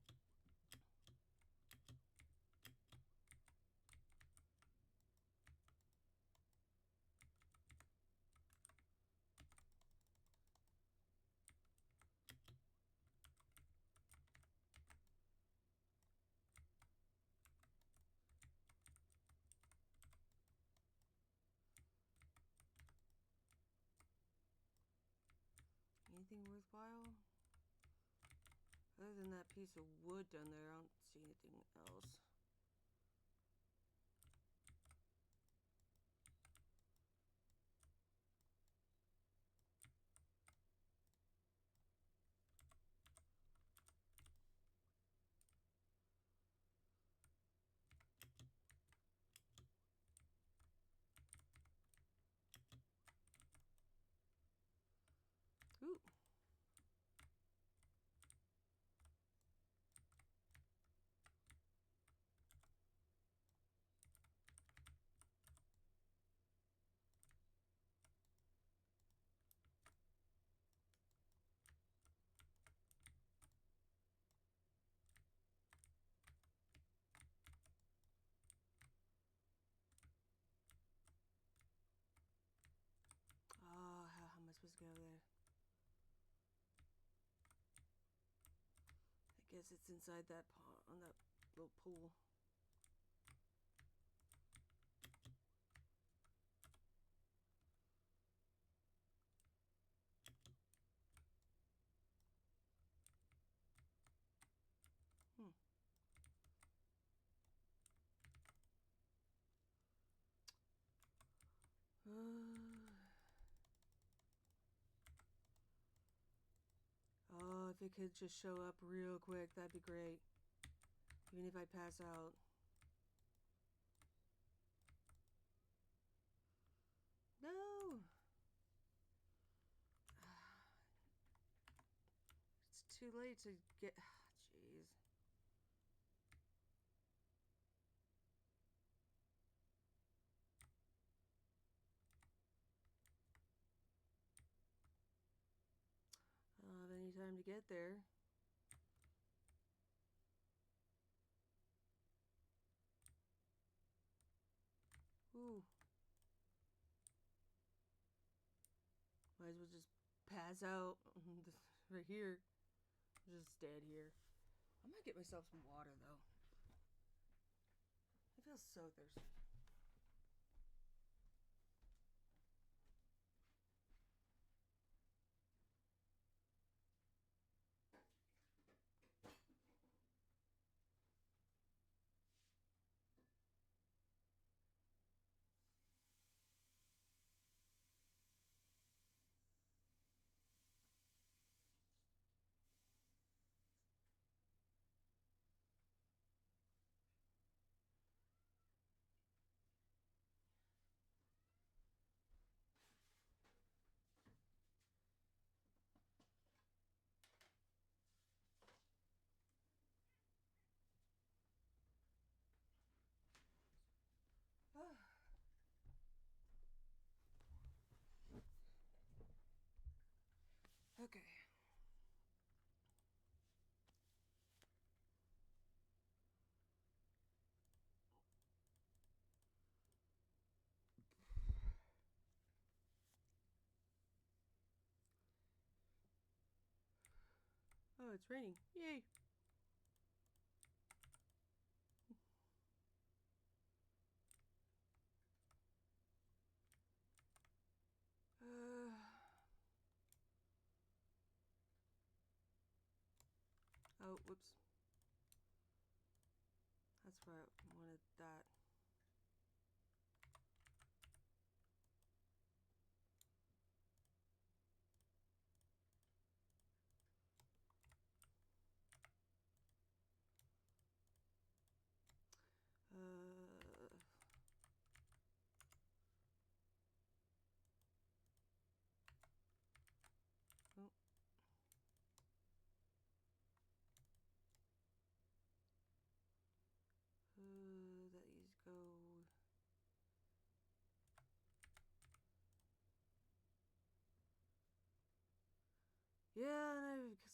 Anything worthwhile? Other than that piece of wood down there, I don't see anything else. Ooh. Oh, how am I supposed to get over there? I guess it's inside that pond, on that little pool. Hmm. Oh, if it could just show up real quick, that'd be great. Even if I pass out. No! It's too late to get... Jeez. I don't have any time to get there. Ooh. Might as well just pass out right here. Just dead here. I might get myself some water though. I feel so thirsty. Okay. Oh, it's raining. Yay! Oh, whoops. That's why I wanted that.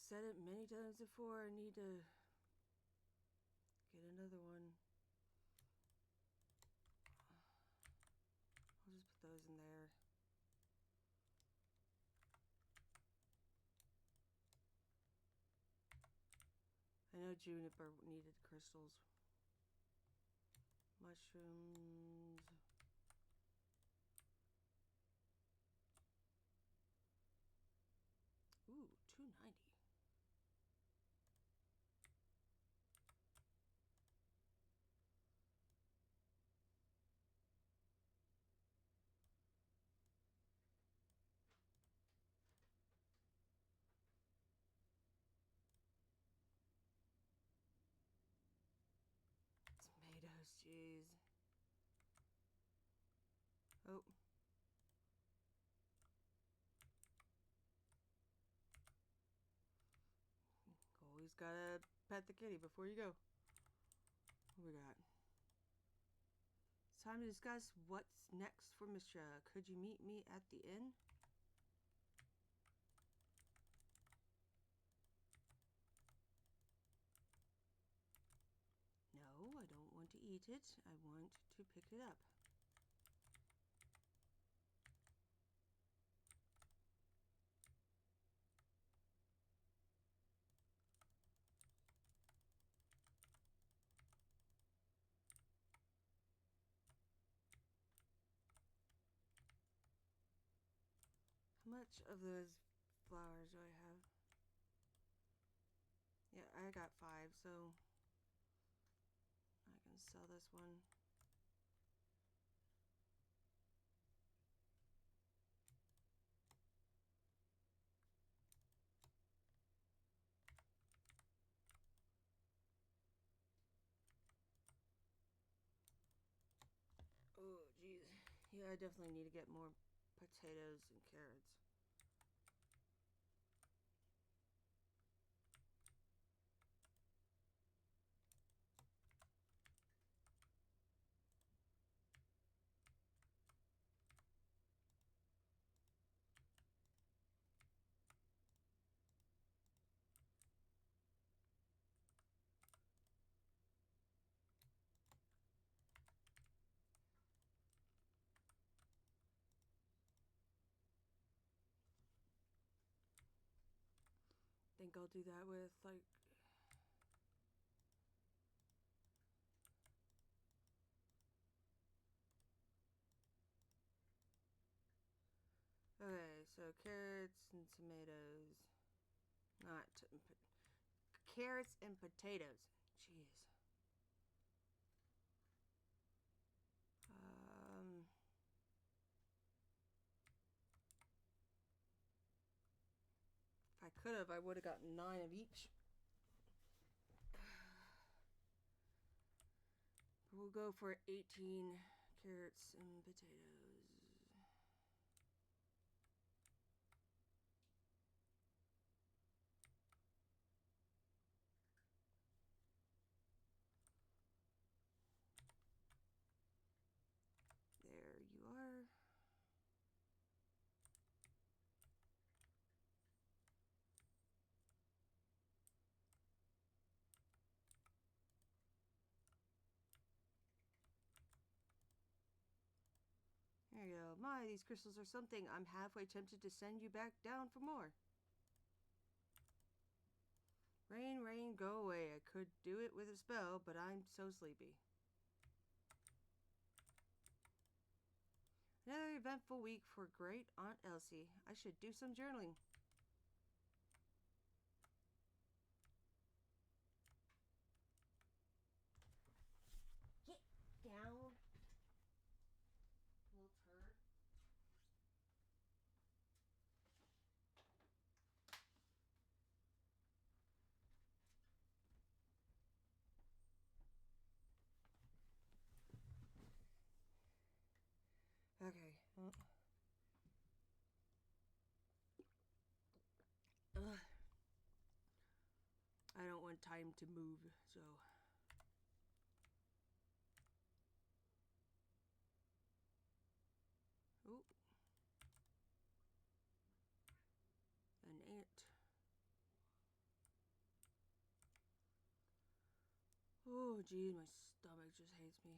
said it many times before. I need to get another one. I'll just put those in there. I know juniper needed crystals. Mushrooms. Ooh, 290. Tomatoes, jeez. Oh. Always gotta pet the kitty before you go. What we got? It's time to discuss what's next for Mishra. Could you meet me at the inn? No, I don't want to eat it. I want to pick it up. How much of those flowers do I have? Yeah, I got 5, so I can sell this one. Oh, jeez. Yeah, I definitely need to get more potatoes and carrots. Think I'll do that with, like, okay, so carrots and tomatoes. Not carrots and potatoes. Jeez. If I could have, I would have gotten 9 of each. We'll go for 18 carrots and potatoes. There you are. There you go. My, these crystals are something. I'm halfway tempted to send you back down for more. Rain, rain, go away. I could do it with a spell, but I'm so sleepy. Another eventful week for great Aunt Elsie. I should do some journaling. Get down, little turd. Okay. I don't want time to move, so. Oh. An ant. Oh, geez, my stomach just hates me.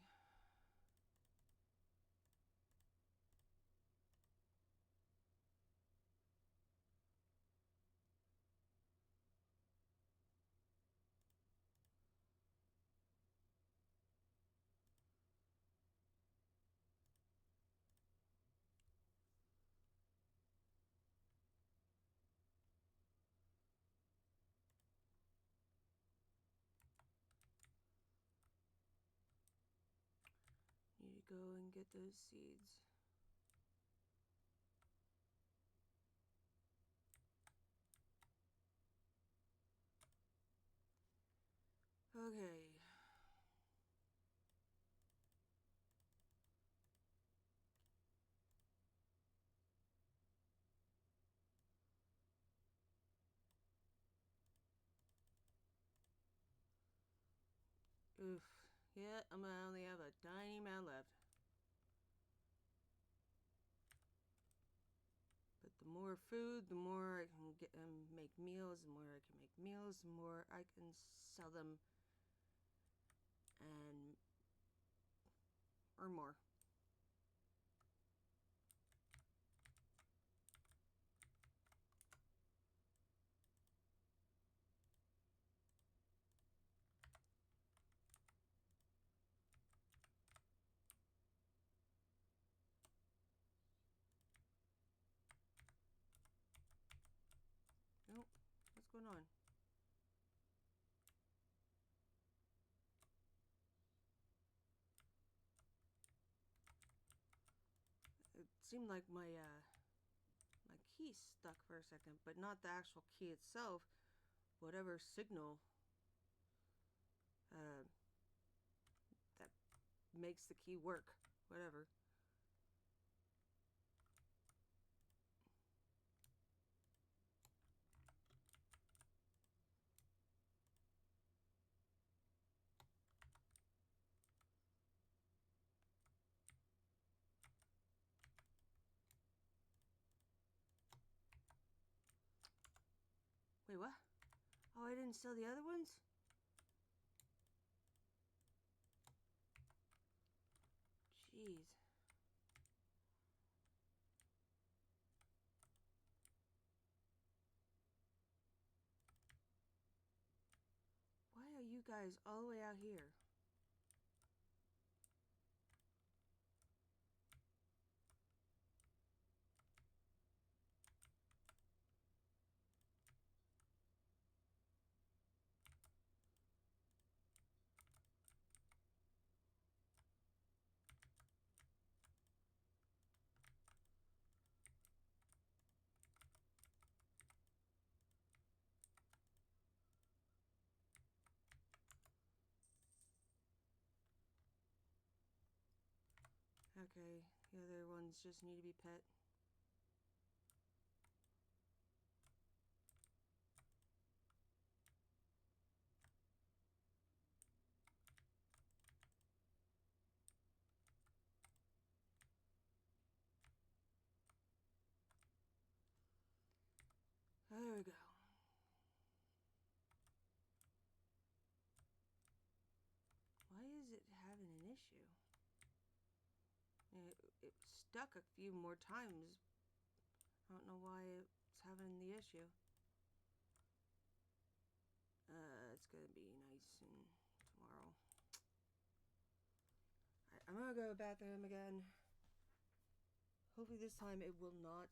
Need to go and get those seeds. Okay. Oof. Yeah, I'm gonna only have a tiny amount left. But the more food, the more I can get make meals. The more I can make meals, the more I can sell them and earn more. Nope. What's going on? It seemed like my key stuck for a second, but not the actual key itself. Whatever signal uh, that makes the key work. Whatever. Wait, what? Oh, I didn't sell the other ones? Jeez. Why are you guys all the way out here? Okay, the other ones just need to be pet. There we go. Why is it having an issue? It stuck a few more times. I don't know why it's having the issue. It's gonna be nice and tomorrow. Alright, I'm gonna go to the bathroom again. Hopefully this time it will not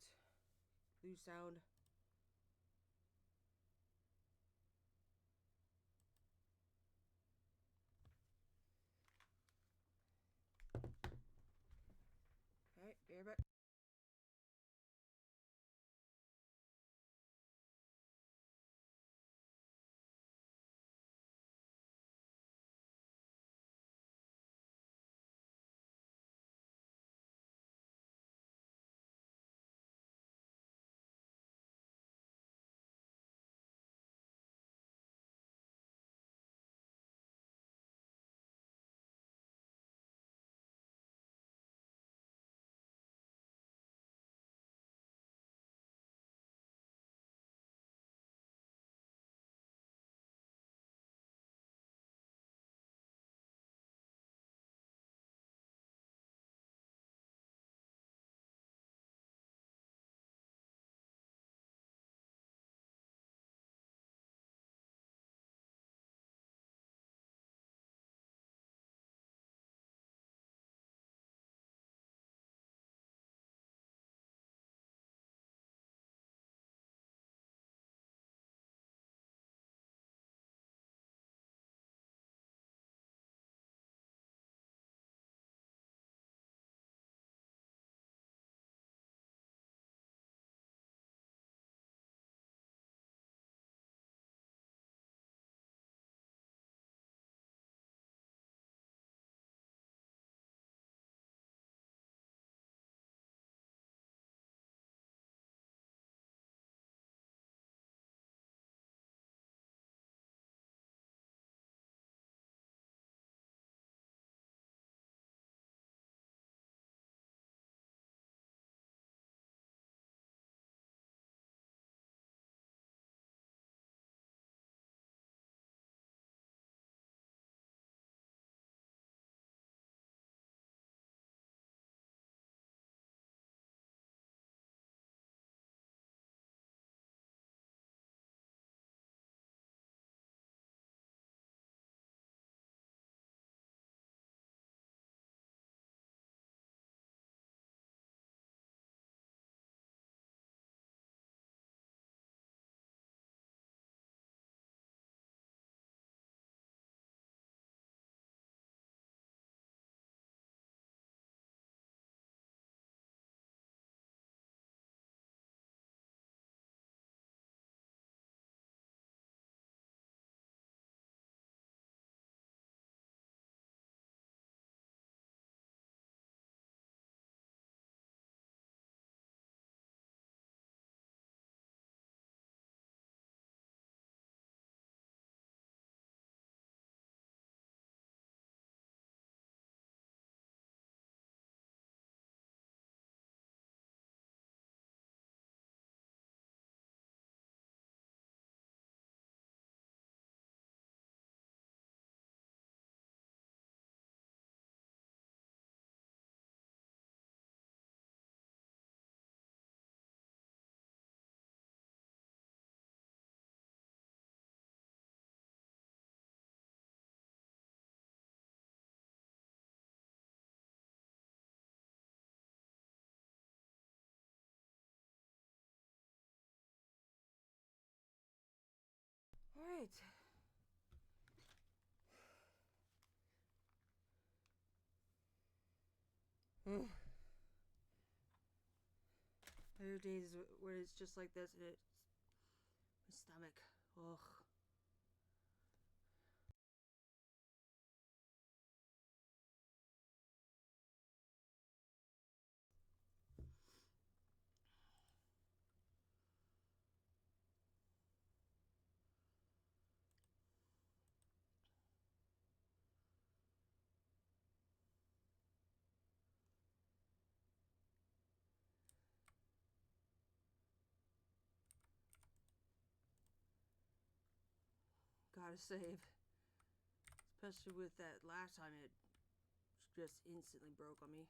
lose sound. Alright, be right back. Alright. There are days where it's just like this and it's my stomach. Ugh. Gotta save. Especially with that last time, it just instantly broke on me.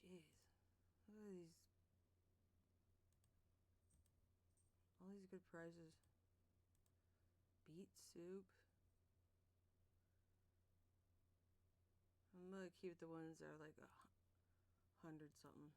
Jeez. Look at these. All these good prizes. Beet soup. I'm gonna keep the ones that are like 100 something.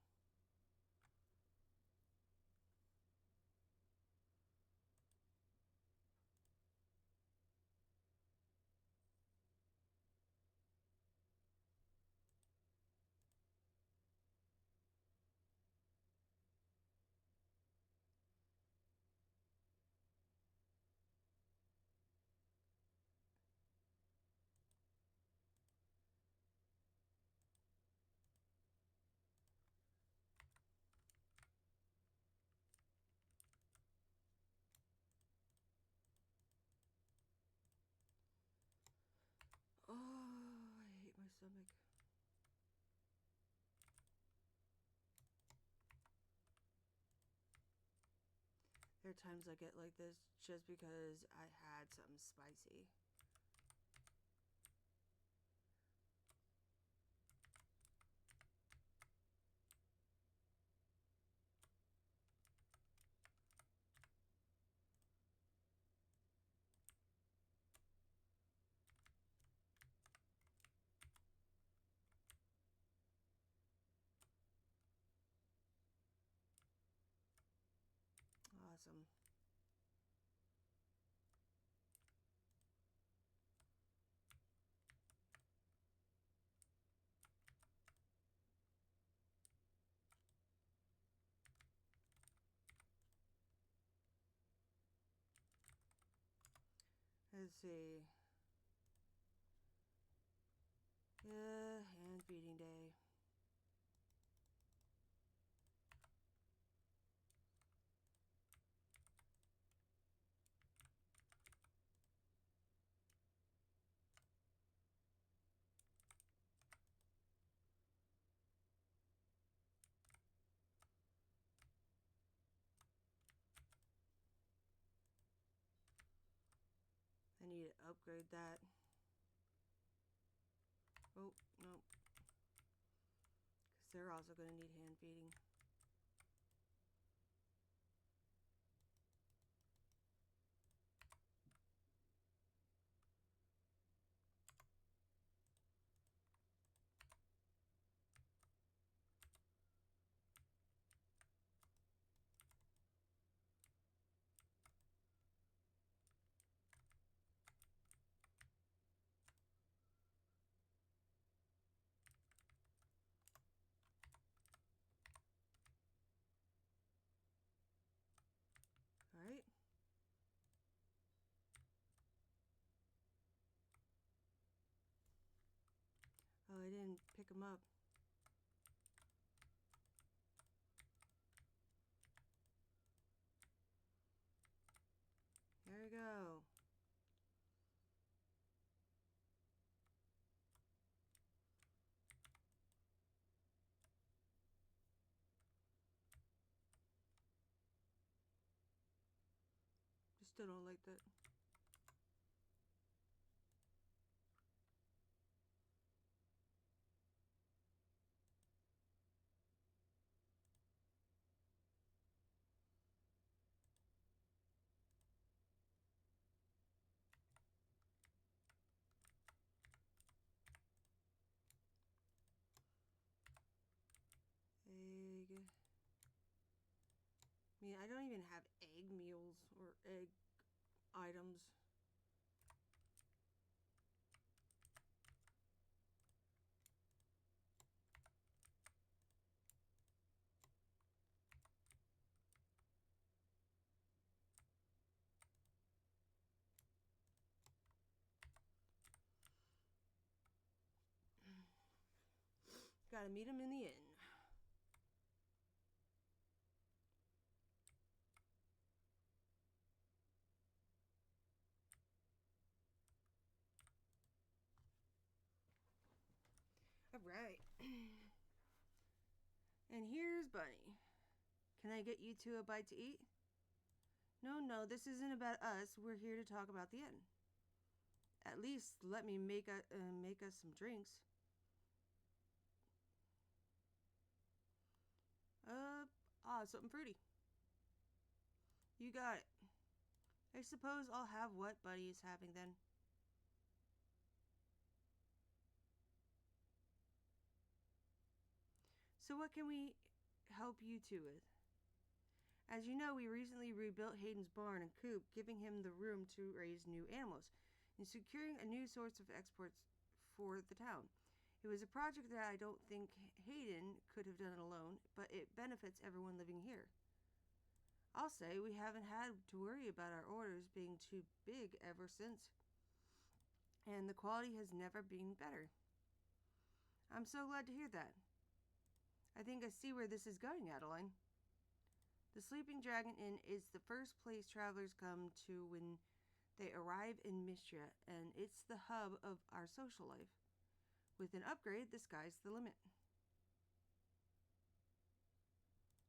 Oh, I hate my stomach. There are times I get like this just because I had something spicy. Awesome. Let's see. Yeah, hand feeding day. I need to upgrade that. Oh, no. Because they're also going to need hand feeding. Alright. Oh, I didn't pick them up. There we go. Just still don't like that. I mean, I don't even have egg meals or egg items. Gotta meet him in the inn. Alright. And here's Bunny. Can I get you two a bite to eat? No, no, this isn't about us. We're here to talk about the inn. At least let me make us some drinks. Something fruity. You got it. I suppose I'll have what Buddy is having then. So what can we help you two with? As you know, we recently rebuilt Hayden's barn and coop, giving him the room to raise new animals and securing a new source of exports for the town. It was a project that I don't think Hayden could have done alone, but it benefits everyone living here. I'll say we haven't had to worry about our orders being too big ever since, and the quality has never been better. I'm so glad to hear that. I think I see where this is going, Adeline. The Sleeping Dragon Inn is the first place travelers come to when they arrive in Mystria, and it's the hub of our social life. With an upgrade, the sky's the limit.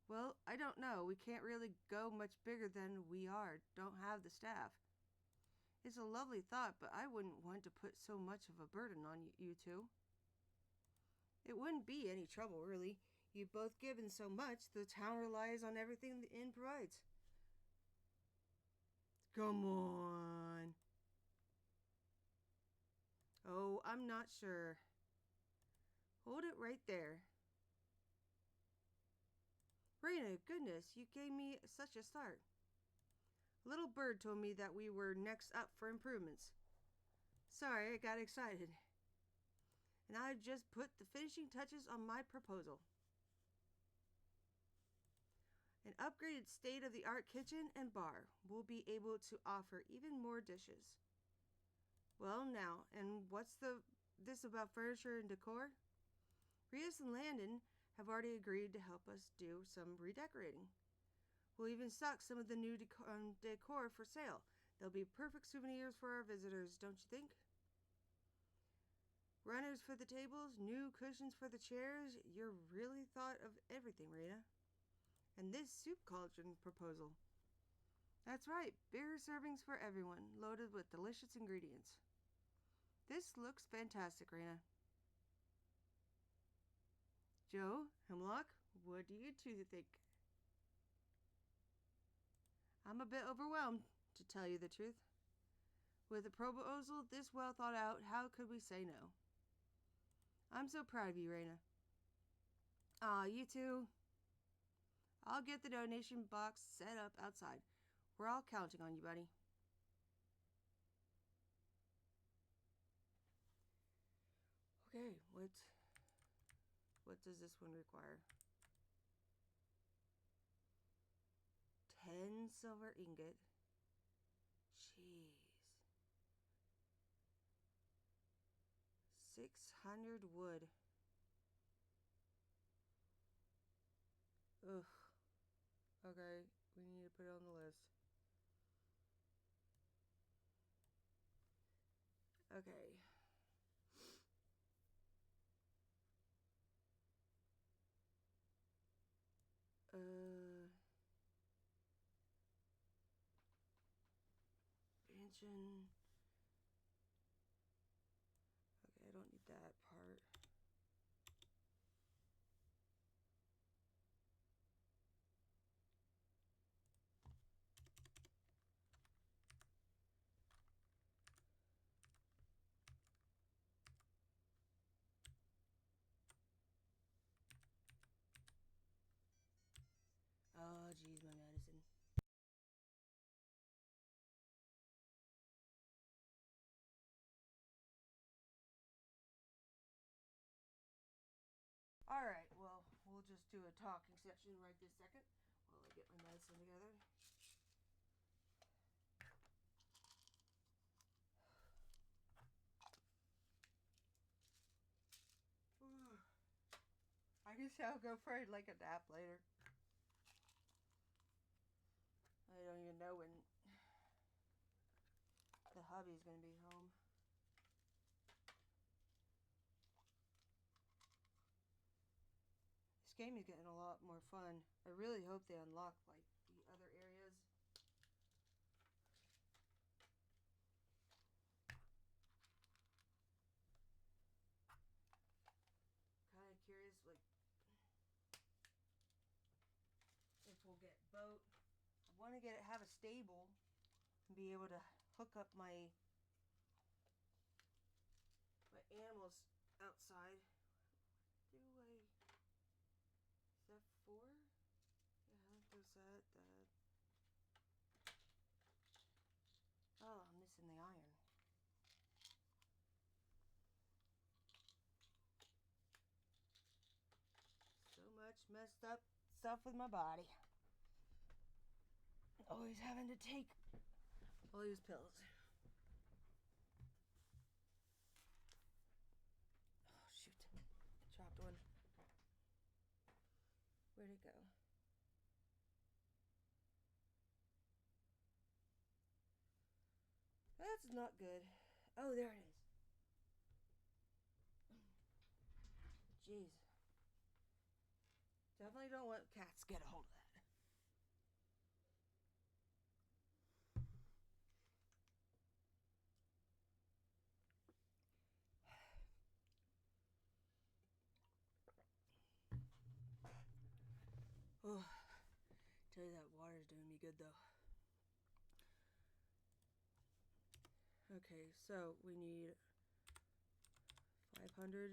Well, I don't know. We can't really go much bigger than we are. Don't have the staff. It's a lovely thought, but I wouldn't want to put so much of a burden on you two. It wouldn't be any trouble, really. You've both given so much, the town relies on everything the inn provides. Come on. Oh, I'm not sure. Hold it right there. Raina, goodness, you gave me such a start. A little bird told me that we were next up for improvements. Sorry, I got excited. And I've just put the finishing touches on my proposal. An upgraded state-of-the-art kitchen and bar will be able to offer even more dishes. Well, now, and what's this about furniture and decor? Rios and Landon have already agreed to help us do some redecorating. We'll even stock some of the new decor for sale. They'll be perfect souvenirs for our visitors, don't you think? Runners for the tables, new cushions for the chairs. You're really thought of everything, Rita. And this soup cauldron proposal. That's right, bigger servings for everyone, loaded with delicious ingredients. This looks fantastic, Rena. Joe, Hemlock, what do you two think? I'm a bit overwhelmed, to tell you the truth. With a proposal this well thought out, how could we say no? I'm so proud of you, Rena. You two. I'll get the donation box set up outside. We're all counting on you, buddy. Okay, what does this one require? 10 silver ingot. Jeez. 600 wood. Ugh. Okay, we need to put it on the list. Okay. Expansion. Okay, I don't need that part. Oh, geez, my medicine. to a talking session right this second while I get my medicine together. I guess I'll go for like a nap later. I don't even know when the hubby's gonna be home. This game is getting a lot more fun. I really hope they unlock like the other areas. Kind of curious, like if we'll get boat. I want to have a stable and be able to hook up my animals outside. Is that 4? Yeah, there's that. Oh, I'm missing the iron. So much messed up stuff with my body. Always having to take all these pills. Oh, shoot. I dropped one. Where'd it go? That's not good. Oh, there it is. Jeez. Definitely don't let cats get a hold of that. Oh, tell you that water's doing me good though. Okay, so we need 500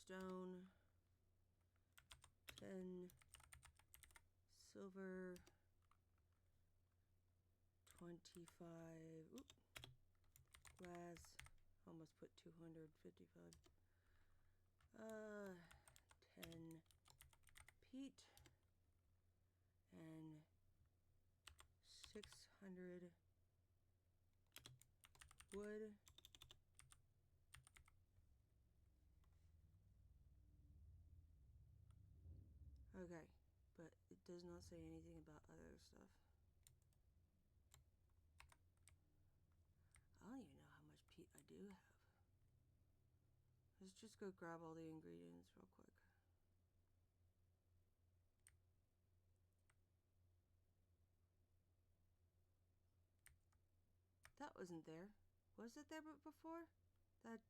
stone, 10 silver, 25 glass, almost put 255, 10 peat, and 600 wood. Okay, but it does not say anything about other stuff. I don't even know how much peat I do have. Let's just go grab all the ingredients real quick. That wasn't there. Was it there before? That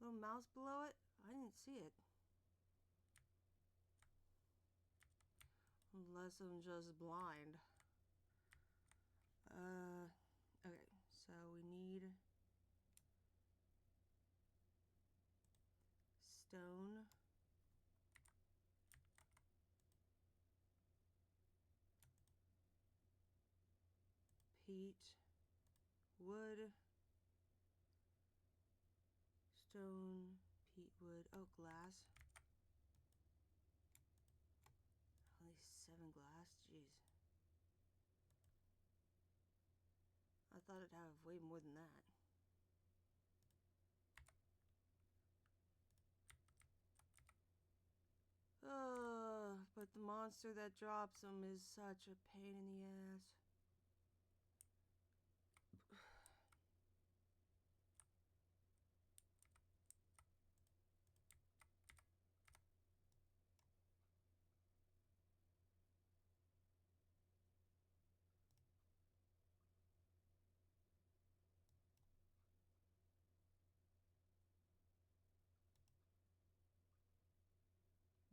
little mouse below it? I didn't see it. Unless I'm just blind. Okay, so we need stone, peat, wood, stone, peat, wood, oh, glass. Only 7 glass, jeez. I thought it'd have way more than that. But the monster that drops them is such a pain in the ass.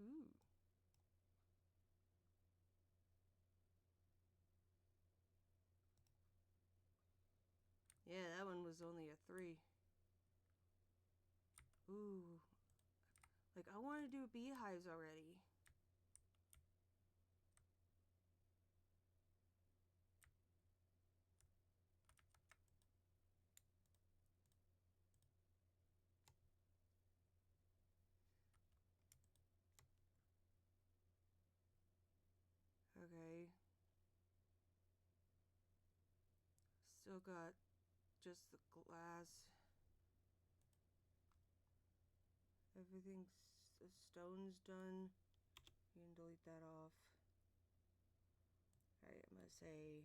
Ooh. Yeah, that one was only a 3. Ooh. Like, I want to do beehives already. still got just the glass. Everything's, the stone's done. You can delete that off. Alright, I'm gonna say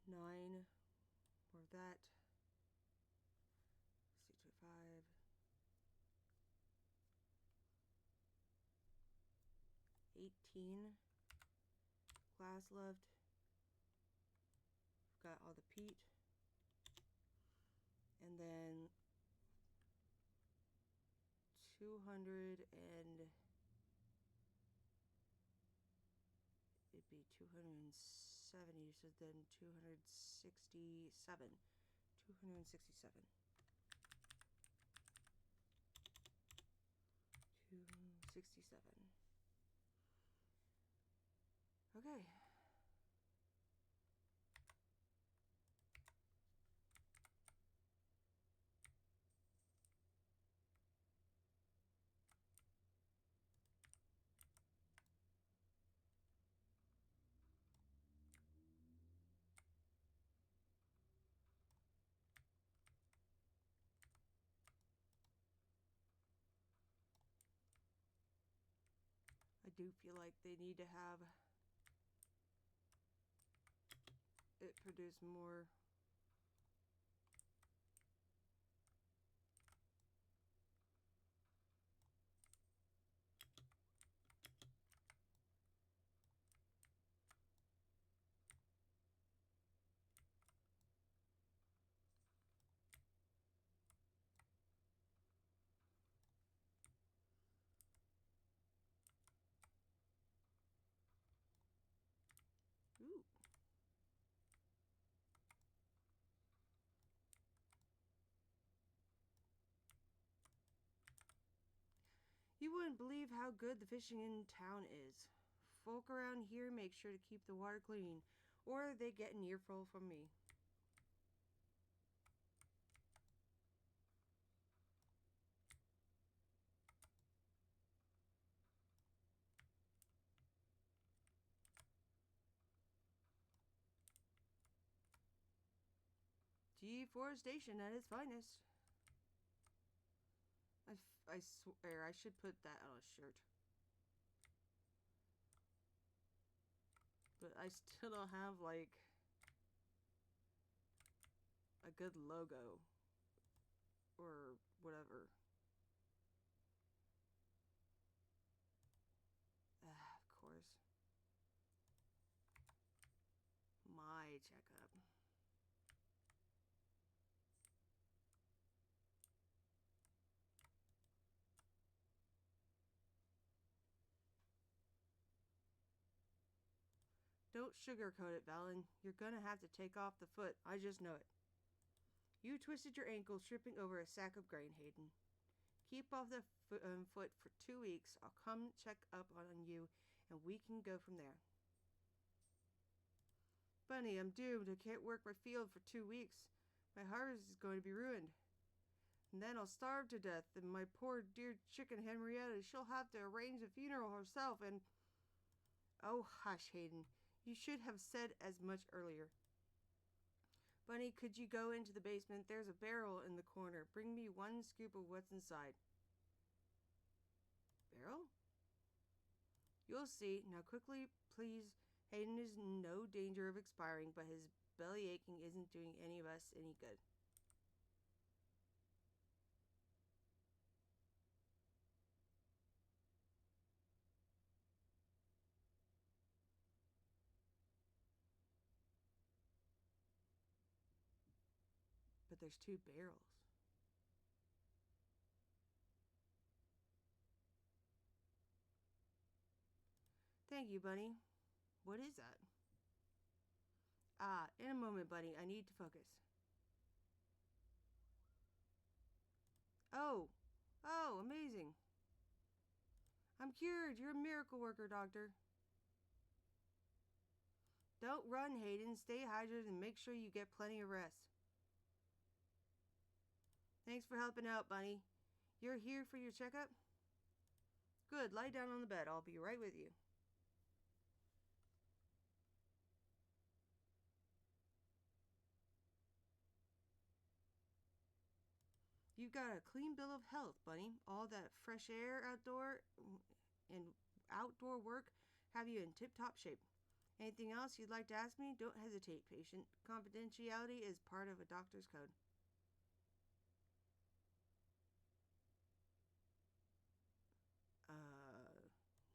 9 more of that. 625. 18 glass left. Got all the peat. And then 200 and it'd be 270, so then 267. 267. 267. Okay. I do feel like they need to have it produce more. Ooh. You wouldn't believe how good the fishing in town is. Folk around here make sure to keep the water clean, or they get an earful from me. Deforestation at its finest. I swear I should put that on a shirt. But I still don't have, like, a good logo. Or whatever. Of course. My checkup. Don't sugarcoat it, Valen. You're gonna have to take off the foot. I just know it. You twisted your ankle tripping over a sack of grain, Hayden. Keep off the foot for 2 weeks. I'll come check up on you, and we can go from there. Bunny, I'm doomed. I can't work my field for 2 weeks. My harvest is going to be ruined. And then I'll starve to death, and my poor dear chicken Henrietta, she'll have to arrange the funeral herself, and... Oh, hush, Hayden. You should have said as much earlier. Bunny, could you go into the basement? There's a barrel in the corner. Bring me 1 scoop of what's inside. Barrel? You'll see. Now quickly, please. Hayden is in no danger of expiring, but his belly aching isn't doing any of us any good. But there's 2 barrels. Thank you, Bunny. What is that? Ah, in a moment, Bunny. I need to focus. Oh. Oh, amazing. I'm cured. You're a miracle worker, Doctor. Don't run, Hayden. Stay hydrated and make sure you get plenty of rest. Thanks for helping out, Bunny. You're here for your checkup? Good. Lie down on the bed. I'll be right with you. You've got a clean bill of health, Bunny. All that fresh air and outdoor work have you in tip-top shape. Anything else you'd like to ask me? Don't hesitate, patient. Confidentiality is part of a doctor's code.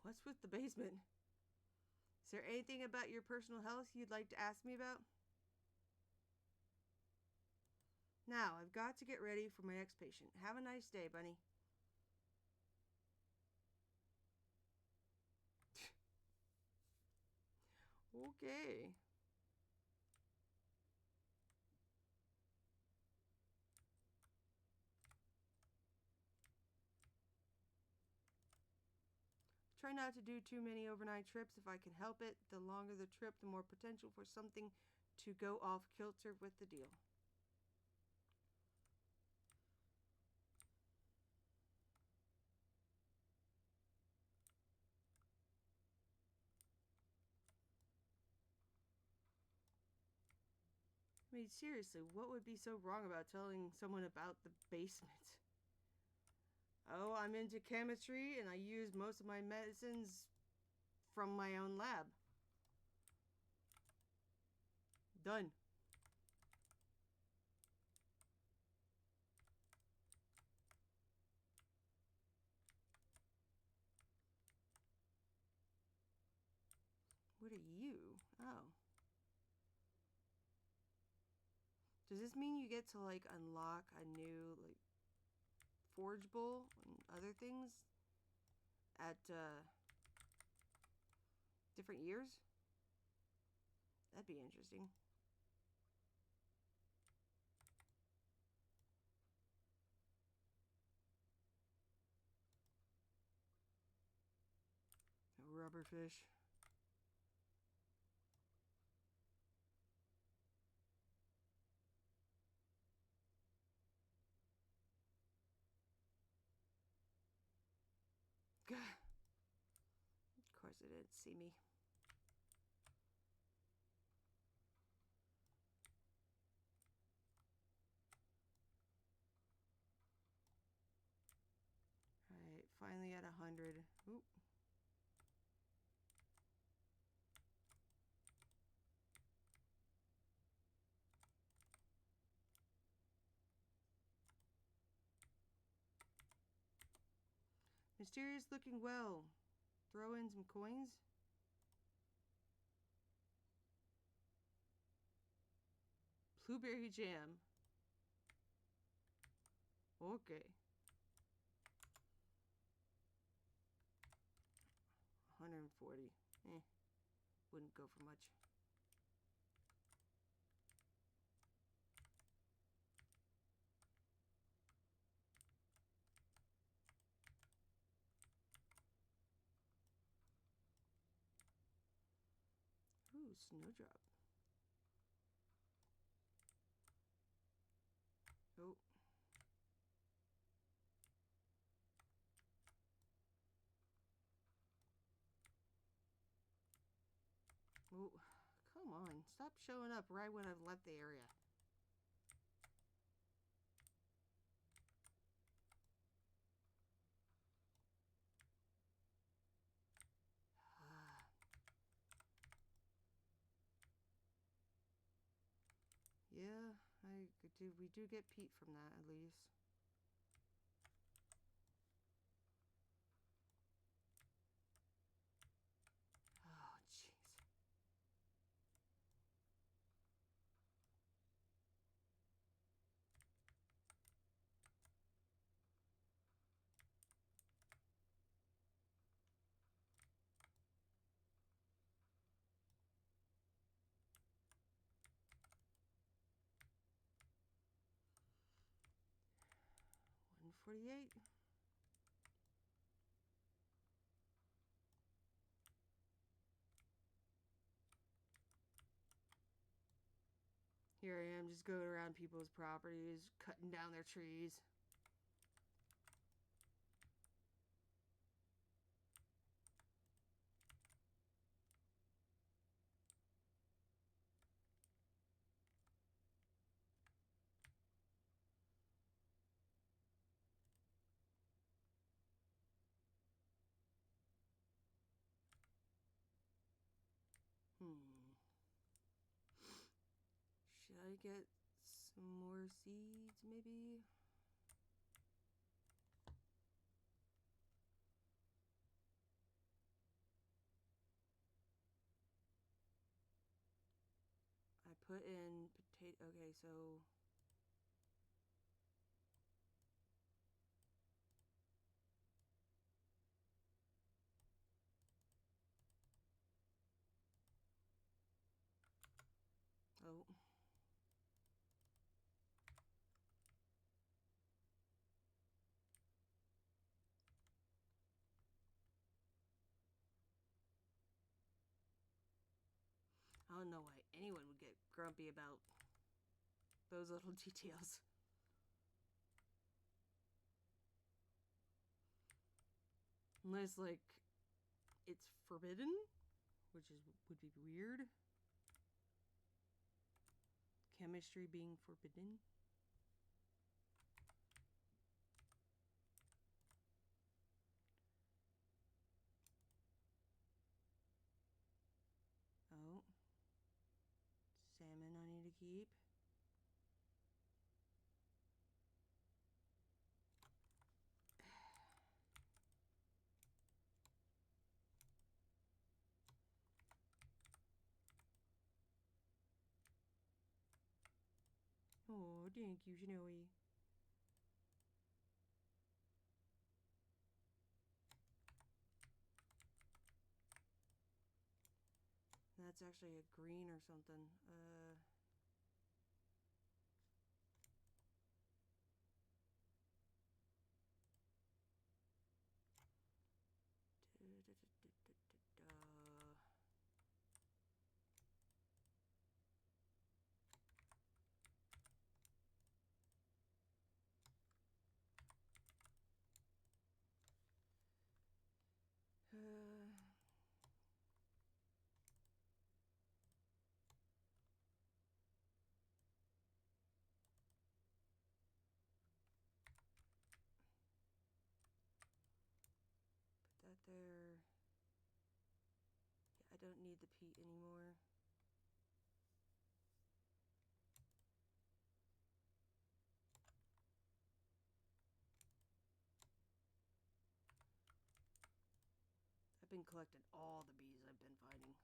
What's with the basement? Is there anything about your personal health you'd like to ask me about? Now, I've got to get ready for my next patient. Have a nice day, Bunny. Okay. Try not to do too many overnight trips if I can help it. The longer the trip, the more potential for something to go off kilter with the deal. I mean, seriously, what would be so wrong about telling someone about the basement? Oh, I'm into chemistry and I use most of my medicines from my own lab. Done. What are you? Oh. Does this mean you get to, like, unlock a new, like, forgeable and other things at, different years? That'd be interesting. A rubberfish. Gah. Of course it didn't see me. Alright, finally at 100. Oop. Mysterious looking well. Throw in some coins. Blueberry jam. Okay. 140. Wouldn't go for much. Ooh, snowdrop. Oh. Oh, come on. Stop showing up right when I've left the area. Yeah, we do get peat from that at least. Oh, jeez. $148. Here I am just going around people's properties, cutting down their trees. I get some more seeds, maybe? I put in potato. Okay, so oh. I don't know why anyone would get grumpy about those little details. Unless, like, it's forbidden, which would be weird. Chemistry being forbidden. Oh. Salmon I need to keep. Oh, thank you, Snowy. That's actually a green or something. Put that there. Yeah, I don't need the peat anymore. I've been collecting all the bees I've been finding.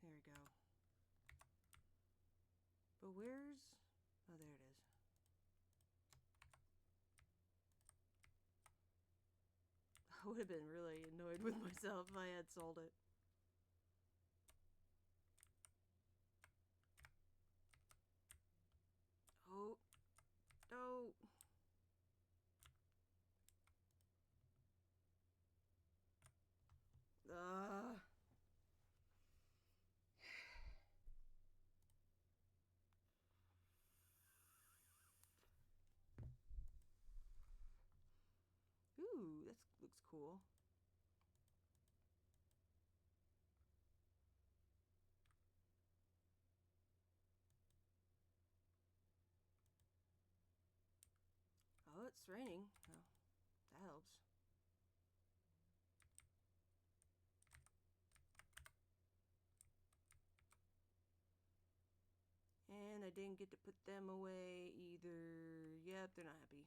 There we go. But where's... Oh, there it is. I would have been really annoyed with myself if I had sold it. Oh. No. Ooh, that looks cool. Oh, it's raining. Oh, that helps. And I didn't get to put them away either. Yep, they're not happy.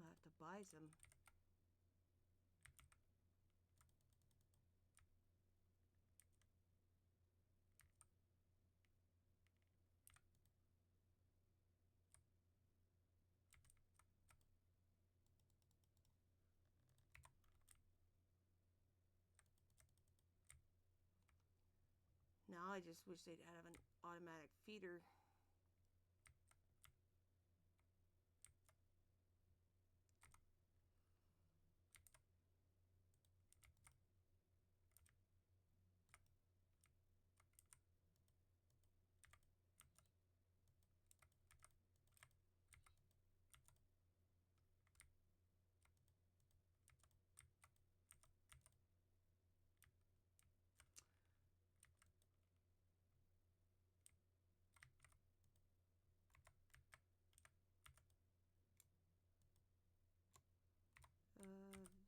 gonna have to buy some. Now I just wish they'd have an automatic feeder.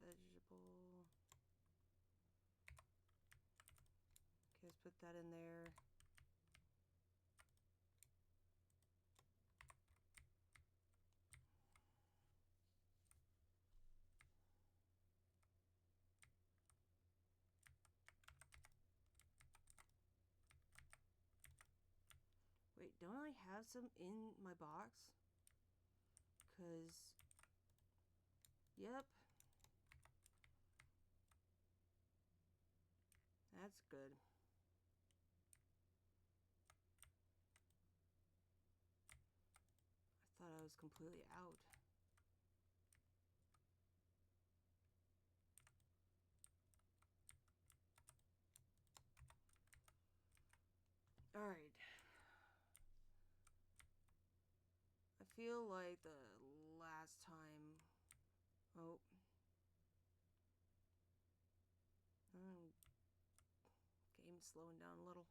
Vegetable. Okay, let's put that in there. Wait, don't I have some in my box? Cause, yep. That's good. I thought I was completely out. Alright. I feel like the last time... Oh. Game's slowing down a little.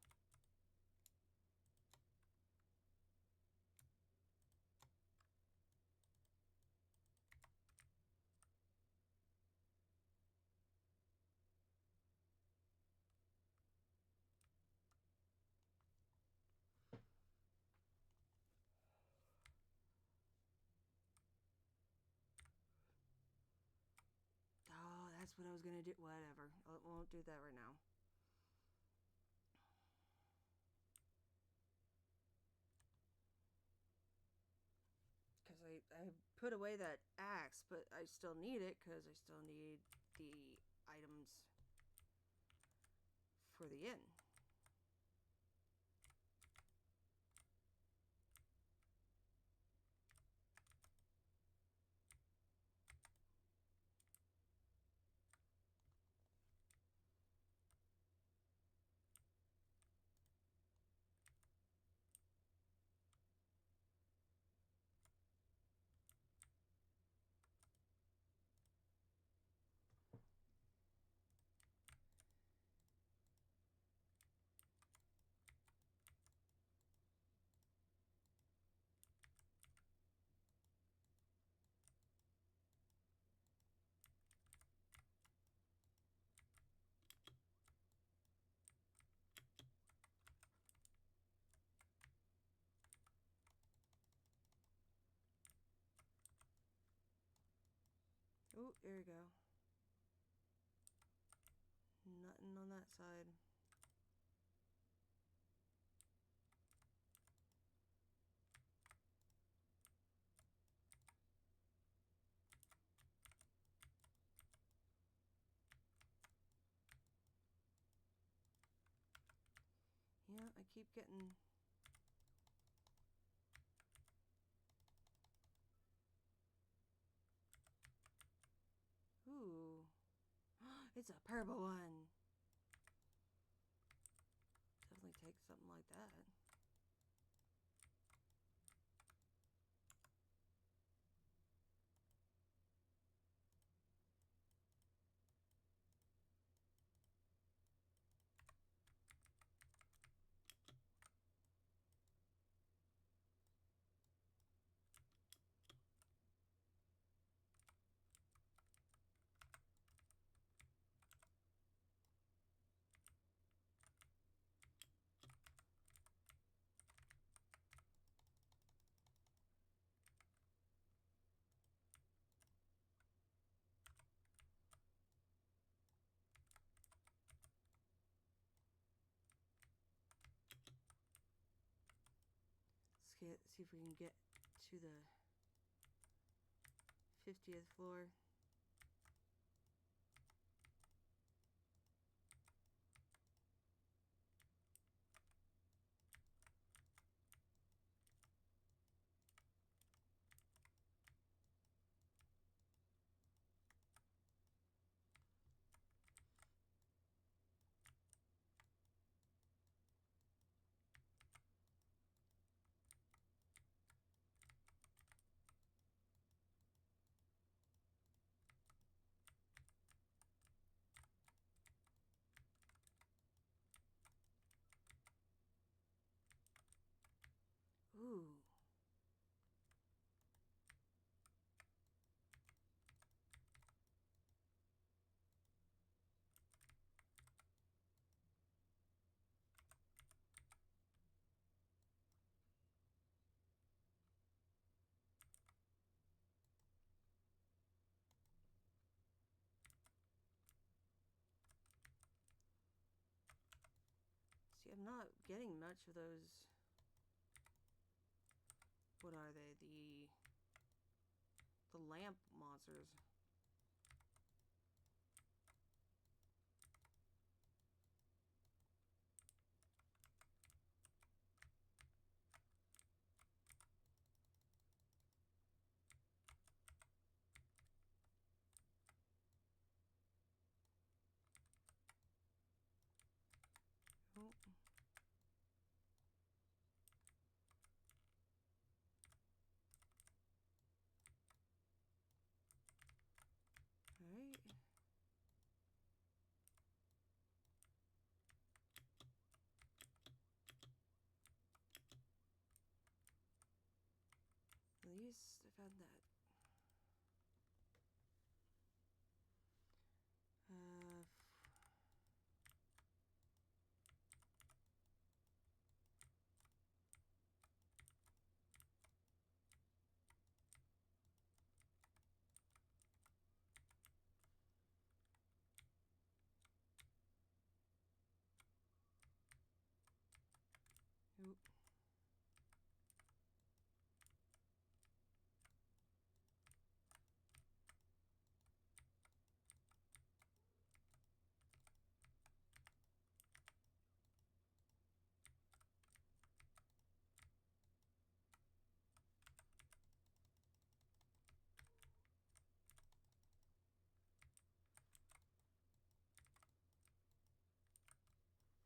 Oh, that's what I was gonna do. Whatever. I won't do that right now. Because I put away that axe, but I still need it because I still need the items for the inn. Oh, there we go. Nothing on that side. Yeah, I keep getting... Ooh. It's a purple one. Definitely take something like that. see if we can get to the 50th floor. Ooh. See, I'm not getting much of those. What are they? The lamp monsters. Oh. Alright. At least I found that.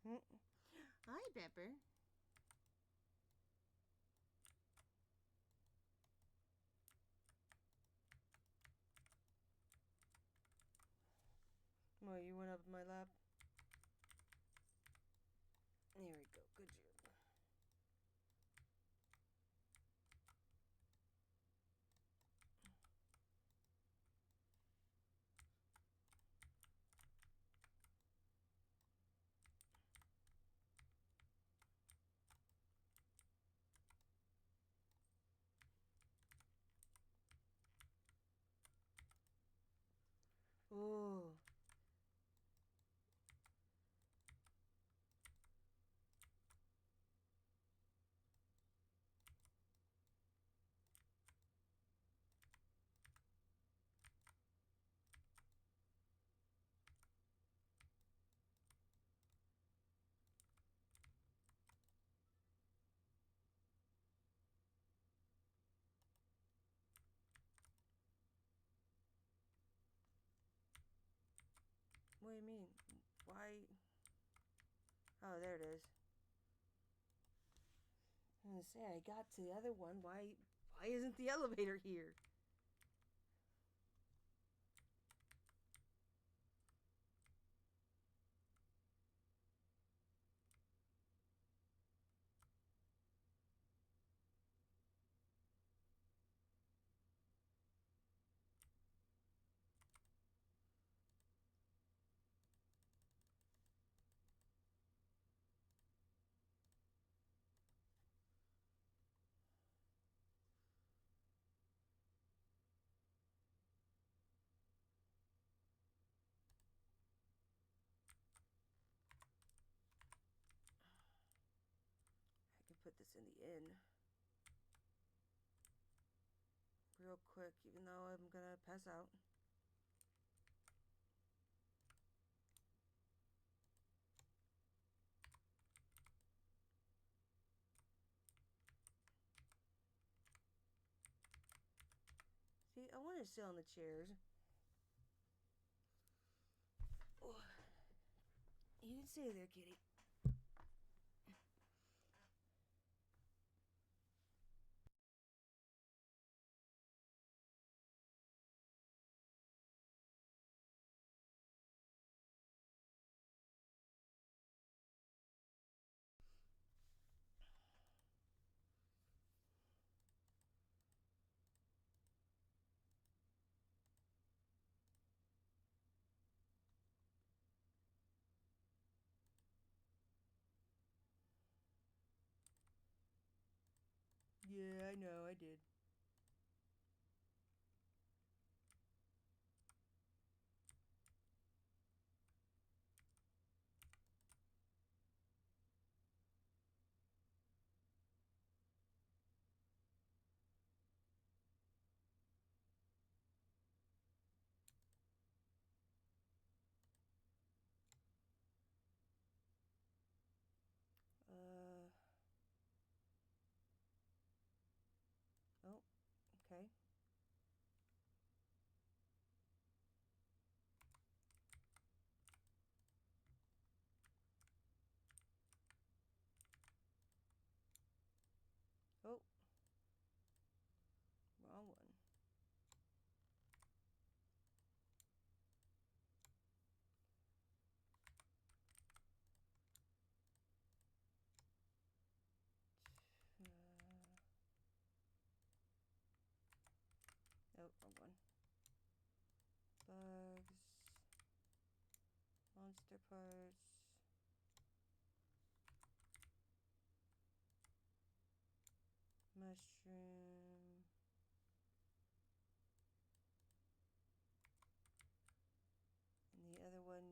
Oop. Hi, Pepper. Oh, you went up in my lap? There we go. Good job. Oh. What do you mean? Why? Oh, there it is. I was gonna say, I got to the other one. Why isn't the elevator here? I can put this in the inn. real quick, even though I'm gonna pass out. See, I want to sit on the chairs. Oh. You can stay there, kitty. Yeah, I know, I did. Uh. Oh, okay. Oh, wrong one. Oh, wrong one. Bugs. Monster parts. Mushroom. And the other one.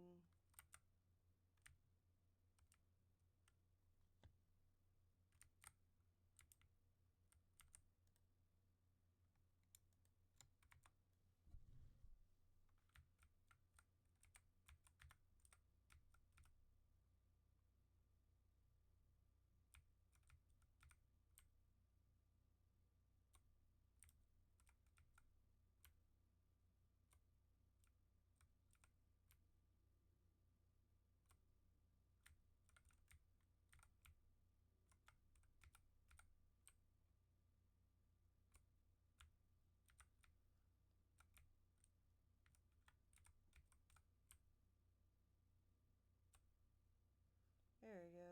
There we go.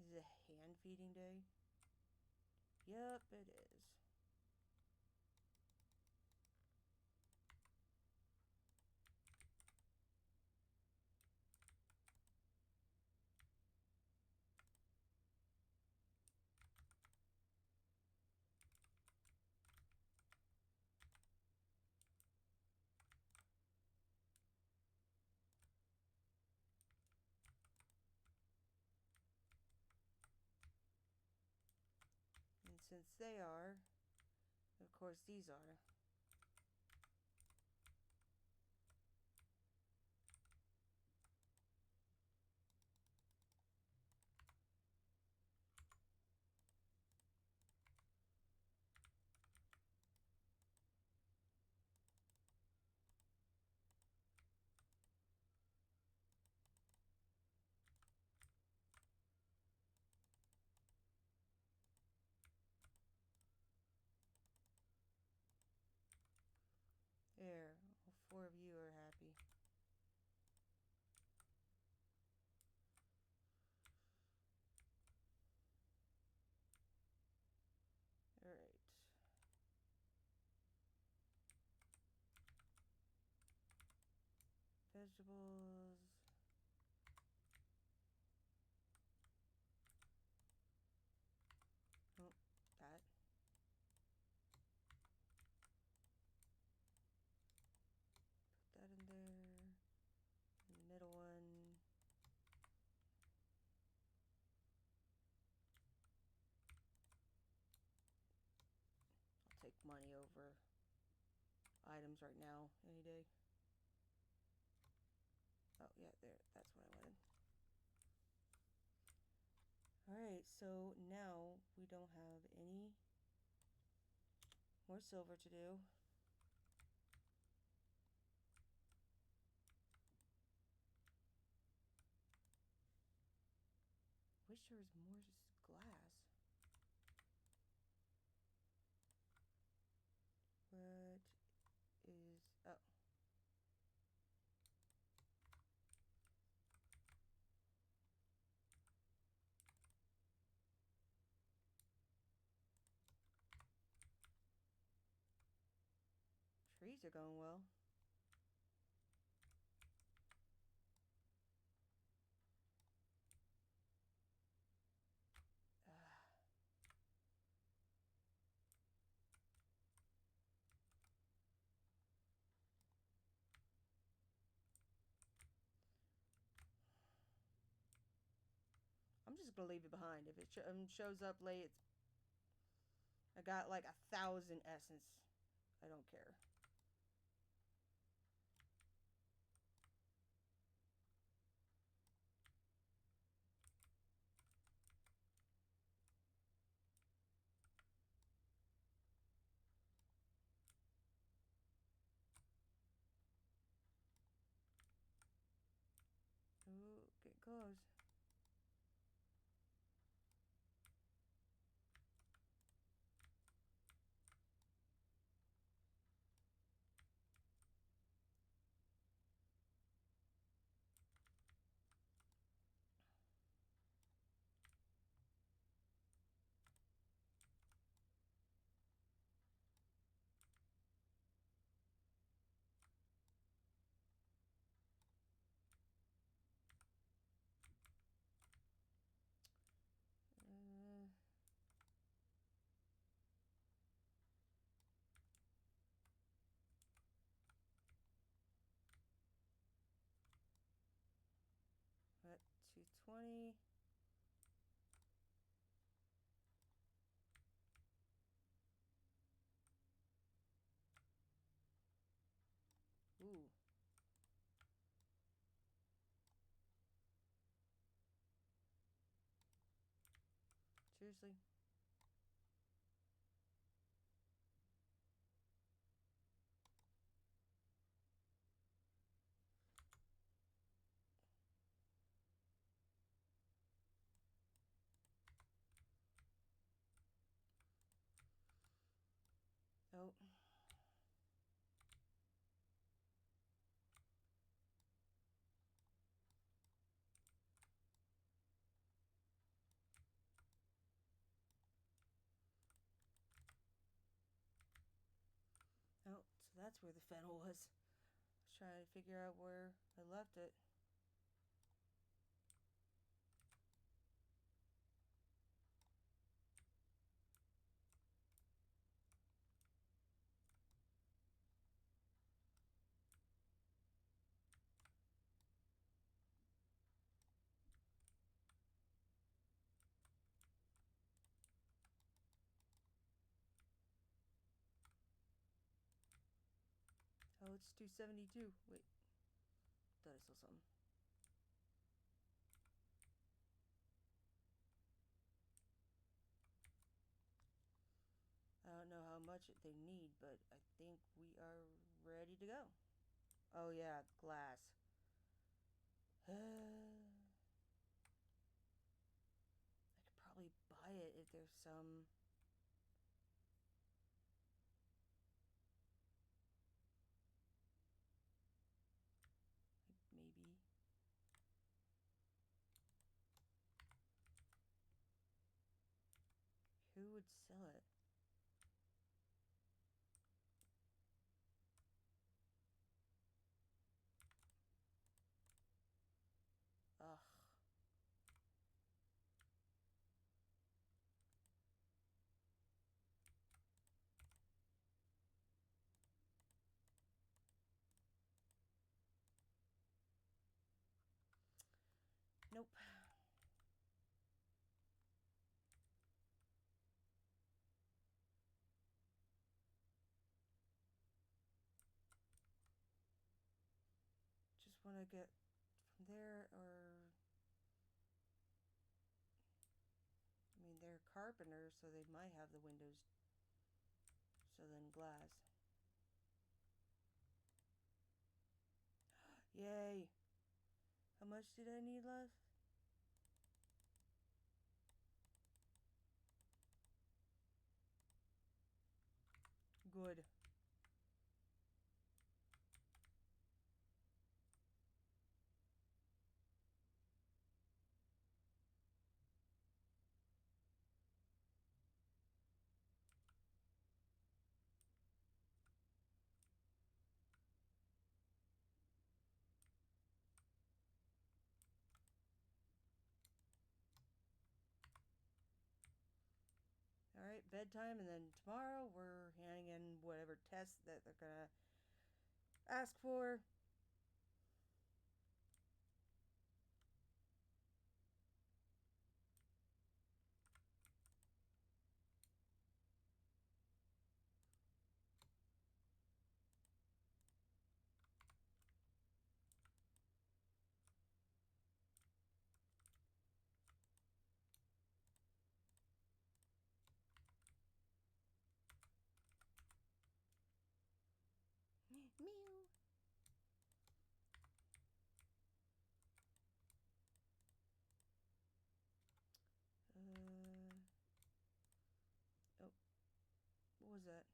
Is it hand feeding day? Yep, it is. And since they are, of course these are. There, all four of you are happy. Alright. Vegetables. Oh, that. money over items right now, any day. Oh, yeah, there. That's what I wanted. Alright, so now we don't have any more silver to do. Wish there was more glass. What is... oh. Trees are going well. I'm just gonna leave it behind. If it shows up late, I got like 1,000 essence. I don't care. Ooh, get close. At 220. Ooh. Seriously? Oh. Oh, so that's where the fennel was. I was trying to figure out where I left it. Oh, it's 272. Wait. Thought I saw something. I don't know how much they need, but I think we are ready to go. Oh yeah, glass. I could probably buy it if there's some... maybe. Who would sell it? Ugh. Nope. want to get from there, or I mean, they're carpenters, so they might have the windows. So then glass. Yay! How much did I need left? Good. Alright, bedtime, and then tomorrow we're handing in whatever test that they're gonna ask for. Meow. Oh, what was that?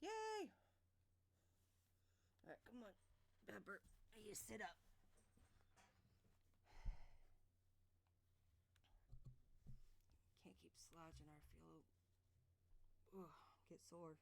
Yay! Alright, come on, Pepper. You sit up. Can't keep slouching or I feel get sore.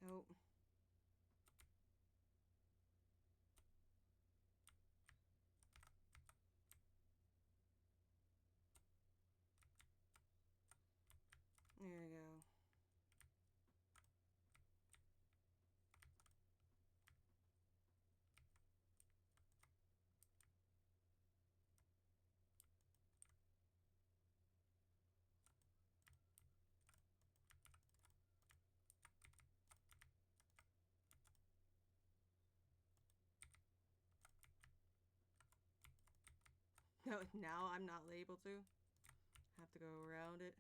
Oh. There we go. No, now I'm not able to. Have to go around it.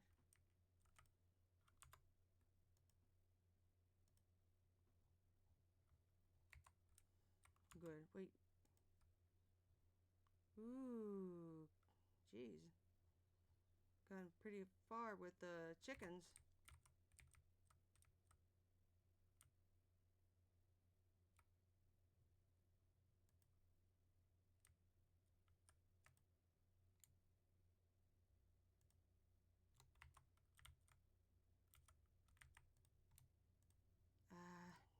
Good. Wait. Ooh. Jeez. Gone pretty far with the chickens.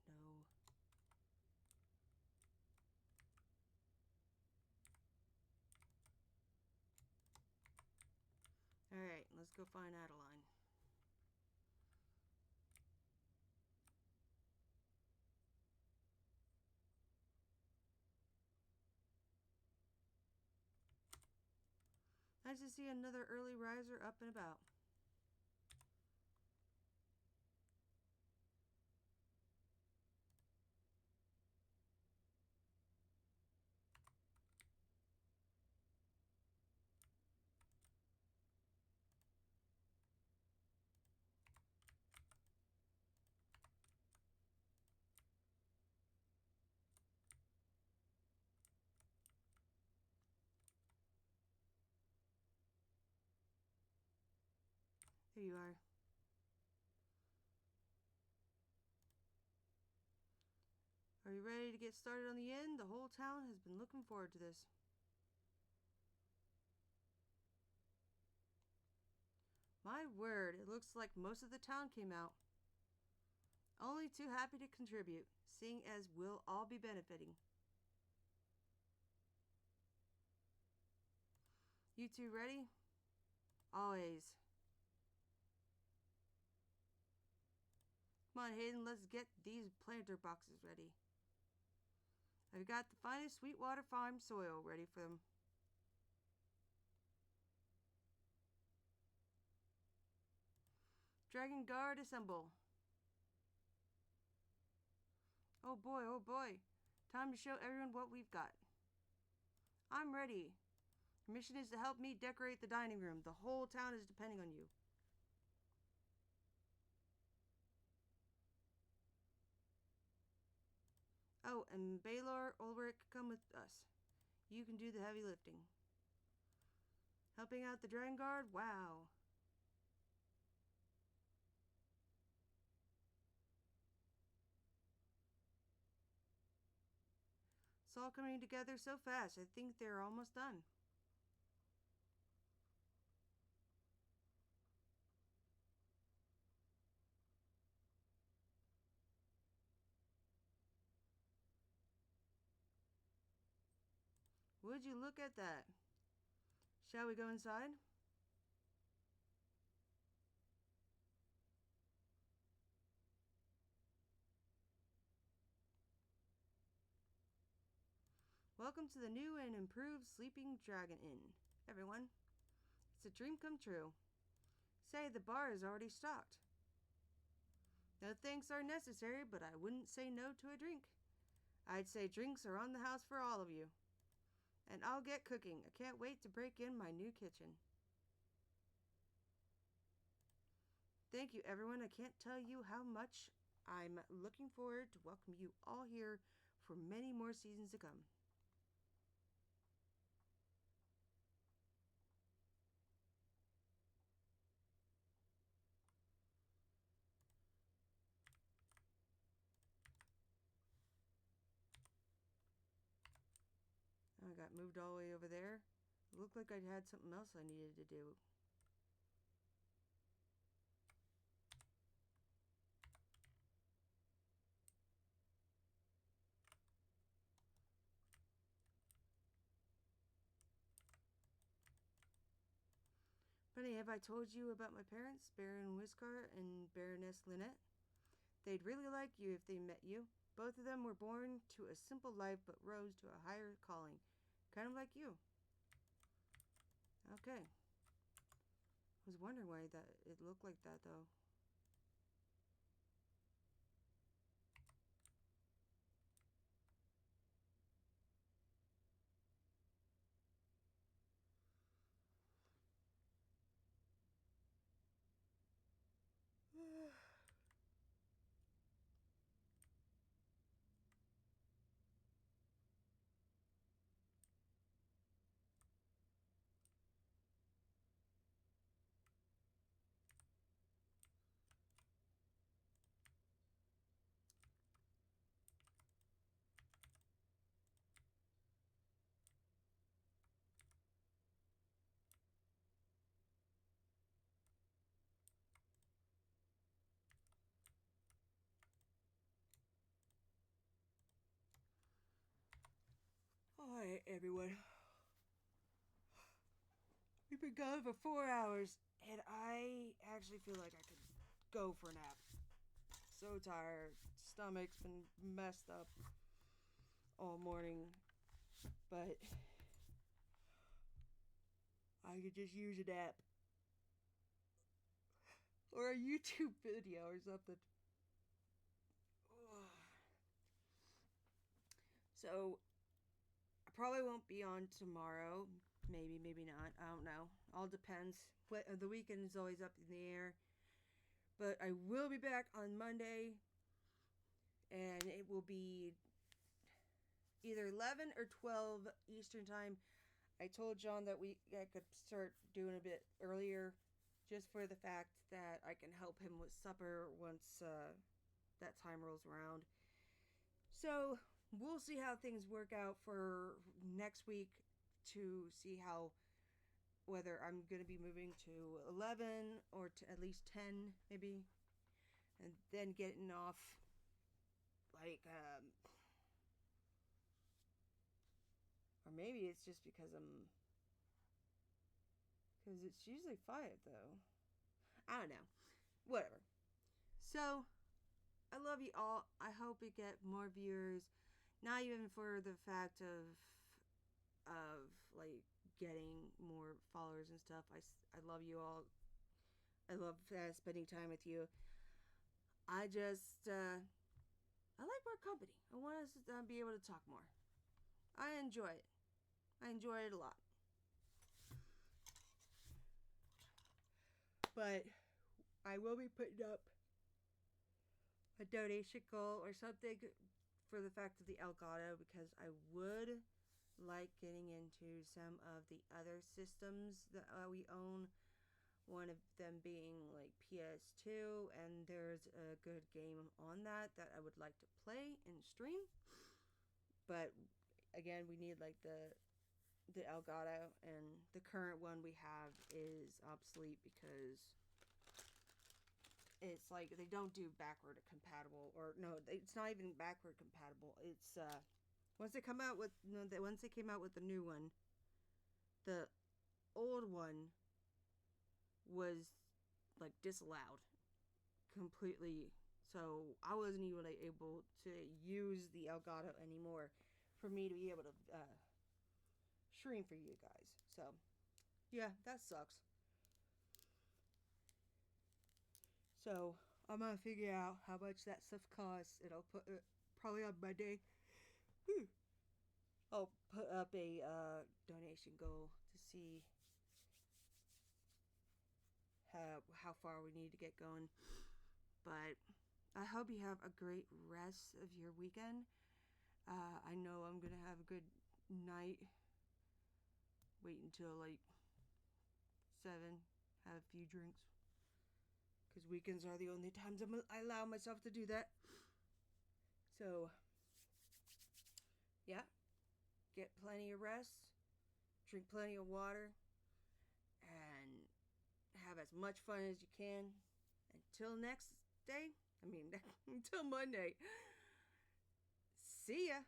No. Alright, let's go find Adeline. Nice to see another early riser up and about. Here you are. Are you ready to get started on the end? The whole town has been looking forward to this. My word, it looks like most of the town came out. Only too happy to contribute, seeing as we'll all be benefiting. You two ready? Always. Come on, Hayden, let's get these planter boxes ready. I've got the finest Sweetwater Farm soil ready for them. Dragon Guard, assemble. Oh boy. Time to show everyone what we've got. I'm ready. Your mission is to help me decorate the dining room. The whole town is depending on you. Oh, and Baylor, Ulrich, come with us. You can do the heavy lifting. Helping out the Dragon Guard? Wow. It's all coming together so fast. I think they're almost done. Would you look at that? Shall we go inside? Welcome to the new and improved Sleeping Dragon Inn, everyone. It's a dream come true. Say, the bar is already stocked. No thanks are necessary, but I wouldn't say no to a drink. I'd say drinks are on the house for all of you. And I'll get cooking. I can't wait to break in my new kitchen. Thank you, everyone. I can't tell you how much I'm looking forward to welcome you all here for many more seasons to come. I got moved all the way over there. It looked like I had something else I needed to do. Funny, have I told you about my parents, Baron Whiskar and Baroness Lynette? They'd really like you if they met you. Both of them were born to a simple life but rose to a higher calling. Kind of like you. Okay. I was wondering why that it looked like that, though. Alright, everyone. We've been gone for 4 hours, and I actually feel like I could go for a nap. So tired. Stomach's been messed up all morning. But I could just use a nap. Or a YouTube video or something. So, I probably won't be on tomorrow. Maybe, maybe not. I don't know. All depends. The weekend is always up in the air. But I will be back on Monday. And it will be either 11 or 12 Eastern time. I told John that I could start doing a bit earlier just for the fact that I can help him with supper once that time rolls around. So we'll see how things work out for next week to see how whether I'm going to be moving to 11 or to at least 10 maybe, and then getting off like or maybe it's just because it's usually 5 though. I don't know. Whatever. So I love you all. I hope we get more viewers. Not even for the fact of like getting more followers and stuff. I love you all. I love spending time with you. I just I like more company. I want us to be able to talk more. I enjoy it. I enjoy it a lot. But I will be putting up a donation goal or something for the fact of the Elgato, because I would like getting into some of the other systems that we own. One of them being like PS2, and there's a good game on that I would like to play and stream. But again, we need like the Elgato, and the current one we have is obsolete because it's like they don't do backward compatible, or no, it's not even backward compatible. It's once they come out with once they came out with the new one, the old one was like disallowed completely. So I wasn't even like, able to use the Elgato anymore for me to be able to stream for you guys. So yeah, that sucks. So I'm gonna figure out how much that stuff costs, and I'll put it probably on Monday. I'll put up a donation goal to see how far we need to get going. But I hope you have a great rest of your weekend. I know I'm gonna have a good night. Wait until like 7, have a few drinks, because weekends are the only times I allow myself to do that. So yeah, get plenty of rest, drink plenty of water, and have as much fun as you can. Until next day, I mean, until Monday. See ya.